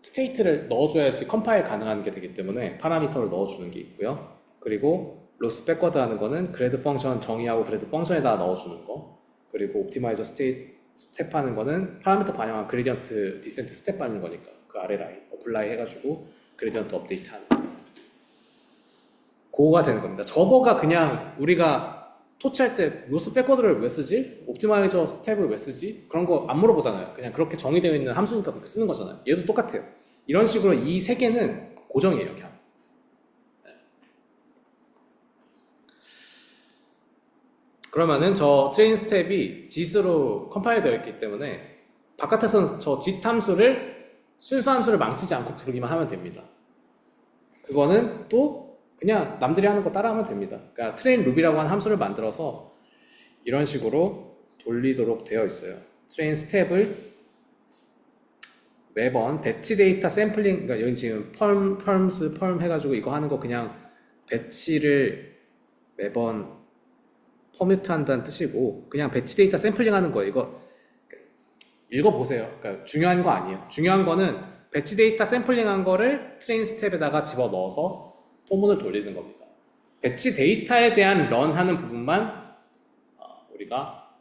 스테이트를 넣어줘야지 컴파일 가능한 게 되기 때문에 파라미터를 넣어주는 게 있고요. 그리고 로스 백워드 하는 거는 그레드 펑션 정의하고 그레드 펑션에다 넣어주는 거. 그리고 옵티마이저 스텝 하는 거는 파라미터 반영한 그레디언트 디센트 스텝 밟는 거니까 그 아래 라인 어플라이 해가지고 그레디언트 업데이트 하는 거. 그거가 되는 겁니다. 저거가 그냥 우리가 토치할 때 로스 백워드를 왜 쓰지? 옵티마이저 스텝을 왜 쓰지? 그런 거 안 물어보잖아요. 그냥 그렇게 정의되어 있는 함수니까 그렇게 쓰는 거잖아요. 얘도 똑같아요. 이런 식으로 이 세 개는 고정이에요, 그냥. 그러면은 저 트레인 스텝이 JIT으로 컴파일 되어 있기 때문에 바깥에서는 저 JIT 함수를 순수 함수를 망치지 않고 부르기만 하면 됩니다. 그거는 또 그냥 남들이 하는 거 따라하면 됩니다. 그러니까 트레인 룹이라고 하는 함수를 만들어서 이런 식으로 돌리도록 되어 있어요. 트레인 스텝을 매번 배치 데이터 샘플링, 그러니까 여기 지금 펄m 해가지고 이거 하는 거 그냥 배치를 매번 포뮤트 한다는 뜻이고, 그냥 배치 데이터 샘플링 하는 거예요. 이거 읽어보세요. 그러니까 중요한 거 아니에요. 중요한 거는 배치 데이터 샘플링 한 거를 트레인 스텝에다가 집어넣어서 포문을 돌리는 겁니다. 배치 데이터에 대한 런 하는 부분만 우리가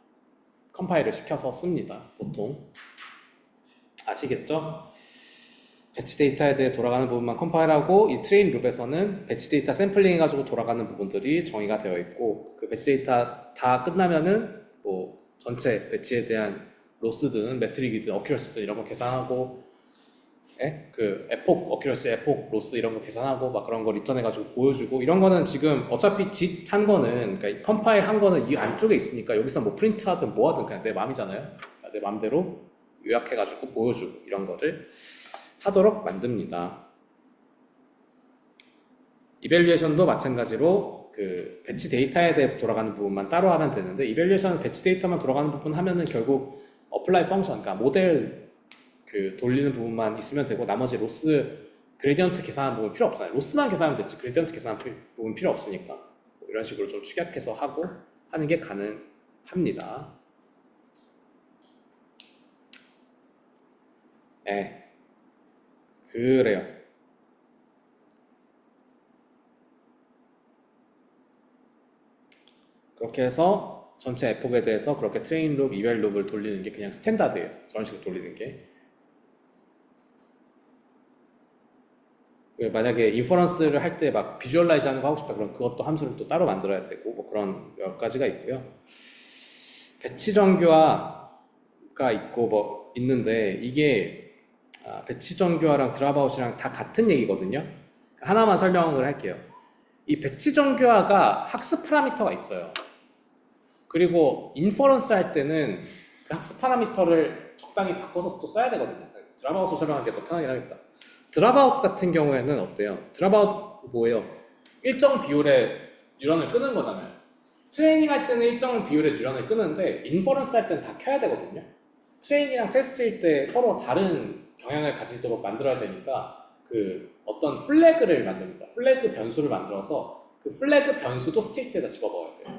컴파일을 시켜서 씁니다. 보통 아시겠죠? 배치 데이터에 대해 돌아가는 부분만 컴파일하고, 이 트레인 룹에서는 배치 데이터 샘플링 해가지고 돌아가는 부분들이 정의가 되어 있고, 그 배치 데이터 다 끝나면은 뭐 전체 배치에 대한 로스든 매트릭이든 어큐러시든 이런 거 계산하고, 그 에폭 어큐러시, 에폭 로스 이런 거 계산하고 막 그런 거 리턴해가지고 보여주고, 이런 거는 지금 어차피 JIT 한 거는, 그러니까 컴파일 한 거는 이 안쪽에 있으니까 여기서 뭐 프린트 하든 뭐 하든 그냥 내 맘이잖아요. 그러니까 내 맘대로 요약해가지고 보여주고 이런 거를 하도록 만듭니다. 이밸류에이션도 마찬가지로 그 배치 데이터에 대해서 돌아가는 부분만 따로 하면 되는데, 이밸류에이션은 배치 데이터만 돌아가는 부분 하면은 결국 어플라이 펑션, 그러니까 모델 그 돌리는 부분만 있으면 되고, 나머지 로스 그레디언트 계산하는 부분 필요 없잖아요. 로스만 계산하면 됐지 그레디언트 계산하는 부분 필요 없으니까 뭐 이런 식으로 좀 축약해서 하고 하는 게 가능합니다. 네, 그래요. 그렇게 해서 전체 에폭에 대해서 그렇게 트레인 룹, 이벨 룹을 돌리는 게 그냥 스탠다드예요. 저런 식으로 돌리는 게. 만약에 인퍼런스를 할 때 막 비주얼라이즈 하는 거 하고 싶다 그러면 그것도 함수를 또 따로 만들어야 되고, 뭐 그런 여러 가지가 있고요. 배치 정규화가 있고 뭐 있는데, 이게 배치 정규화랑 드랍아웃이랑 다 같은 얘기거든요. 하나만 설명을 할게요. 이 배치 정규화가 학습 파라미터가 있어요. 그리고 인퍼런스 할 때는 그 학습 파라미터를 적당히 바꿔서 또 써야 되거든요. 드랍아웃을 설명하기가 더 편하긴 하겠다. 드랍아웃 같은 경우에는 어때요? 드랍아웃 뭐예요? 일정 비율의 뉴런을 끄는 거잖아요. 트레이닝 할 때는 일정 비율의 뉴런을 끄는데, 인퍼런스 할 때는 다 켜야 되거든요. 트레이닝이랑 테스트일 때 서로 다른 경향을 가지도록 만들어야 되니까 그 어떤 플래그를 만듭니다. 플래그 변수를 만들어서 그 플래그 변수도 스테이트에다 집어넣어야 돼요.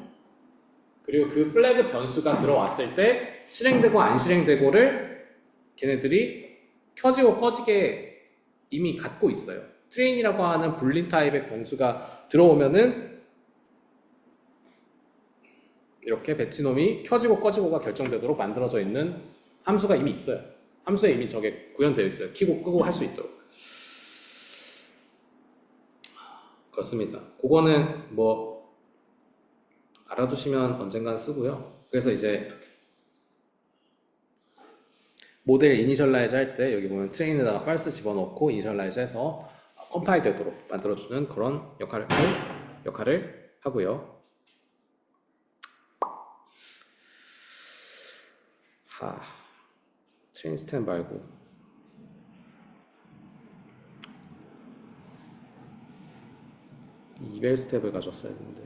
그리고 그 플래그 변수가 들어왔을 때 실행되고 안 실행되고를 걔네들이 켜지고 꺼지게 이미 갖고 있어요. 트레인이라고 하는 불린 타입의 변수가 들어오면은 이렇게 배치놈이 켜지고 꺼지고가 결정되도록 만들어져 있는 함수가 이미 있어요. 함수에 이미 저게 구현되어 있어요. 켜고 끄고 할 수 있도록. 그렇습니다. 그거는 뭐 알아두시면 언젠간 쓰고요. 그래서 이제 모델 이니셜라이즈 할 때 여기 보면 트레인에다가 false 집어넣고 이니셜라이즈 해서 컴파일 되도록 만들어주는 그런 역할을 하고요. 하, 체인 스텝 말고 이벨 스텝을 가져왔어야 했는데.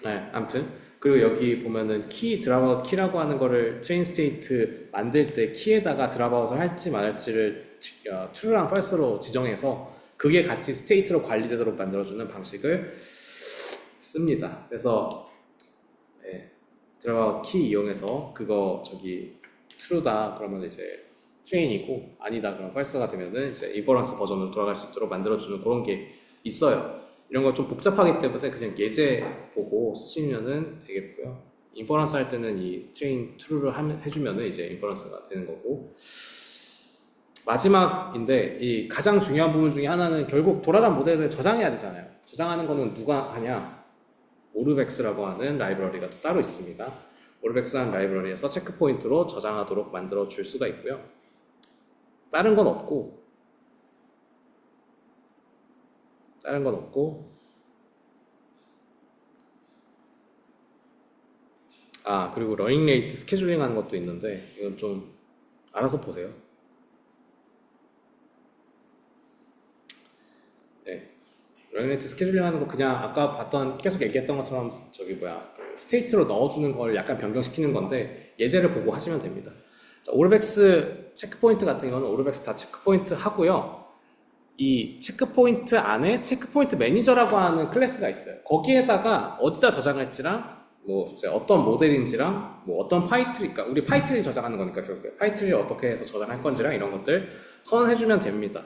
네, 아무튼 그리고 여기 보면은 키 드랍아웃 키라고 하는 거를 트레인 스테이트 만들 때 키에다가 드랍아웃을 할지 말할지를 true랑 false로 지정해서 그게 같이 스테이트로 관리되도록 만들어주는 방식을 씁니다. 그래서 네, 드랍아웃 키 이용해서 그거 저기 true다 그러면 이제 트레인이고 아니다 그럼 false가 되면은 이제 인퍼런스 버전으로 돌아갈 수 있도록 만들어주는 그런 게 있어요. 이런 거 좀 복잡하기 때문에 그냥 예제 보고 쓰시면은 되겠고요. 인퍼런스 할 때는 이 트레인 true를 해주면은 이제 인퍼런스가 되는 거고. 마지막인데 이 가장 중요한 부분 중에 하나는 결국 돌아간 모델을 저장해야 되잖아요. 저장하는 거는 누가 하냐? 오르벡스라고 하는 라이브러리가 또 따로 있습니다. 오르벡스라는 라이브러리에서 체크 포인트로 저장하도록 만들어 줄 수가 있고요. 다른 건 없고 그리고 러닝 레이트 스케줄링 하는 것도 있는데 이건 좀 알아서 보세요. 네, 러닝 레이트 스케줄링 하는 거 그냥 아까 봤던 계속 얘기했던 것처럼 저기 스테이트로 넣어주는 걸 약간 변경시키는 건데 예제를 보고 하시면 됩니다. 자, 오르벡스 체크포인트 같은 경우는 오르벡스 다 체크포인트 하고요. 이 체크포인트 안에 체크포인트 매니저라고 하는 클래스가 있어요. 거기에다가 어디다 저장할지랑 뭐 이제 어떤 모델인지랑 뭐 어떤 파이트리니까 우리 파이트리 저장하는 거니까 결국에 파이트리를 어떻게 해서 저장할 건지랑 이런 것들 선언해주면 됩니다.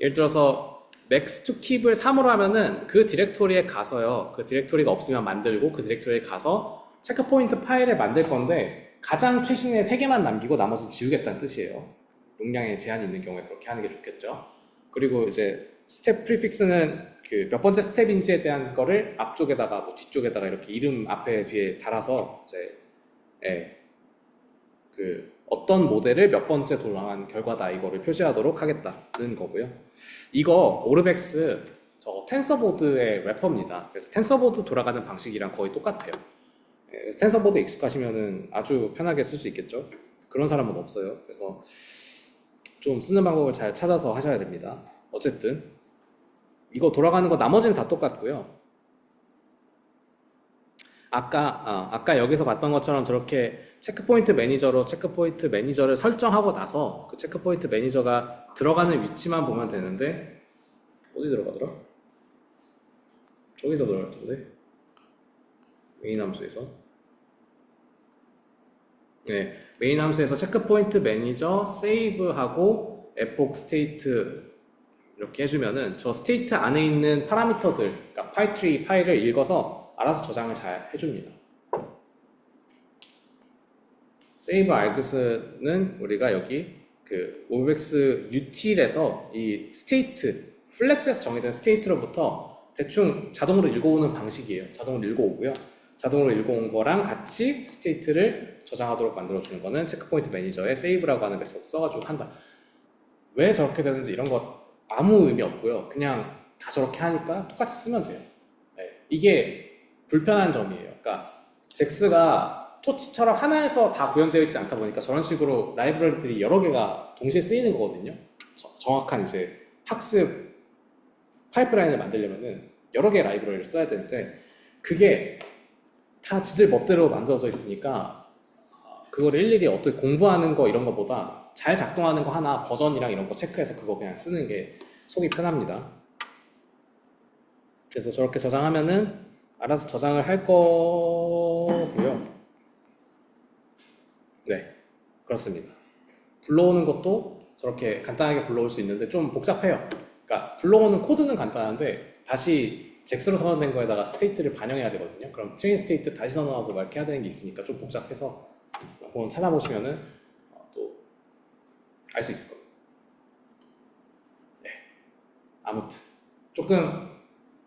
예를 들어서 max to keep을 3으로 하면은 그 디렉토리에 가서요. 그 디렉토리가 없으면 만들고 그 디렉토리에 가서 체크포인트 파일을 만들 건데 가장 최신의 3개만 남기고 나머지 지우겠다는 뜻이에요. 용량에 제한이 있는 경우에 그렇게 하는 게 좋겠죠. 그리고 이제 스텝 프리픽스는 그 몇 번째 스텝인지에 대한 거를 앞쪽에다가 뭐 뒤쪽에다가 이렇게 이름 앞에 뒤에 달아서 이제 그 어떤 모델을 몇 번째 돌아간 결과다 이거를 표시하도록 하겠다는 거고요. 이거 오르벡스 저 텐서보드의 래퍼입니다. 그래서 텐서보드 돌아가는 방식이랑 거의 똑같아요. 그래서 텐서보드 익숙하시면은 아주 편하게 쓸 수 있겠죠. 그런 사람은 없어요. 그래서 좀 쓰는 방법을 잘 찾아서 하셔야 됩니다. 어쨌든 이거 돌아가는 거 나머지는 다 똑같고요. 아까 여기서 봤던 것처럼 저렇게 체크포인트 매니저로 체크포인트 매니저를 설정하고 나서 그 체크포인트 매니저가 들어가는 위치만 보면 되는데 어디 들어가더라? 저기서 들어갈 텐데 메인 함수에서 네, 메인 함수에서 체크포인트 매니저 세이브하고 epoch state 이렇게 해주면은 저 스테이트 안에 있는 파라미터들, 그러니까 파이트리 파일을 읽어서 알아서 저장을 잘 해줍니다. 세이브 args는 우리가 여기 그 오르벡스 util에서 이 스테이트, 플렉스에서 정해진 스테이트로부터 대충 자동으로 읽어오는 방식이에요. 자동으로 읽어오고요. 자동으로 읽어온 거랑 같이 스테이트를 저장하도록 만들어주는 거는 체크포인트 매니저의 세이브라고 하는 메소드 써가지고 한다. 왜 저렇게 되는지 이런 거 아무 의미 없고요. 그냥 다 저렇게 하니까 똑같이 쓰면 돼요. 네, 이게 불편한 점이에요. 그러니까 잭스가 토치처럼 하나에서 다 구현되어 있지 않다 보니까 저런 식으로 라이브러리들이 여러 개가 동시에 쓰이는 거거든요. 정확한 이제 학습 파이프라인을 만들려면은 여러 개의 라이브러리를 써야 되는데 그게 다 지들 멋대로 만들어져 있으니까 그걸 일일이 어떻게 공부하는 거 이런 거보다 잘 작동하는 거 하나 버전이랑 이런 거 체크해서 그거 그냥 쓰는 게 속이 편합니다. 그래서 저렇게 저장하면은 알아서 저장을 할 거고요. 네, 그렇습니다. 불러오는 것도 저렇게 간단하게 불러올 수 있는데 좀 복잡해요. 그러니까 불러오는 코드는 간단한데 다시 잭스로 선언된 거에다가 스테이트를 반영해야 되거든요. 그럼 트레인 스테이트 다시 선언하고 막 이렇게 해야 되는 게 있으니까 좀 복잡해서 그건 찾아보시면은 또 알 수 있을 겁니다. 네, 아무튼 조금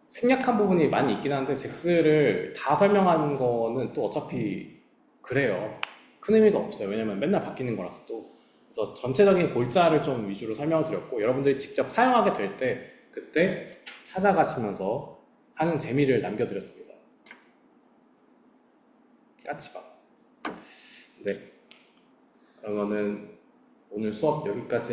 생략한 부분이 많이 있긴 한데 잭스를 다 설명한 거는 또 어차피 그래요. 큰 의미가 없어요. 왜냐면 맨날 바뀌는 거라서 또. 그래서 전체적인 골자를 좀 위주로 설명을 드렸고 여러분들이 직접 사용하게 될 때 그때 찾아가시면서 하는 재미를 남겨드렸습니다. 까치밥. 네. 그러면은 오늘 수업 여기까지